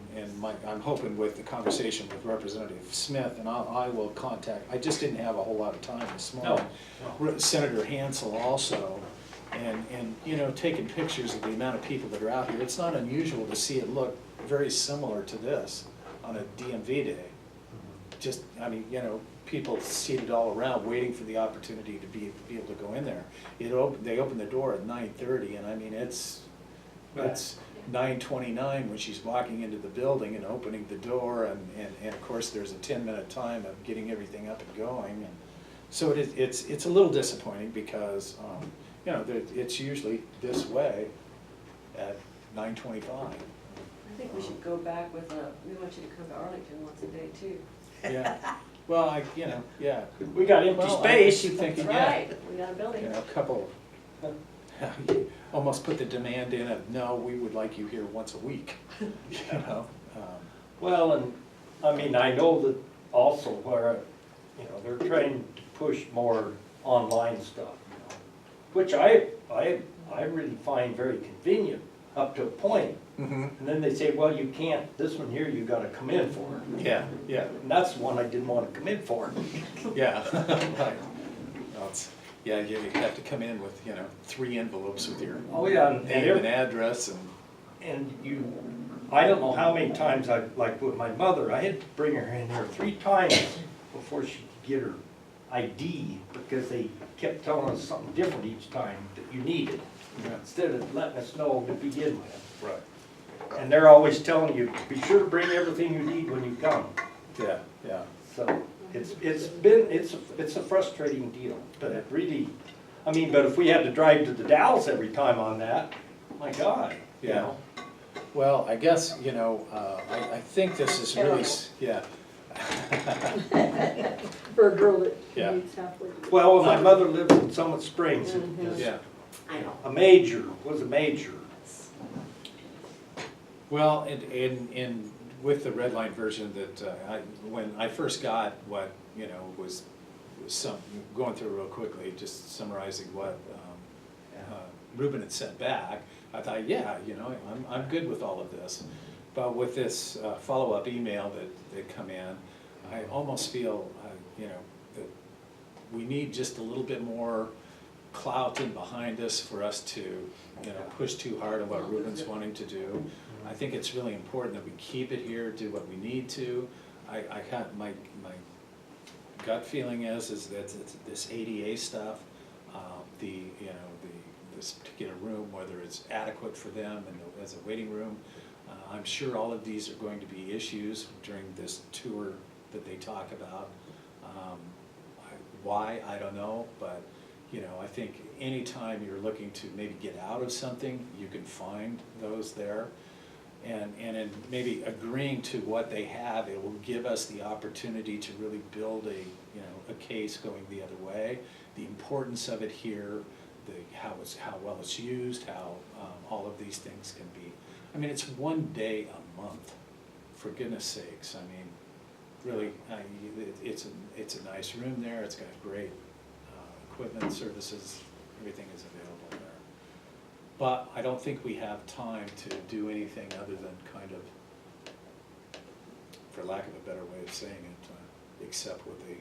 I'm hoping with the conversation with Representative Smith, and I will contact, I just didn't have a whole lot of time this morning. Senator Hansel also, and, you know, taking pictures of the amount of people that are out here. It's not unusual to see it look very similar to this on a DMV day. Just, I mean, you know, people seated all around waiting for the opportunity to be able to go in there. They open the door at 9:30, and I mean, it's 9:29 when she's walking into the building and opening the door, and of course, there's a 10-minute time of getting everything up and going. And so it's a little disappointing because, you know, it's usually this way at 9:25. I think we should go back with we want you to come to Arlington once a day too. Yeah, well, you know, yeah. We got empty Well, space. I keep thinking, That's yeah, right, we got a building. you know, a couple, almost put the demand in of, no, we would like you here once a week, you know? Well, and, I mean, I know that also where, you know, they're trying to push more online stuff, you know, which I really find very convenient up to a point. And then they say, well, you can't, this one here you gotta come in for. Yeah, And that's the one I didn't wanna come in for. yeah, right. Well, yeah, you have to come in with, you know, 3 envelopes with your Oh, yeah, and name and address and. And I don't know how many times like with my mother, I had to bring her in here 3 times before she could get her ID, because they kept telling us something different each time that you needed, instead of letting us know to begin with. Right. And they're always telling you, be sure to bring everything you need when you come. Yeah, yeah. So it's a frustrating deal, but it really, I mean, but if we had to drive to the Dalles every time on that, my God, you Yeah. know. Well, I guess, you know, I think this is really, yeah. For a girl that Yeah. needs halfway. Well, my mother lives in Summit Springs, and just Yeah. I know. a major. Well, and with the red line version that, when I first got what, you know, was going through real quickly, just summarizing what Ruben had sent back, I thought, yeah, you know, I'm good with all of this. But with this follow-up email that come in, I almost feel, you know, that we need just a little bit more clout in behind us for us to, you know, push too hard on what Ruben's wanting to do. I think it's really important that we keep it here, do what we need to. I got my gut feeling is that it's this ADA stuff, this particular room, whether it's adequate for them and as a waiting room. I'm sure all of these are going to be issues during this tour that they talk about. Why, I don't know, but you know, I think anytime you're looking to maybe get out of something, you can find those there. And in maybe agreeing to what they have, it will give us the opportunity to really build a case going the other way. The importance of it here, how well it's used, how all of these things can be. I mean, it's 1 day a month, for goodness sakes. I mean, really, it's a nice room there. It's got great equipment, services, everything is available there. But I don't think we have time to do anything other than kind of, for lack of a better way of saying it, accept what they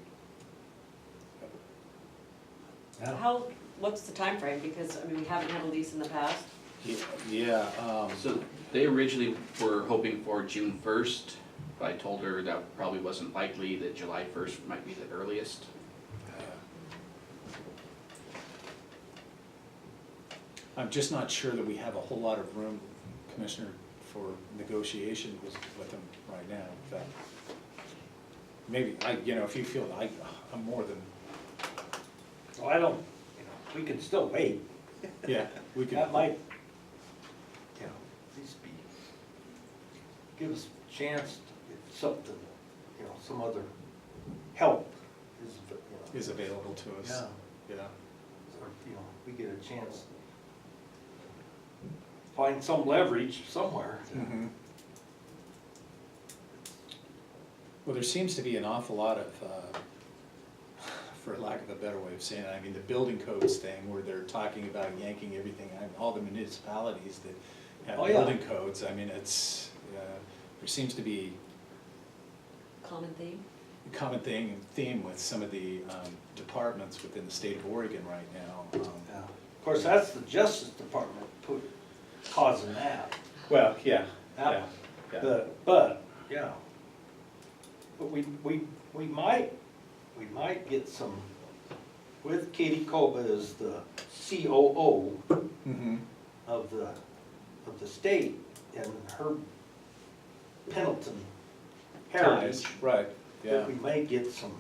have. What's the time frame? Because, I mean, we haven't had a lease in the past. Yeah, So they originally were hoping for June 1st, but I told her that probably wasn't likely, that July 1st might be the earliest. I'm just not sure that we have a whole lot of room, Commissioner, for negotiation with them right now. In fact, maybe, if you feel I'm more than, Well, I don't, we can still wait. yeah, we can. That might, at least give us a chance to get something, some other help Is available to us. Yeah. Yeah. Or, we get a chance, find some leverage somewhere. Mhm. Well, there seems to be an awful lot of, for lack of a better way of saying it, I mean, the building codes thing where they're talking about yanking everything, all the municipalities that have Oh, yeah. building codes, I mean, it's, there seems to be Common theme? a common theme with some of the departments within the state of Oregon right now. Yeah. Of course, that's the Justice Department causing that. Well, yeah, That yeah, one. yeah. But we might get some, with Katie Koba as the COO Mhm. of the state and her Pendleton heritage. Ties, right, yeah. that we may get some,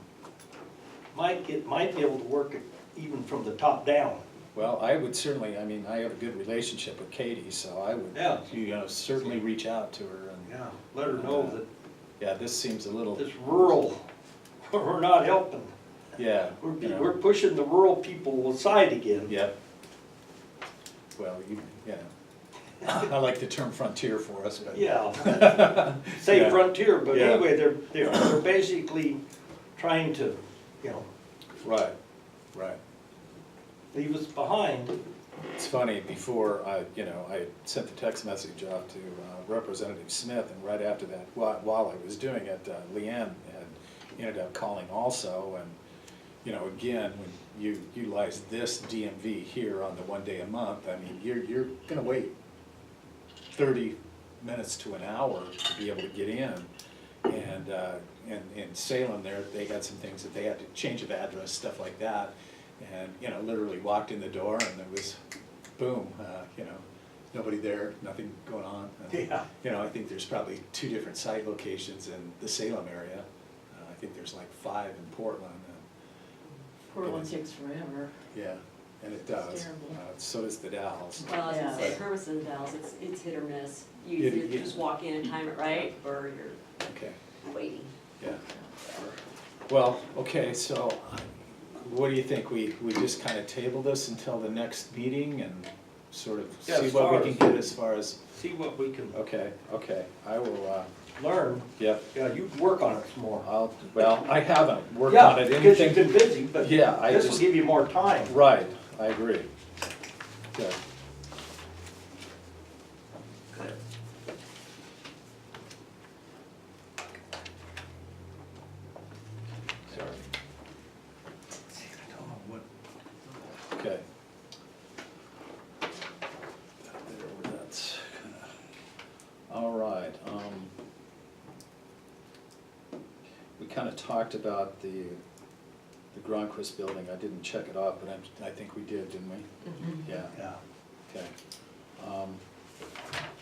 might be able to work it even from the top down. Well, I would certainly, I mean, I have a good relationship with Katie, so I would, Yeah. certainly reach out to her and. Yeah, let her know that Yeah, this seems a little, this rural, we're not helping. yeah. We're pushing the rural people aside again. Yep. Well, I like the term frontier for us, but. Yeah, say Yeah. frontier, but Yeah. anyway, they're basically trying to, Right, right. leave us behind. It's funny, before I sent the text message off to Representative Smith, and right after that, while I was doing it, Leanne had ended up calling also, and, again, when you utilize this DMV here on the 1 day a month, I mean, you're gonna wait 30 minutes to an hour to be able to get in. And in Salem there, they had some things that they had to change of address, stuff like that. And, literally walked in the door and there was, boom, nobody there, nothing going on. And, Yeah. I think there's probably 2 different site locations in the Salem area. I think there's like 5 in Portland. Portland takes forever. Yeah, and it does. It's terrible. So does the Dalles. Well, I was gonna say, Yeah. Hermiston and Dallas, it's hit or miss. You Yeah, either yeah. just walk in and time it right, or you're Okay, waiting. yeah. Well, okay, so what do you think? We just kind of table this until the next meeting and sort of Yeah, see as what we far can as- get as far as, See what we can okay, I will, learn. yep, Yeah, you can work on it some more. I haven't worked Yeah, on it, because you've anything, been busy, but yeah, I this will just, give you more time. right, I agree. Good. Sorry. I don't know what. Okay. That's kinda, all right, we kinda talked about the Gronquist building, I didn't check it off, but I think we did, didn't we? Yeah, Yeah. okay.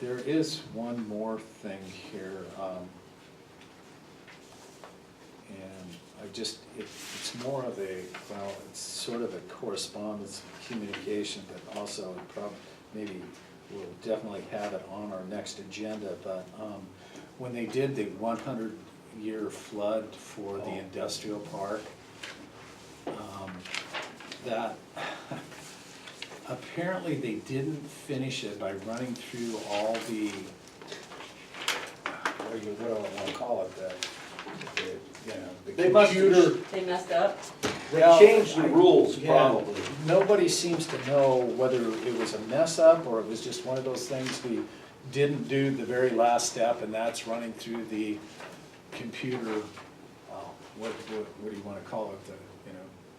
There is one more thing here, and it's more of it's sort of a correspondence communication, but also maybe we'll definitely have it on our next agenda, but, when they did the 100-year flood for the industrial park, that, apparently they didn't finish it by running through all the, what do I wanna call it, the They must have- computer. They messed up. They Well, changed the I- rules yeah, probably. Nobody seems to know whether it was a mess up or it was just one of those things we didn't do the very last step, and that's running through the computer, what do you wanna call it,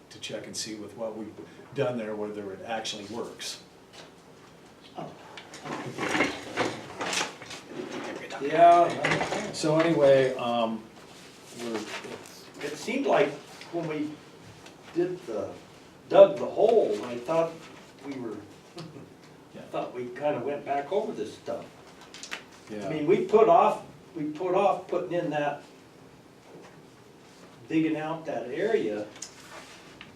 to check and see with what we've done there, whether it actually works. Yeah, So anyway, it seemed like when we dug the hole, I thought we kinda went back over this stuff. I mean, we put off putting in that, digging out that area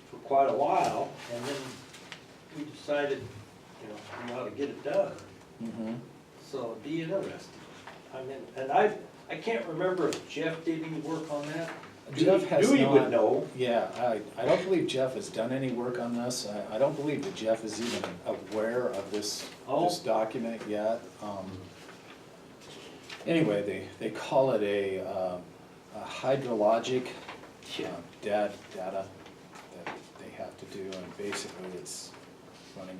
for quite a while, and then we decided, we ought to get it done. Mhm. So it'd be interesting. I mean, and I can't remember if Jeff did any work on that. Jeff has Dewey not. would know. Yeah, I don't believe Jeff has done any work on this. I don't believe that Jeff is even aware of this document yet. Anyway, they call it a hydrologic data that they have to do, and basically it's running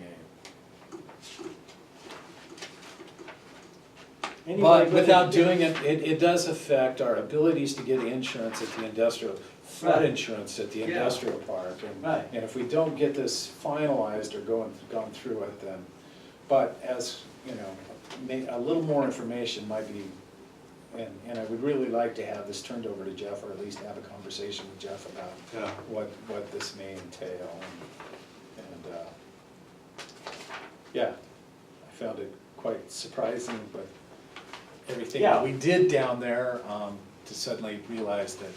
But without doing it, it does affect our abilities to get insurance at the industrial, flood insurance at the industrial park. Right. And if we don't get this finalized or gone through it, then, but as, a little more information might be, and I would really like to have this turned over to Jeff, or at least have a conversation with Jeff about what this may entail. And yeah, I found it quite surprising, but everything that we did down there, to suddenly realize that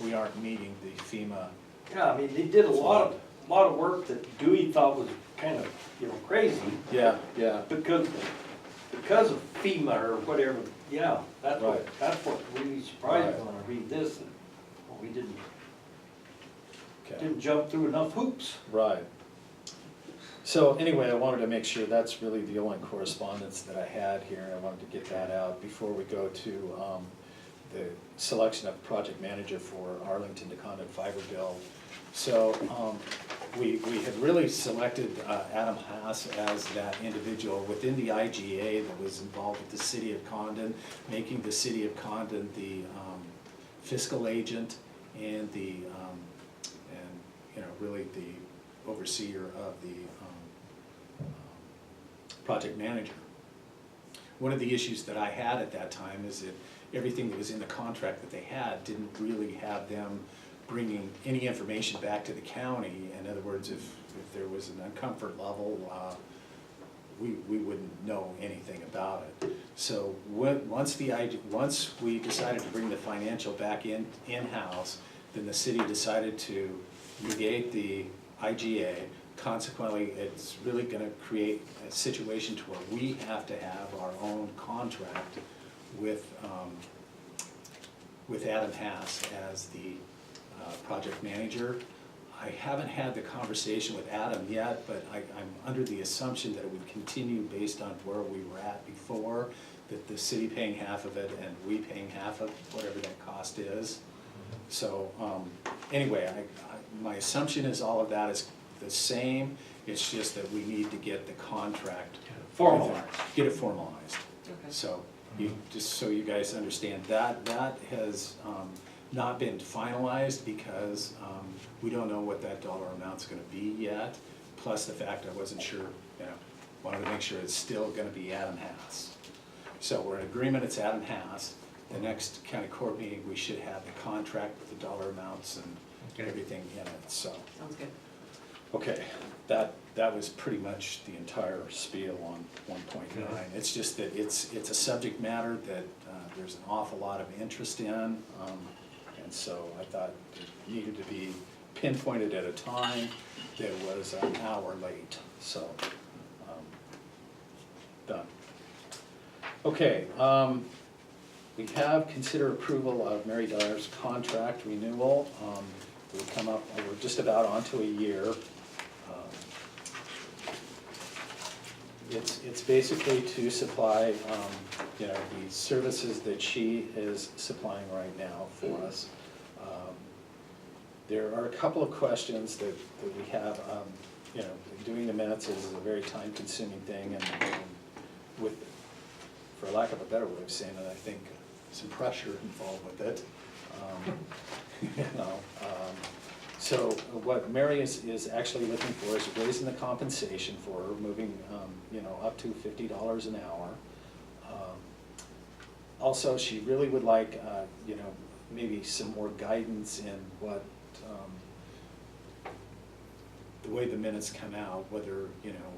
we aren't meeting the FEMA. Yeah, I mean, they did a lot of work that Dewey thought was kind of, crazy. Yeah. Because of FEMA or whatever, that's what really surprised me when I read this, and we didn't jump through enough hoops. Right. So anyway, I wanted to make sure that's really the only correspondence that I had here. I wanted to get that out before we go to the selection of project manager for Arlington to Condon fiber build. So we had really selected Adam Haas as that individual within the IGA that was involved with the city of Condon, making the city of Condon the fiscal agent and the really the overseer of the project manager. One of the issues that I had at that time is that everything that was in the contract that they had didn't really have them bringing any information back to the county. In other words, if there was an uncomfort level, we wouldn't know anything about it. So once we decided to bring the financial back in-house, then the city decided to negate the IGA. Consequently, it's really gonna create a situation to where we have to have our own contract with Adam Haas as the project manager. I haven't had the conversation with Adam yet, but I'm under the assumption that it would continue based on where we were at before, that the city paying half of it and we paying half of whatever that cost is. So anyway, my assumption is all of that is the same. It's just that we need to get the contract Formalized. Get it formalized. Okay. So just so you guys understand, that has not been finalized because we don't know what that dollar amount's gonna be yet. Plus the fact I wasn't sure, wanted to make sure it's still gonna be Adam Haas. So we're in agreement, it's Adam Haas. The next county court meeting, we should have the contract with the dollar amounts and everything in it, so. Sounds good. Okay, that was pretty much the entire spiel on 1.9. It's just that it's a subject matter that there's an awful lot of interest in, and so I thought it needed to be pinpointed at a time that was an hour late, so. done. Okay, we have consider approval of Mary Dyer's contract renewal. We've come up, we're just about onto a year. It's basically to supply, you know, the services that she is supplying right now for us. There are a couple of questions that we have. You know, doing the minutes is a very time-consuming thing, and with, for lack of a better way of saying it, I think some pressure involved with it. You know, so what Mary is actually looking for is raising the compensation for her, moving, you know, up to $50 an hour. Also, she really would like, you know, maybe some more guidance in what, the way the minutes come out, whether, you know,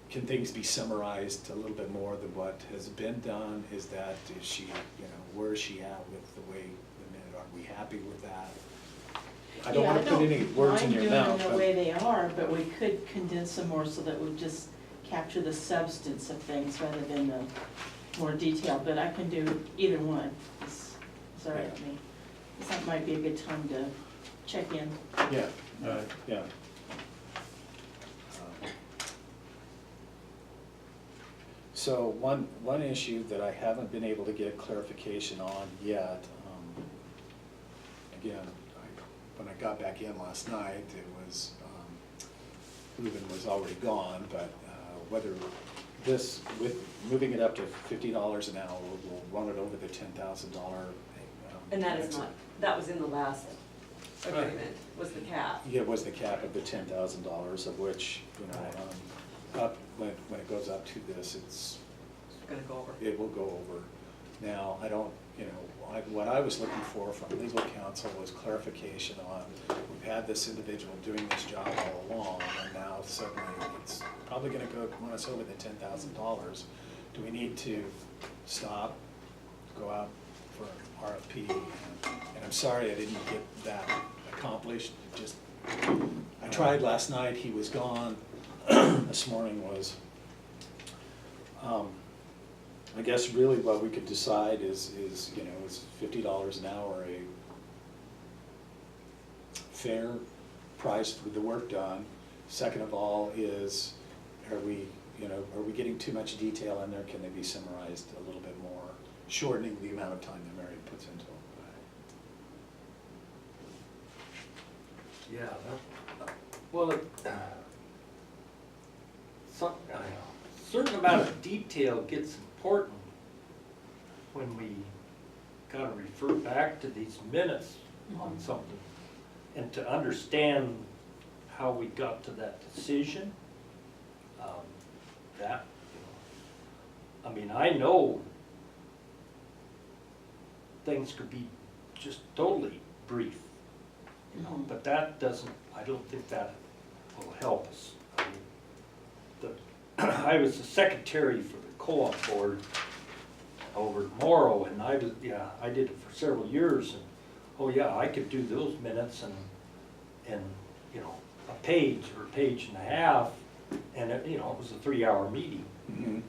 can things be summarized a little bit more than what has been done? Is she, you know, where is she at with the way the minute, are we happy with that? I don't wanna put any words in your mouth. Mind doing the way they are, but we could condense them more so that we just capture the substance of things rather than the more detail, but I can do either one. It's all right with me. That might be a good time to check in. Yeah, yeah. So one issue that I haven't been able to get clarification on yet, again, when I got back in last night, it was, Ruben was already gone, but whether this, with moving it up to $50 an hour, will run it over the $10,000. And that is not, that was in the last agreement, was the cap. Yeah, it was the cap of the $10,000, of which, you know, up, when it goes up to this, it's Gonna go over. it will go over. Now, I don't, you know, what I was looking for from legal counsel was clarification on, we've had this individual doing this job all along, and now suddenly it's probably gonna run us over the $10,000. Do we need to stop, go out for an RFP? And I'm sorry I didn't get that accomplished. Just, I tried last night, he was gone. This morning was, I guess really what we could decide is, you know, is $50 an hour a fair price for the work done? Second of all is, are we getting too much detail in there? Can they be summarized a little bit more, shortening the amount of time that Mary puts into them? Yeah, well, certain amount of detail gets important when we gotta refer back to these minutes on something, and to understand how we got to that decision. That, you know, I mean, I know things could be just totally brief, you know, but that doesn't, I don't think that will help us. I mean, I was the secretary for the co-op board over at Morrow, and I did it for several years, and oh yeah, I could do those minutes and you know, a page or a page and a half, and it, you know, it was a 3-hour meeting. Mm-hmm.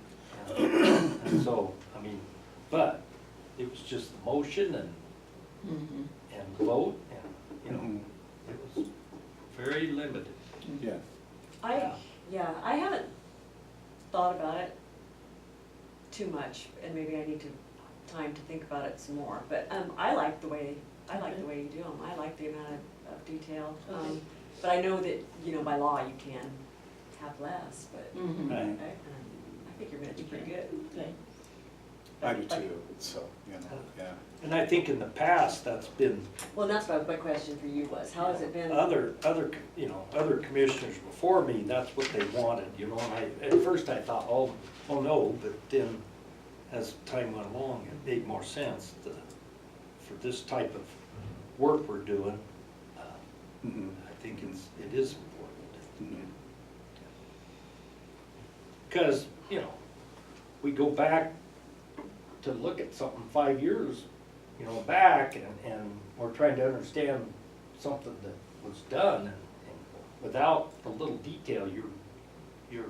And so, I mean, but it was just the motion and vote, and you know, it was very limited. Yeah. I haven't thought about it too much, and maybe I need time to think about it some more, but I like the way you do them. I like the amount of detail. Okay. But I know that, you know, by law you can have less, but Right. I think your minutes are pretty good. Okay. I do too, so, you know, yeah. And I think in the past, that's been, Well, and that's what my question for you was, how has it been? other commissioners before me, that's what they wanted, you know, and at first I thought, oh no, but then as time went along, it made more sense for this type of work we're doing. I think it is important. Because, you know, we go back to look at something 5 years, you know, back, and we're trying to understand something that was done, and without the little detail, you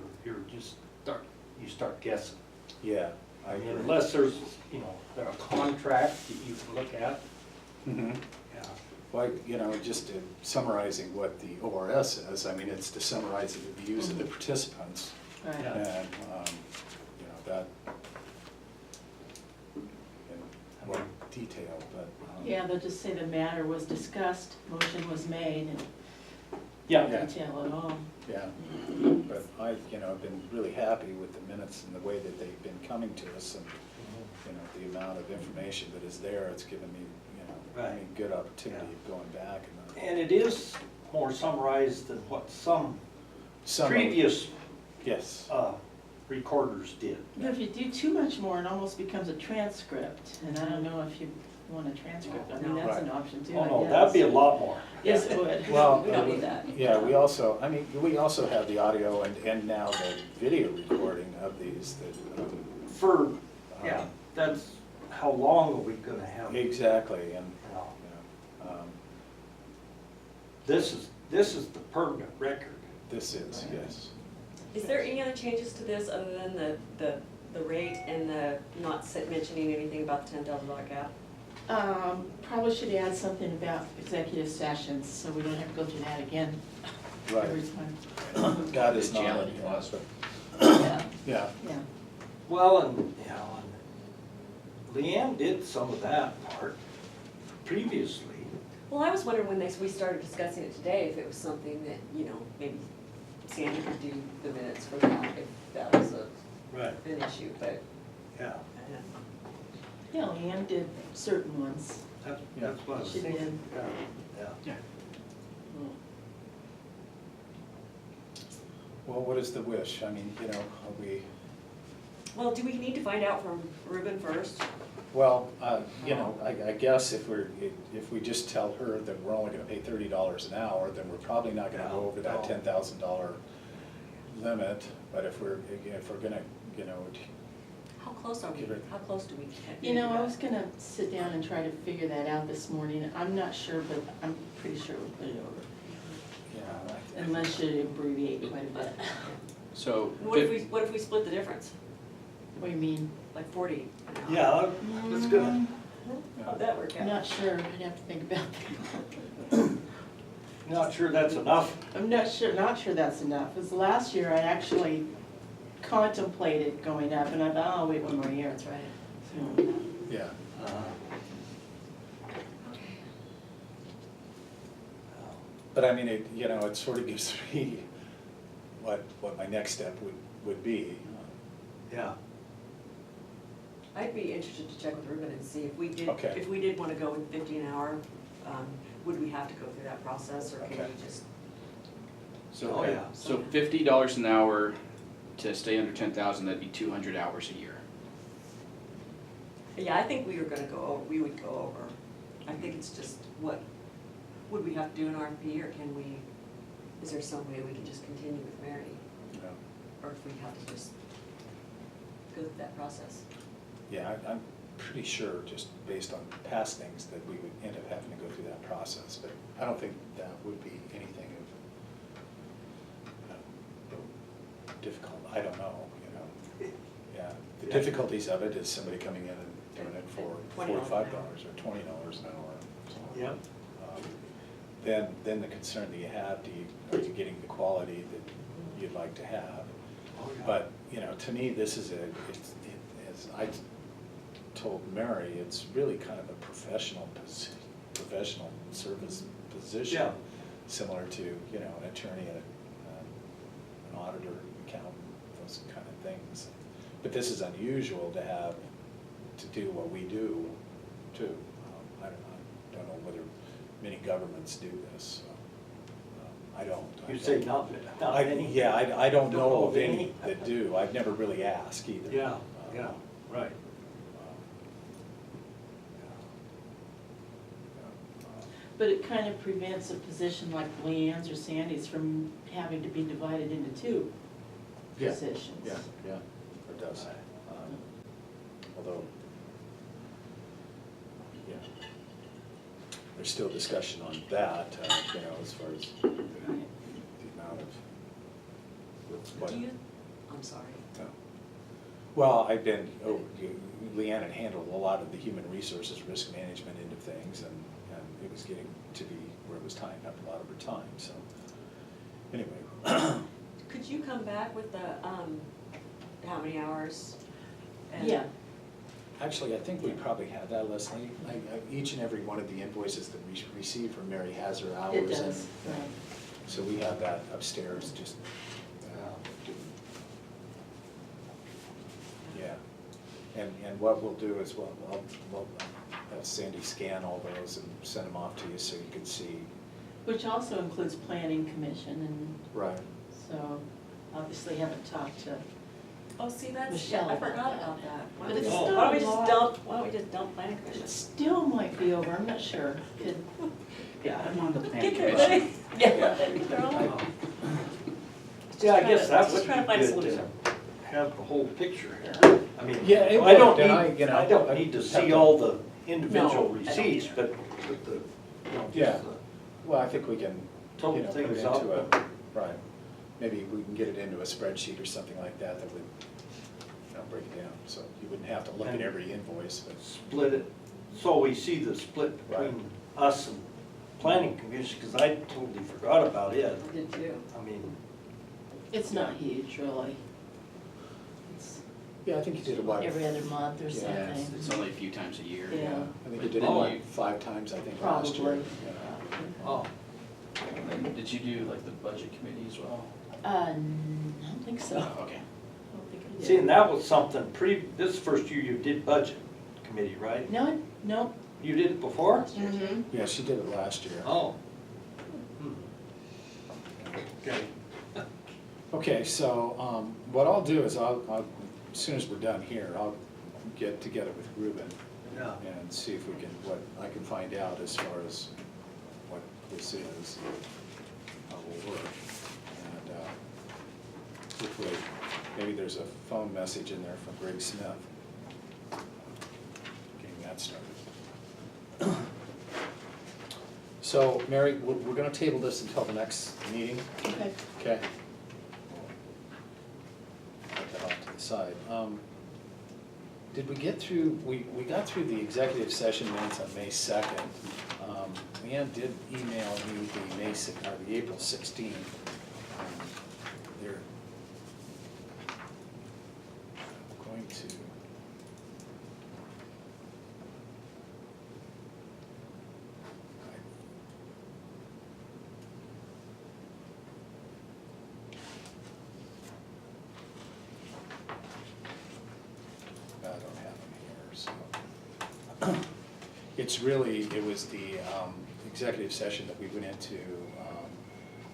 start guessing. Yeah, I I mean, agree. unless there's, you know, a contract that you can look at. Mhm. Yeah. Well, you know, just summarizing what the ORS says, I mean, it's to summarize the views of the participants. Right. Yeah. And, you know, that, in more detail, but. Yeah, they'll just say the matter was discussed, motion was made, and Yeah. Yeah. detail it all. Yeah, but I've, you know, been really happy with the minutes and the way that they've been coming to us and, you know, the amount of information that is there, it's given me, you know, I Right. mean, good opportunity of going back and. And it is more summarized than what some Some of- previous Yes, recorders did. But if you do too much more, it almost becomes a transcript, and I don't know if you want a transcript, I mean, No. that's an Right. option too, Oh, I no, guess. that'd be a lot more. Yes, it would. well. We don't need that. Yeah, we also, I mean, we also have the audio and now the video recording of these that. For, yeah, that's, how long are we gonna have? Exactly, and, You know, you know, This is the permanent record. this is, yes. Is there any other changes to this other than the rate and the not mentioning anything about the $10,000 cap? Probably should add something about executive sessions, so we don't have to go through that again every Right, time. God is The not. challenge clause. Yeah, Yeah, yeah. Well, and, you know, and Leanne did some of that part previously. Well, I was wondering when we started discussing it today, if it was something that, you know, maybe Sandy could do the minutes for that, if that was Right. an issue, but. Yeah, Yeah, Leanne did certain ones. that's what I was She thinking. did. Yeah. well, what is the wish? I mean, you know, are we, Well, do we need to find out from Ruben first? well, you know, I guess if we just tell her that we're only gonna pay $30 an hour, then we're probably not gonna go over that No. $10,000 limit. But if we're gonna, you know, How close are we? Give it- How close do we? You know, I was gonna sit down and try to figure that out this morning. I'm not sure, but I'm pretty sure we'll put it over, you know, unless you abbreviate quite a bit. So, What if we split the difference, What do you mean? like 40 an hour? Yeah, that's good. How'd that work I'm out? not sure, I'd have to think about that. Not sure that's enough. I'm not sure that's enough, because last year I actually contemplated going up, and I thought, oh, wait one more year. That's right. So, yeah. But I mean, you know, it sort of gives me what my next step would be. Yeah. I'd be interested to check with Ruben and see if we did, Okay. if we did want to go with 50 an hour, would we have to go through that process, or can Okay. we just? Oh, yeah. so $50 an hour to stay under 10,000, that'd be 200 hours a year. Yeah, I think we would go over. I think it's just what, would we have to do an RFP, or can we, is there some way we can just continue with Mary? You know. Or if we have to just go through that process? Yeah, I'm pretty sure, just based on past things, that we would end up having to go through that process, but I don't think that would be anything of difficult, I don't know, you know. Yeah, the difficulties of it is somebody coming in and doing it for $20 an $45 hour. or $20 an hour. So, Yep. Then the concern that you have, are you getting the quality that you'd like to have? Oh, yeah. But, you know, to me, this is as I told Mary, it's really kind of a professional service position. Yeah. Similar to, you know, an attorney, an auditor, accountant, those kind of things. But this is unusual to do what we do too. I don't know whether many governments do this. I don't. You say not many? Yeah, I don't Don't know of any that do. I've never really asked either. Yeah, yeah, right. But it kind of prevents a position like Leanne's or Sandy's from having to be divided into two Yeah, positions. Yeah, it does. Although, yeah, there's still discussion on that, you know, as far as the amount of What? I'm sorry. No. Well, Leanne had handled a lot of the human resources, risk management end of things, and it was getting to be where it was tying up a lot of her time, so, anyway. Could you come back with the, how many hours? And- Yeah, Actually, I think we probably have that, Leslie. Each and every one of the invoices that we receive from Mary has her hours. it and- does, right. So we have that upstairs, just, yeah. And what we'll do is we'll have Sandy scan all those and send them off to you so you can see. Which also includes planning commission, and Right. so obviously haven't talked to, Oh, see, that's, Michelle I about forgot that. about that. Why But don't we it's just- still why don't we a just lot. dump, why don't we just dump planning commission? it still might be over, I'm not sure. Could, Yeah, I'm on the Get planning there, commission. buddy. Yeah. They're all- Yeah, I guess that Just would trying to find a be good solution. to have the whole picture here. I mean, Yeah, it I don't would, and need, I I don't need to see all the individual No, I don't receipts, either. but the, Yeah. just the Well, I think we can, total put it things into up. right. Maybe we can get it into a spreadsheet or something like that that would, break it down. So you wouldn't have to look at every invoice, but. Split it, so we see the split between us and planning commission, because I totally forgot about it. I did too. I mean, it's not huge, really. It's Yeah, I think you did about. every other month or Yeah, something. It's only a few times a year. Yeah. I think you did it Oh. like 5 times, I think, last year. Probably. Yeah. oh, Did you do like the budget committee as well? I don't think so. Oh, okay. I don't think I did. see, and that was something this first year you did budget committee, right? No, no. You did it before? Mm-hmm. Yeah, she did it last year. Oh. Okay. Okay, so what I'll do is as soon as we're done here, I'll get together with Ruben Yeah. and see if we can, what I can find out as far as what this is, how it will work. And hopefully, maybe there's a phone message in there from Greg Smith. Getting that started. So, Mary, we're gonna table this until the next meeting, Okay. okay? Put that off to the side. Did we get through, we got through the executive session minutes on May 2nd. Leanne did email me the April 16th. They're going to. I don't have them here, so. It's really, it was the executive session that we went into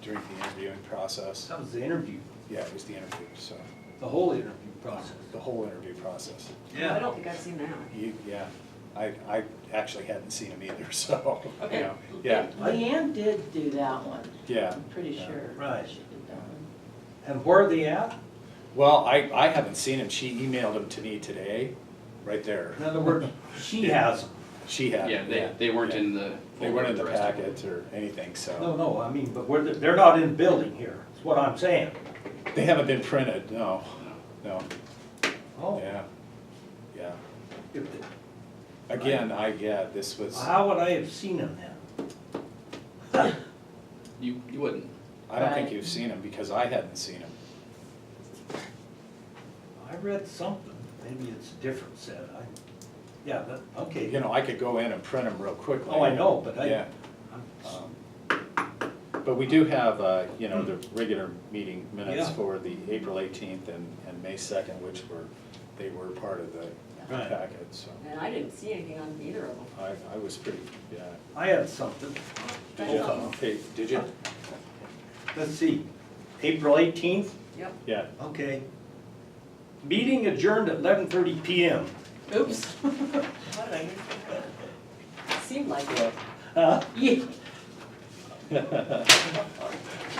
during the interviewing process. That was the interview, Yeah, it was the interview, so, the whole interview process. the whole interview process. I don't think I've seen that. Yeah, I actually hadn't seen him either, so, you Okay. know, yeah, Leanne did do that one. yeah. I'm pretty sure. Right. She did that one. And where are they at? Well, I haven't seen him, she emailed him to me today, right there. In other words, she has them. She had. Yeah, they weren't yeah. in the. They weren't in the folder with rest of packet or anything, so. No, I mean, but they're not in the building here, is what I'm saying. They haven't been printed, no, no, Oh. yeah. If they- Again, this was, How would I have seen them then? You wouldn't. I don't think Right. you've seen him because I hadn't seen him. I read something, maybe it's a different set, yeah, okay. You know, I could go in and print them real quickly. Oh, I know, but Yeah. But we do have, you know, the regular meeting minutes Yeah. for the April 18th and May 2nd, which they were part of the Right. packet, so. And I didn't see anything on either of them. I was pretty, yeah. I had something. Did you? Okay, did you? Let's see, April 18th, Yep. Yeah. okay. Meeting adjourned at 11:30 PM. Oops. What did I hear? Seemed like it. Huh? Yeah.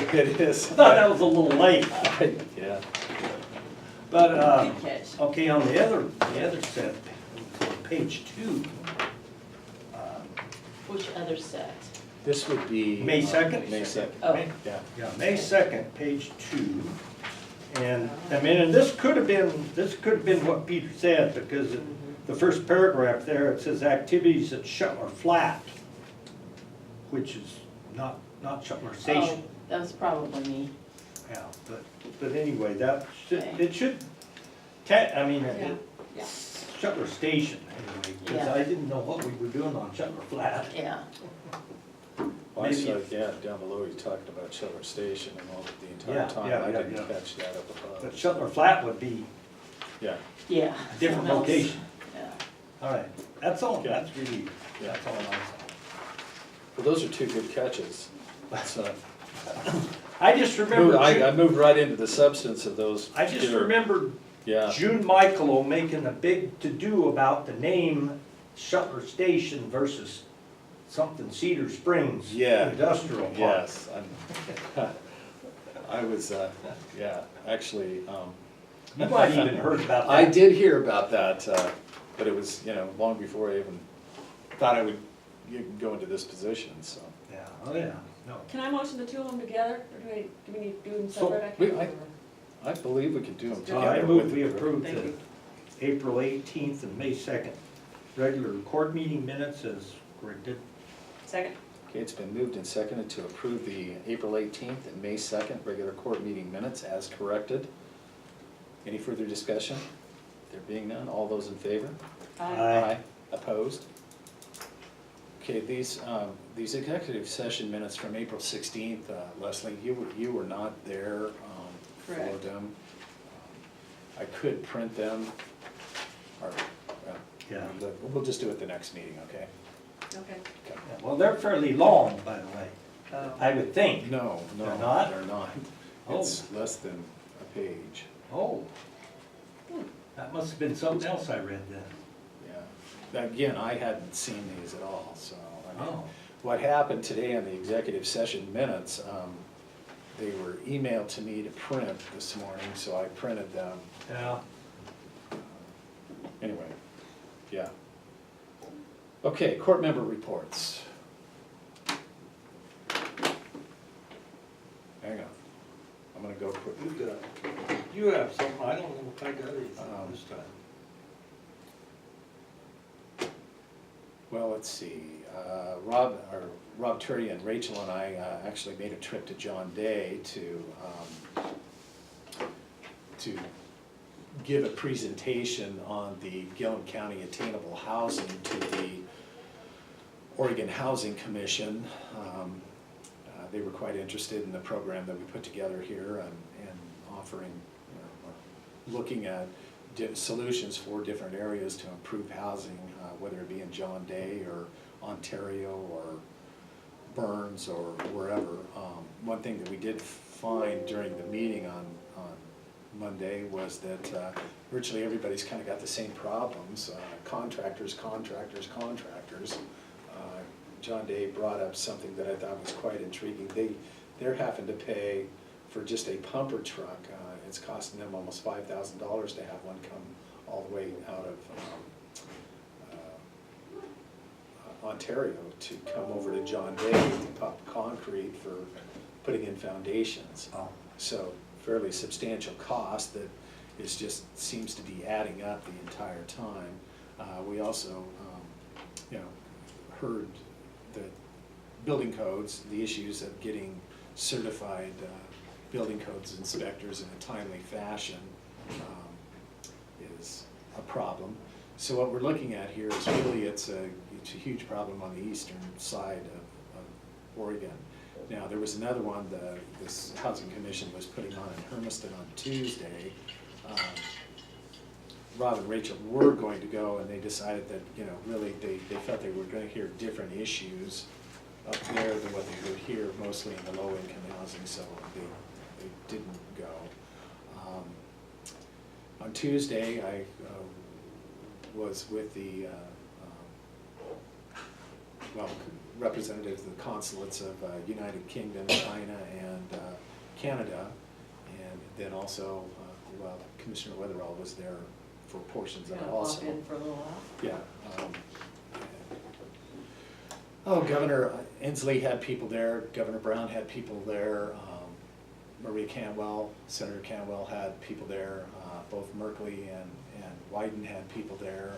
It is. I thought that was a little late, Yeah. but, Good catch. okay, on the other set, page 2, Which other set? This would be. May 2nd? May 2nd. Oh. Yeah. yeah, May 2nd, page 2, And, I mean, and this could have been what Peter said, because the first paragraph there, it says activities at Shuttler Flat, which is not Shuttler Station. Oh, that was probably me. Yeah, but anyway, that should, Okay. it should, I mean, Yeah. Shuttler Station, anyway, because Yeah. I didn't know what we were doing on Shuttler Flat. Yeah, Well, I Maybe- saw, yeah, down below, you talked about Shuttler Station and all the entire Yeah, time. yeah, I yeah, didn't yeah. catch that up But above. Shuttler Flat would be Yeah, yeah. a different something else. location. Yeah. All right, that's all, Okay. that's really, yeah. that's all I saw. Well, those are two good catches. So, I just remember, I moved right into the substance of those. I just particular- remember Yeah, June Michaelo making a big to-do about the name Shuttler Station versus something Cedar Springs Yeah. Industrial Park. yes. I was, yeah, actually, You might even heard about that. I did hear about that, but it was, long before I even thought I would go into this position, so. Yeah, oh yeah, no. Can I motion the two of them together, or do we need to do them So, separate? I we- can't I- remember. I believe we could do them So I together. move with- we approve Thank the you. April 18th and May 2nd regular court meeting minutes as corrected. Second. Okay, it's been moved and seconded to approve the April 18th and May 2nd regular court meeting minutes as corrected. Any further discussion? There being none, all those in favor? Aye. Opposed? Okay, these executive session minutes from April 16th, Leslie, you were not there for Correct. them. I could print them, or, Yeah. we'll just do it the next meeting, okay? Okay. Okay. Yeah, well, they're fairly long, by the way, Oh. I would think. No, They're not? They're not. Oh. It's less than a page. Oh. That must have been something else I read then. Yeah. Again, I hadn't seen these at all, so. I mean, Oh. what happened today on the executive session minutes, they were emailed to me to print this morning, so I printed them. Yeah. Anyway, yeah. Okay, court member reports. Hang on, I'm gonna go quickly. You have something, I don't know if I got anything this time. Well, let's see, Rob Turry and Rachel and I actually made a trip to John Day to give a presentation on the Gilliam County attainable housing to the Oregon Housing Commission. They were quite interested in the program that we put together here and offering, looking at solutions for different areas to improve housing, whether it be in John Day or Ontario or Burns or wherever. One thing that we did find during the meeting on Monday was that virtually everybody's kind of got the same problems, contractors. John Day brought up something that I thought was quite intriguing. They're having to pay for just a pumper truck. It's costing them almost $5,000 to have one come all the way out of Ontario to come over to John Day to pump concrete for putting in foundations. Oh. So fairly substantial cost that is just seems to be adding up the entire time. We also, heard that building codes, the issues of getting certified building codes inspectors in a timely fashion is a problem. So what we're looking at here is really it's a huge problem on the eastern side of Oregon. Now, there was another one this Housing Commission was putting on in Hermiston on Tuesday. Rob and Rachel were going to go, and they decided that, really they felt they were going to hear different issues up there than what they would hear mostly in the low-income housing, so they didn't go. On Tuesday, I was with the representatives of the consulates of United Kingdom, China, and Canada, and then also, Commissioner Weatherall was there for portions of it also. Pop in for a little while. Yeah. Governor Inslee had people there, Governor Brown had people there. Maria Cantwell, Senator Cantwell had people there, both Merkley and Wyden had people there.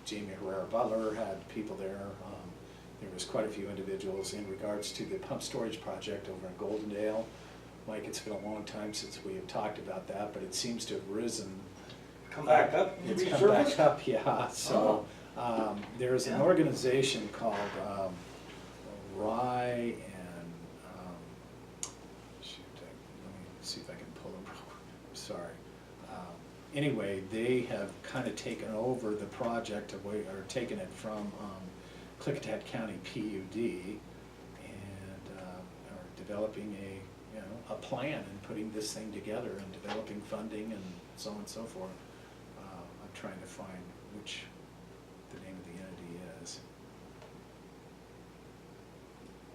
Jamie Herrera Butler had people there. There was quite a few individuals in regards to the pump storage project over in Goldendale. Mike, it's been a long time since we have talked about that, but it seems to have risen. Come back up? It's come back up, yeah. So there's an organization called Rye and, shoot, let me see if I can pull them. Sorry. Anyway, they have kind of taken over the project away, or taken it from Klickitat County PUD and are developing a plan and putting this thing together and developing funding and so on and so forth. I'm trying to find which the name of the entity is.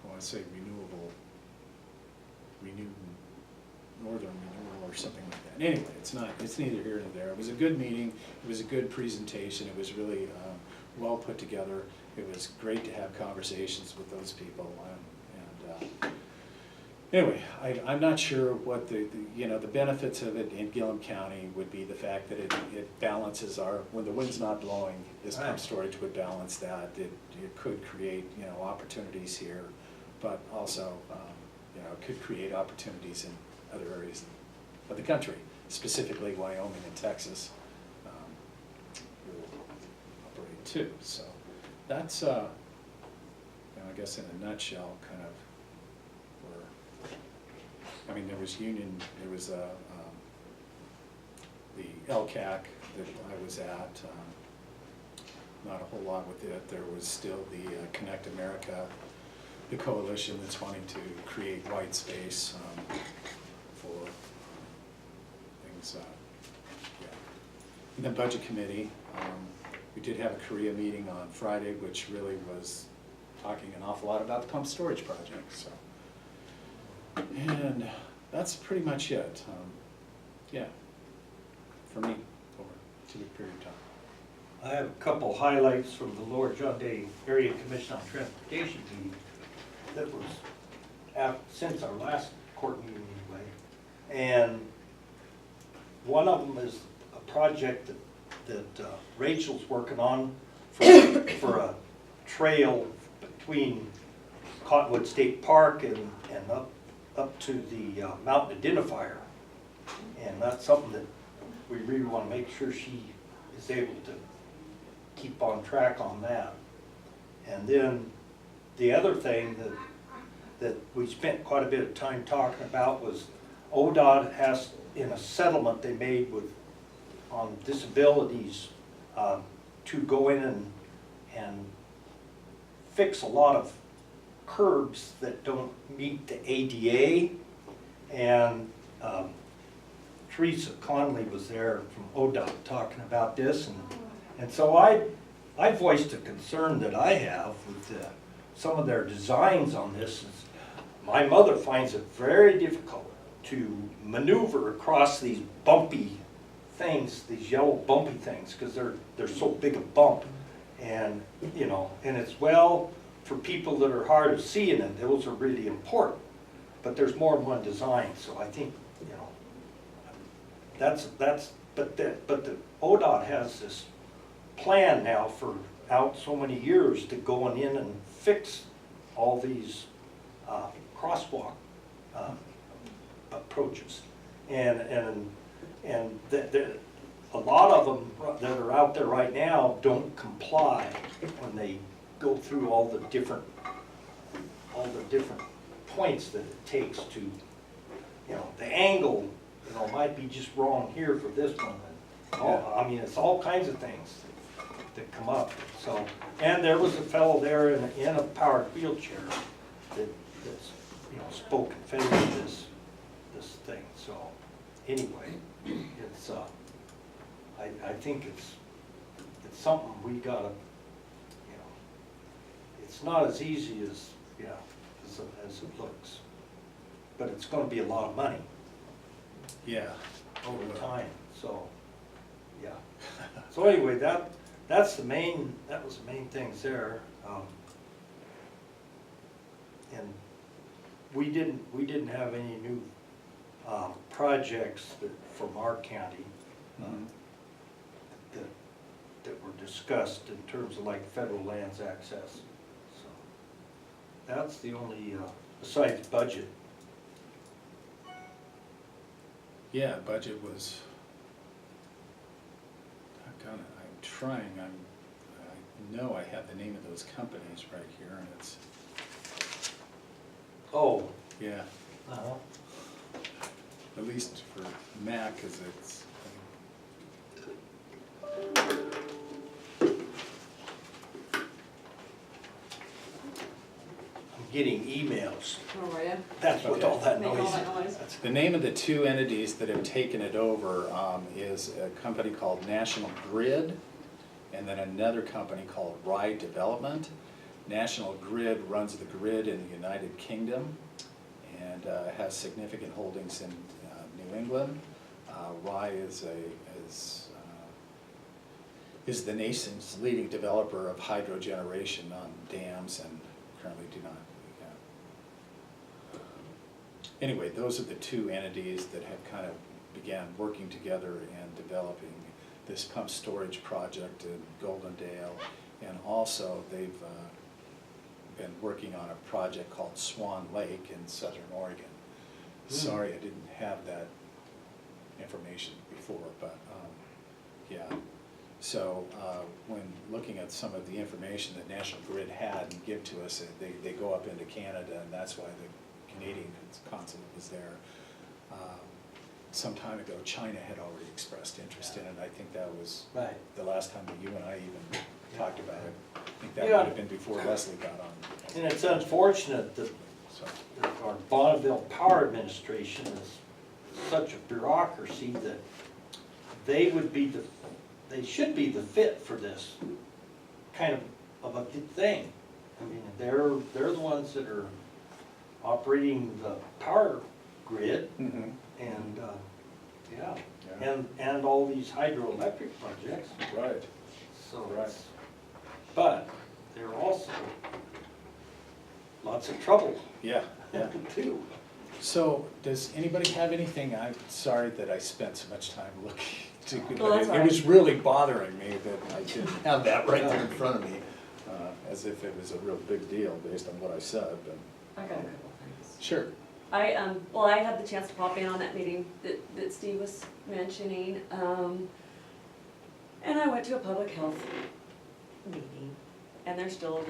I want to say Northern Renewal or something like that. Anyway, it's neither here nor there. It was a good meeting, it was a good presentation, it was really well put together. It was great to have conversations with those people. Anyway, I'm not sure what the benefits of it in Gilliam County would be. The fact that it balances when the wind's not blowing, this pump storage would balance that. It could create, opportunities here, but also, it could create opportunities in other areas of the country, specifically Wyoming and Texas, will operate too. So that's, I guess in a nutshell, kind of where, there was the LCAC that I was at, not a whole lot with it. There was still the Connect America, the coalition that's wanting to create white space for things, And then Budget Committee, we did have a Korea meeting on Friday, which really was talking an awful lot about the pump storage project, so. And that's pretty much it. Yeah, for me, over a 2-week period of time. I have a couple highlights from the Lower John Day Area Commission on Transportation meeting that was since our last court meeting anyway. And one of them is a project that Rachel's working on for a trail between Cottonwood State Park and up to the mountain identifier. And that's something that we really want to make sure she is able to keep on track on that. And then the other thing that we spent quite a bit of time talking about was ODOT has, in a settlement they made on disabilities, to go in and fix a lot of curbs that don't meet the ADA. And Teresa Conley was there from ODOT talking about this, and so I voiced a concern that I have with some of their designs on this. My mother finds it very difficult to maneuver across these bumpy things, these yellow bumpy things, because they're so big a bump. And and it's for people that are hard of seeing, and those are really important. But there's more than one design, so I think but the ODOT has this plan now for out so many years to go in and fix all these crosswalk approaches, and a lot of them that are out there right now don't comply when they go through all the different points that it takes to, the angle, might be just wrong here for this one. It's all kinds of things that come up. So, and there was a fellow there in a powered wheelchair that's spoke in favor of this thing. So, anyway, it's I think it's something we gotta, it's not as easy as it looks, but it's going to be a lot of money. Yeah. Over time. So, yeah. So anyway, that was the main things there. And we didn't have any new projects from our county that were discussed in terms of like federal lands access. So that's the only, besides budget. Yeah, budget was, I'm trying, I know I have the name of those companies right here, and it's, Oh. yeah, Uh-huh. at least for Mac, because it's, I'm getting emails. Oh, are you? That's what Okay. all that Make all noise that is. noise? That's- the name of the two entities that have taken it over is a company called National Grid, and then another company called Rye Development. National Grid runs the grid in the United Kingdom and has significant holdings in New England. Rye is the nation's leading developer of hydro generation on dams and currently do not. Anyway, those are the two entities that have kind of began working together and developing this pump storage project in Goldendale. And also, they've been working on a project called Swan Lake in southern Oregon. Sorry, I didn't have that information before, but, yeah. So, when looking at some of the information that National Grid had and give to us, they go up into Canada, and that's why the Canadian consulate was there. Some time ago, China had already expressed interest in it. I think that was Right. the last time that you and I even talked about it. I think that Yeah. might have been before Leslie got on. And it's unfortunate that So, our Bonneville Power Administration is such a bureaucracy that they should be the fit for this kind of a thing. I mean, they're the ones that are operating the power grid and, yeah, yeah, and all these hydroelectric projects. right. So, Right. but there are also lots of trouble Yeah, yeah. too. So, does anybody have anything? I'm sorry that I spent so much time looking to, Oh, that's all it right. was really bothering me that I didn't have that right there in front of me, as if it was a real big deal based on what I said, but. I got a couple things. Sure. Well, I had the chance to pop in on that meeting that Steve was mentioning, and I went to a public health meeting, and they're still,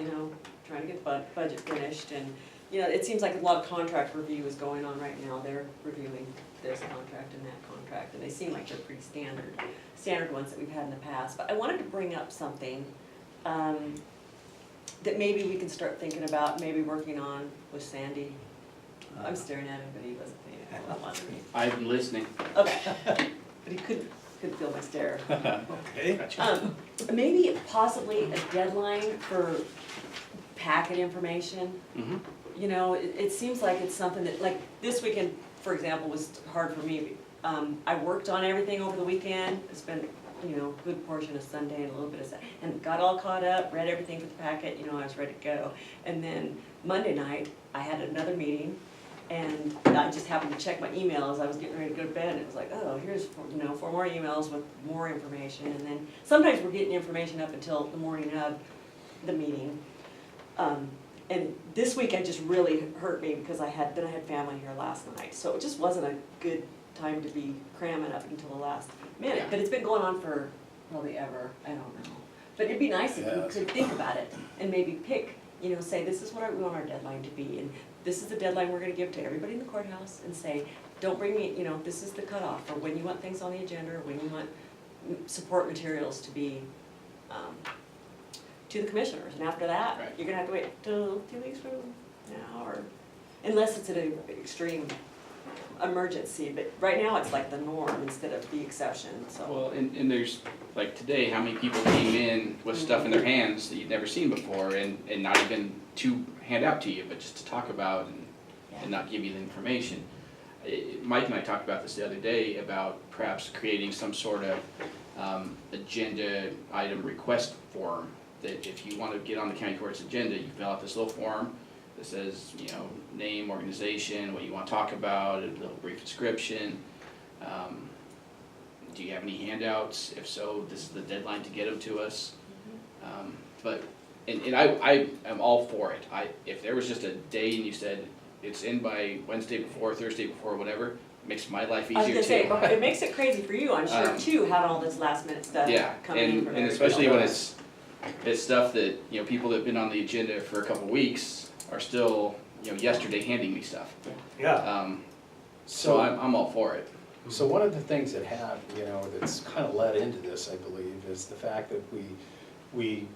trying to get the budget finished, and, it seems like a lot of contract review is going on right now. They're reviewing this contract and that contract, and they seem like they're pretty standard ones that we've had in the past. But I wanted to bring up something, that maybe we can start thinking about, maybe working on with Sandy. I'm staring at him, but he wasn't paying attention to me. I'm listening. Okay, but he couldn't feel my stare. Okay. Maybe possibly a deadline for packet information. Mhm. It seems like it's something that, like, this weekend, for example, was hard for me. I worked on everything over the weekend, spent, a good portion of Sunday and a little bit of Saturday, and got all caught up, read everything for the packet, I was ready to go. And then Monday night, I had another meeting, and I just happened to check my email as I was getting ready to go to bed, and it was like, oh, here's, 4 more emails with more information. And then sometimes we're getting information up until the morning of the meeting. And this week, it just really hurt me because I had family here last night, so it just wasn't a good time to be cramming up until the last minute. Yeah. But it's been going on for probably ever, I don't know. But it'd be nice if we Yes. could think about it and maybe pick, say, this is what we want our deadline to be, and this is the deadline we're gonna give to everybody in the courthouse, and say, don't bring me, this is the cutoff for when you want things on the agenda, or when you want support materials to be, to the commissioners, and after that, Right. you're gonna have to wait till 2 weeks from now, or, unless it's an extreme emergency, but right now, it's like the norm instead of the exception, so. Well, and there's, like today, how many people came in with stuff in their hands that you'd never seen before, and not even to hand out to you, but just to talk about and not give you the information. Mike and I talked about this the other day, about perhaps creating some sort of agenda item request form, that if you want to get on the county court's agenda, you fill out this little form, that says, you know, name, organization, what you want to talk about, a little brief description. Do you have any handouts? If so, this is the deadline to get them to us. And I am all for it. If there was just a day and you said it's in by Wednesday before, Thursday before, whatever, it makes my life I was easier gonna too. say, but it makes it crazy for you, I'm sure, too, having all this last minute stuff Yeah, coming in and from everybody. especially when it's stuff that, you know, people that have been on the agenda for a couple weeks are still, you know, yesterday handing me stuff. Yeah. So I'm all for it. So one of the things that that's kind of led into this, I believe, is the fact that we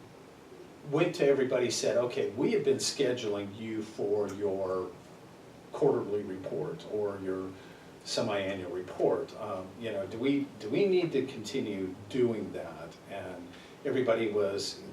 went to everybody, said, okay, we have been scheduling you for your quarterly report or your semi-annual report. Do we need to continue doing that? And everybody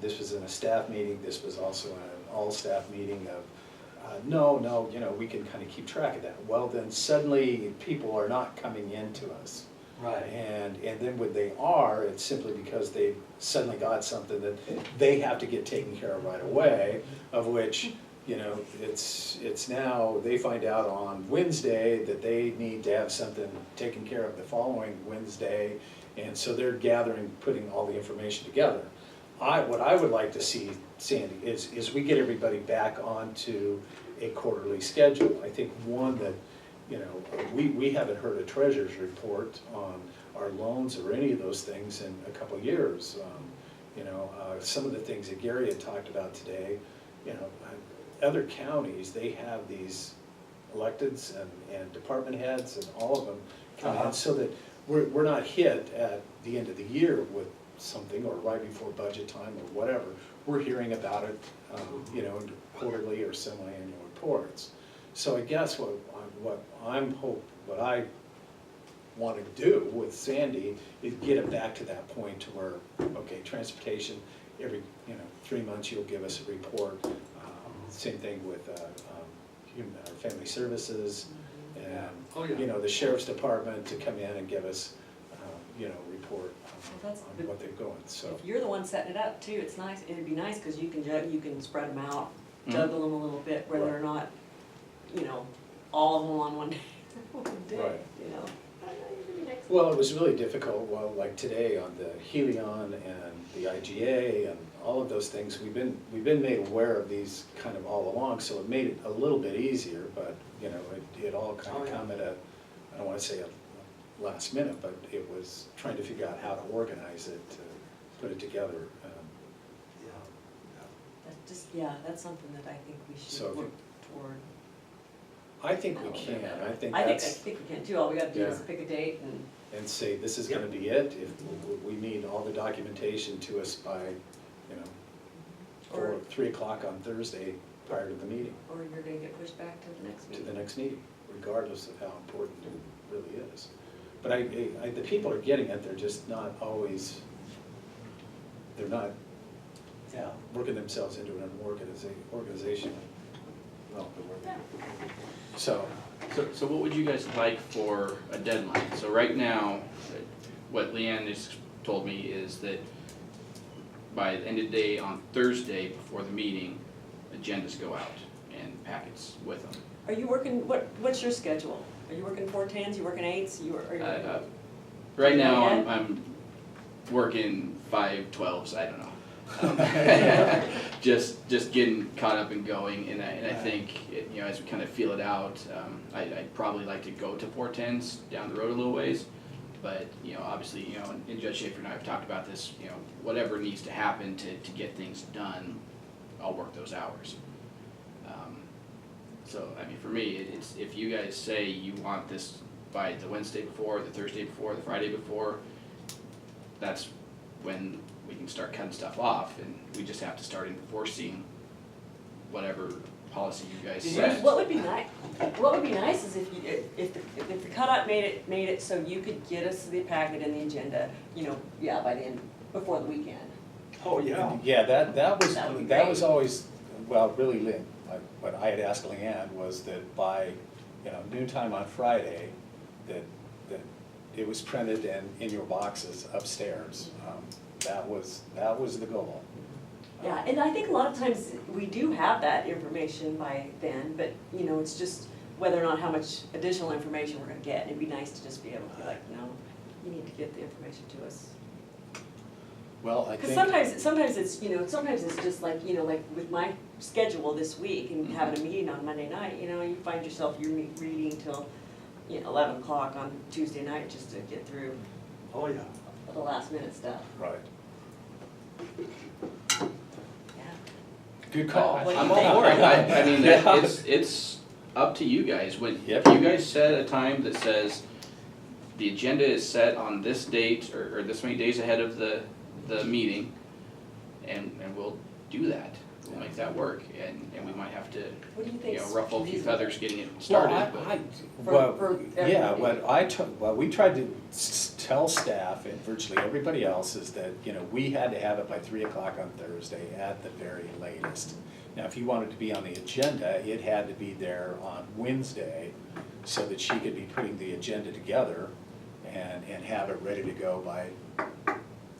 this was in a staff meeting, this was also an all-staff meeting of, no, we can kind of keep track of that. Well, then suddenly people are not coming into us. Right. And then when they are, it's simply because they've suddenly got something that they have to get taken care of right away, of which, it's now, they find out on Wednesday that they need to have something taken care of the following Wednesday, and so they're gathering, putting all the information together. What I would like to see, Sandy, is we get everybody back onto a quarterly schedule. I think one that, we haven't heard a treasurer's report on our loans or any of those things in a couple of years. Some of the things that Gary had talked about today, other counties, they have these electeds and department heads and all of them come in so that we're not hit at the end of the year with something or right before budget time or whatever. We're hearing about it, in quarterly or semi-annual reports. So I guess what I want to do with Sandy is get it back to that point to where, okay, transportation, every 3 months you'll give us a report. Same thing with family services and the sheriff's department to come in and give us report on what they're going. So If you're the one setting it up too, it's nice, it'd be nice, cause you can spread them out, juggle them a little bit, where they're not, all of them on one day, Right. Next. Well, it was really difficult, like today on the Helion and the IGA and all of those things, we've been made aware of these kind of all along, so it made it a little bit easier, but, it all kind of come at I don't wanna say a last minute, but it was trying to figure out how to organize it, to put it together. That's something that I think we So should work toward. I think we can, I think I that's. think we can too, all we gotta do is pick a date And say, this is gonna be it, if we need all the documentation to us by, 3 o'clock on Thursday prior to the meeting, or you're gonna get pushed back to the next to meeting. the next meeting, regardless of how important it really is. But the people are getting it, they're just not always, they're not, working themselves into an organization. Well, So, So what would you guys like for a deadline? So right now, what Leanne has told me is that by the end of the day on Thursday before the meeting, agendas go out and packets with them. Are you working, what's your schedule? Are you working 4/10s, you working 8s, are you working? Right now, I'm working 5/12s, I don't know. Just getting caught up and going, and I think, as we kind of feel it out, I'd probably like to go to 4/10s down the road a little ways. But, obviously, and Judge Schaefer and I have talked about this, whatever needs to happen to get things done, I'll work those hours. So, for me, it's, if you guys say you want this by the Wednesday before, the Thursday before, the Friday before, that's when we can start cutting stuff off, and we just have to start enforcing whatever policy you guys set. What would be nice is if the cutout made it so you could get us the packet and the agenda, by the end, before the weekend. Oh, yeah. yeah, that was great. always, really, what I had asked Leanne was that by, noontime on Friday, that it was printed and in your boxes upstairs. That was the goal. Yeah, and I think a lot of times we do have that information by then, but, you know, it's just whether or not how much additional information we're gonna get. And it'd be nice to just be able to be like, no, you need to get the information to us. Well, I Because think, sometimes it's, you know, sometimes it's just like, you know, like with my schedule this week and Mm-hmm. having a meeting on Monday night, you know, you find yourself, you're reading till, you know, 11 o'clock on Tuesday night just to get through Oh, yeah. the last minute stuff. right. Yeah. Good call. What do you I'm all think? for it. I mean, Yeah. it's up to you guys. When Yep. you guys set a time that says the agenda is set on this date or this many days ahead of the meeting, and we'll do that. We'll make that work, and we might have to, What do you think? ruffle a few reasonable? feathers getting it started, Well, but. For yeah, everybody. we tried to tell staff and virtually everybody else is that, we had to have it by 3 o'clock on Thursday at the very latest. Now, if you wanted to be on the agenda, it had to be there on Wednesday so that she could be putting the agenda together and have it ready to go by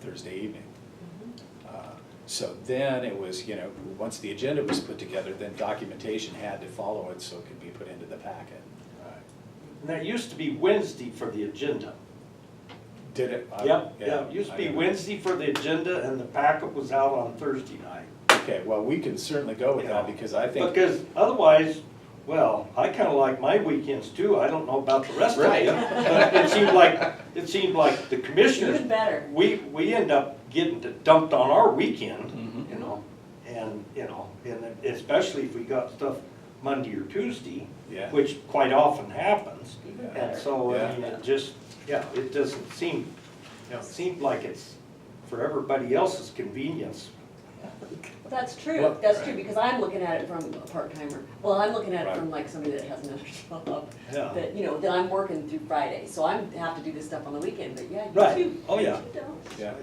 Thursday evening. So then it was, once the agenda was put together, then documentation had to follow it so it could be put into the packet. And that used to be Wednesday for the agenda. Did it? Yep, yeah, it used to be Wednesday for the agenda and the packet was out on Thursday night. Okay, well, we can certainly go with that because I think. Because otherwise, well, I kinda like my weekends too, I don't know about the rest of you. But it seemed like the commissioners, Even better. we end up getting dumped on our weekend, Mhm. and especially if we got stuff Monday or Tuesday, Yeah. which quite often happens. Even And better. so, I Yeah. mean, it doesn't seem, it seemed like it's for everybody else's convenience. That's true, Well, that's true, because I'm looking at it from a part-timer. Well, I'm looking at it Right. from like somebody that has another job, Yeah. that I'm working through Friday, so I have to do this stuff on the weekend, but yeah, Right. you too. Oh, yeah. You don't. Yeah,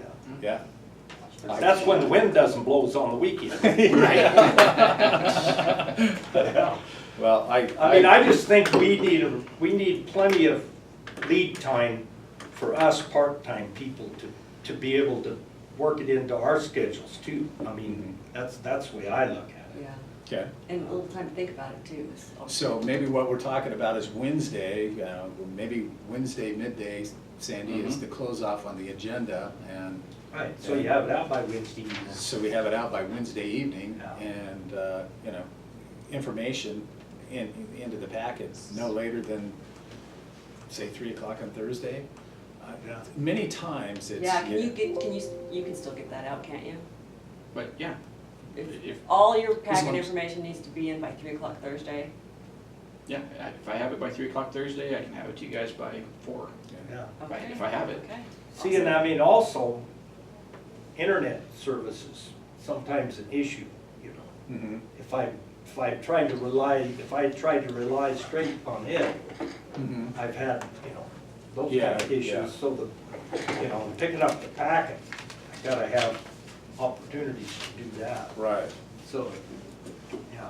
yeah. That's when the wind doesn't blow on the weekend. Yeah. Well, I mean, I just think we need plenty of lead time for us part-time people to be able to work it into our schedules too. I mean, that's the way I look at it. Yeah, Okay, and a little time to think about it too. so maybe what we're talking about is Wednesday, maybe Wednesday midday, Sandy, is the close off on the agenda, and Right, so you have it out by Wednesday evening. so we have it out by Wednesday evening, Yeah. and, information into the packet no later than, say, 3 o'clock on Thursday. Yeah. Many times it's. Yeah, you can still get that out, can't you? But, yeah, if, All your long packet as- information needs to be in by 3 o'clock Thursday. yeah, if I have it by 3 o'clock Thursday, I can have it to you guys by 4. Yeah. Okay. If I have it. Okay. See, and I mean, also, internet services, sometimes an issue, Mhm. If I tried to rely straight on it, Mhm. I've had, those Yeah, kind of yeah. issues, so picking up the packet, I gotta have opportunities to do that, Right. so, yeah.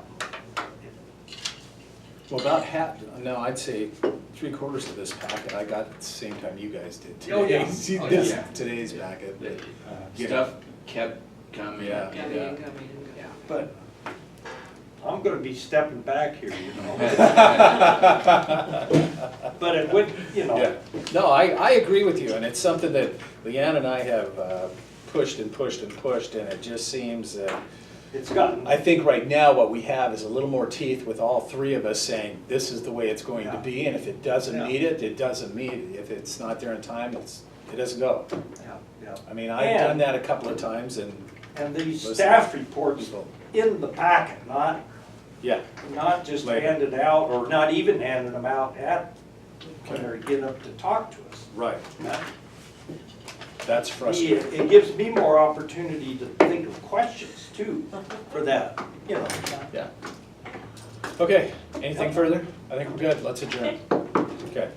Well, about half, no, I'd say 3/4 of this packet I got at the same time you guys did today. Oh, yeah. See, Oh, this- yeah. Today's packet. The You stuff kept coming. Yeah. Coming in, coming in. Yeah. But I'm gonna be stepping back here, But it would, Yeah, no, I agree with you, and it's something that Leanne and I have pushed and pushed and pushed, and it just seems that, it's gotten, I think right now what we have is a little more teeth with all three of us saying, this is the way it's going to Yeah. be, and if it doesn't Yeah. meet it, it doesn't meet it. If it's not there in time, it doesn't go. yeah. I mean, I've done that a couple of times, and, And these Listen. staff reports People. in the packet, not yeah, just Later. handed out, or not even handing them out when they get up to talk to us. right, That- that's frustrating. It gives me more opportunity to think of questions too, for that, Yeah. Okay, anything further? I think we're good, let's adjourn. Okay.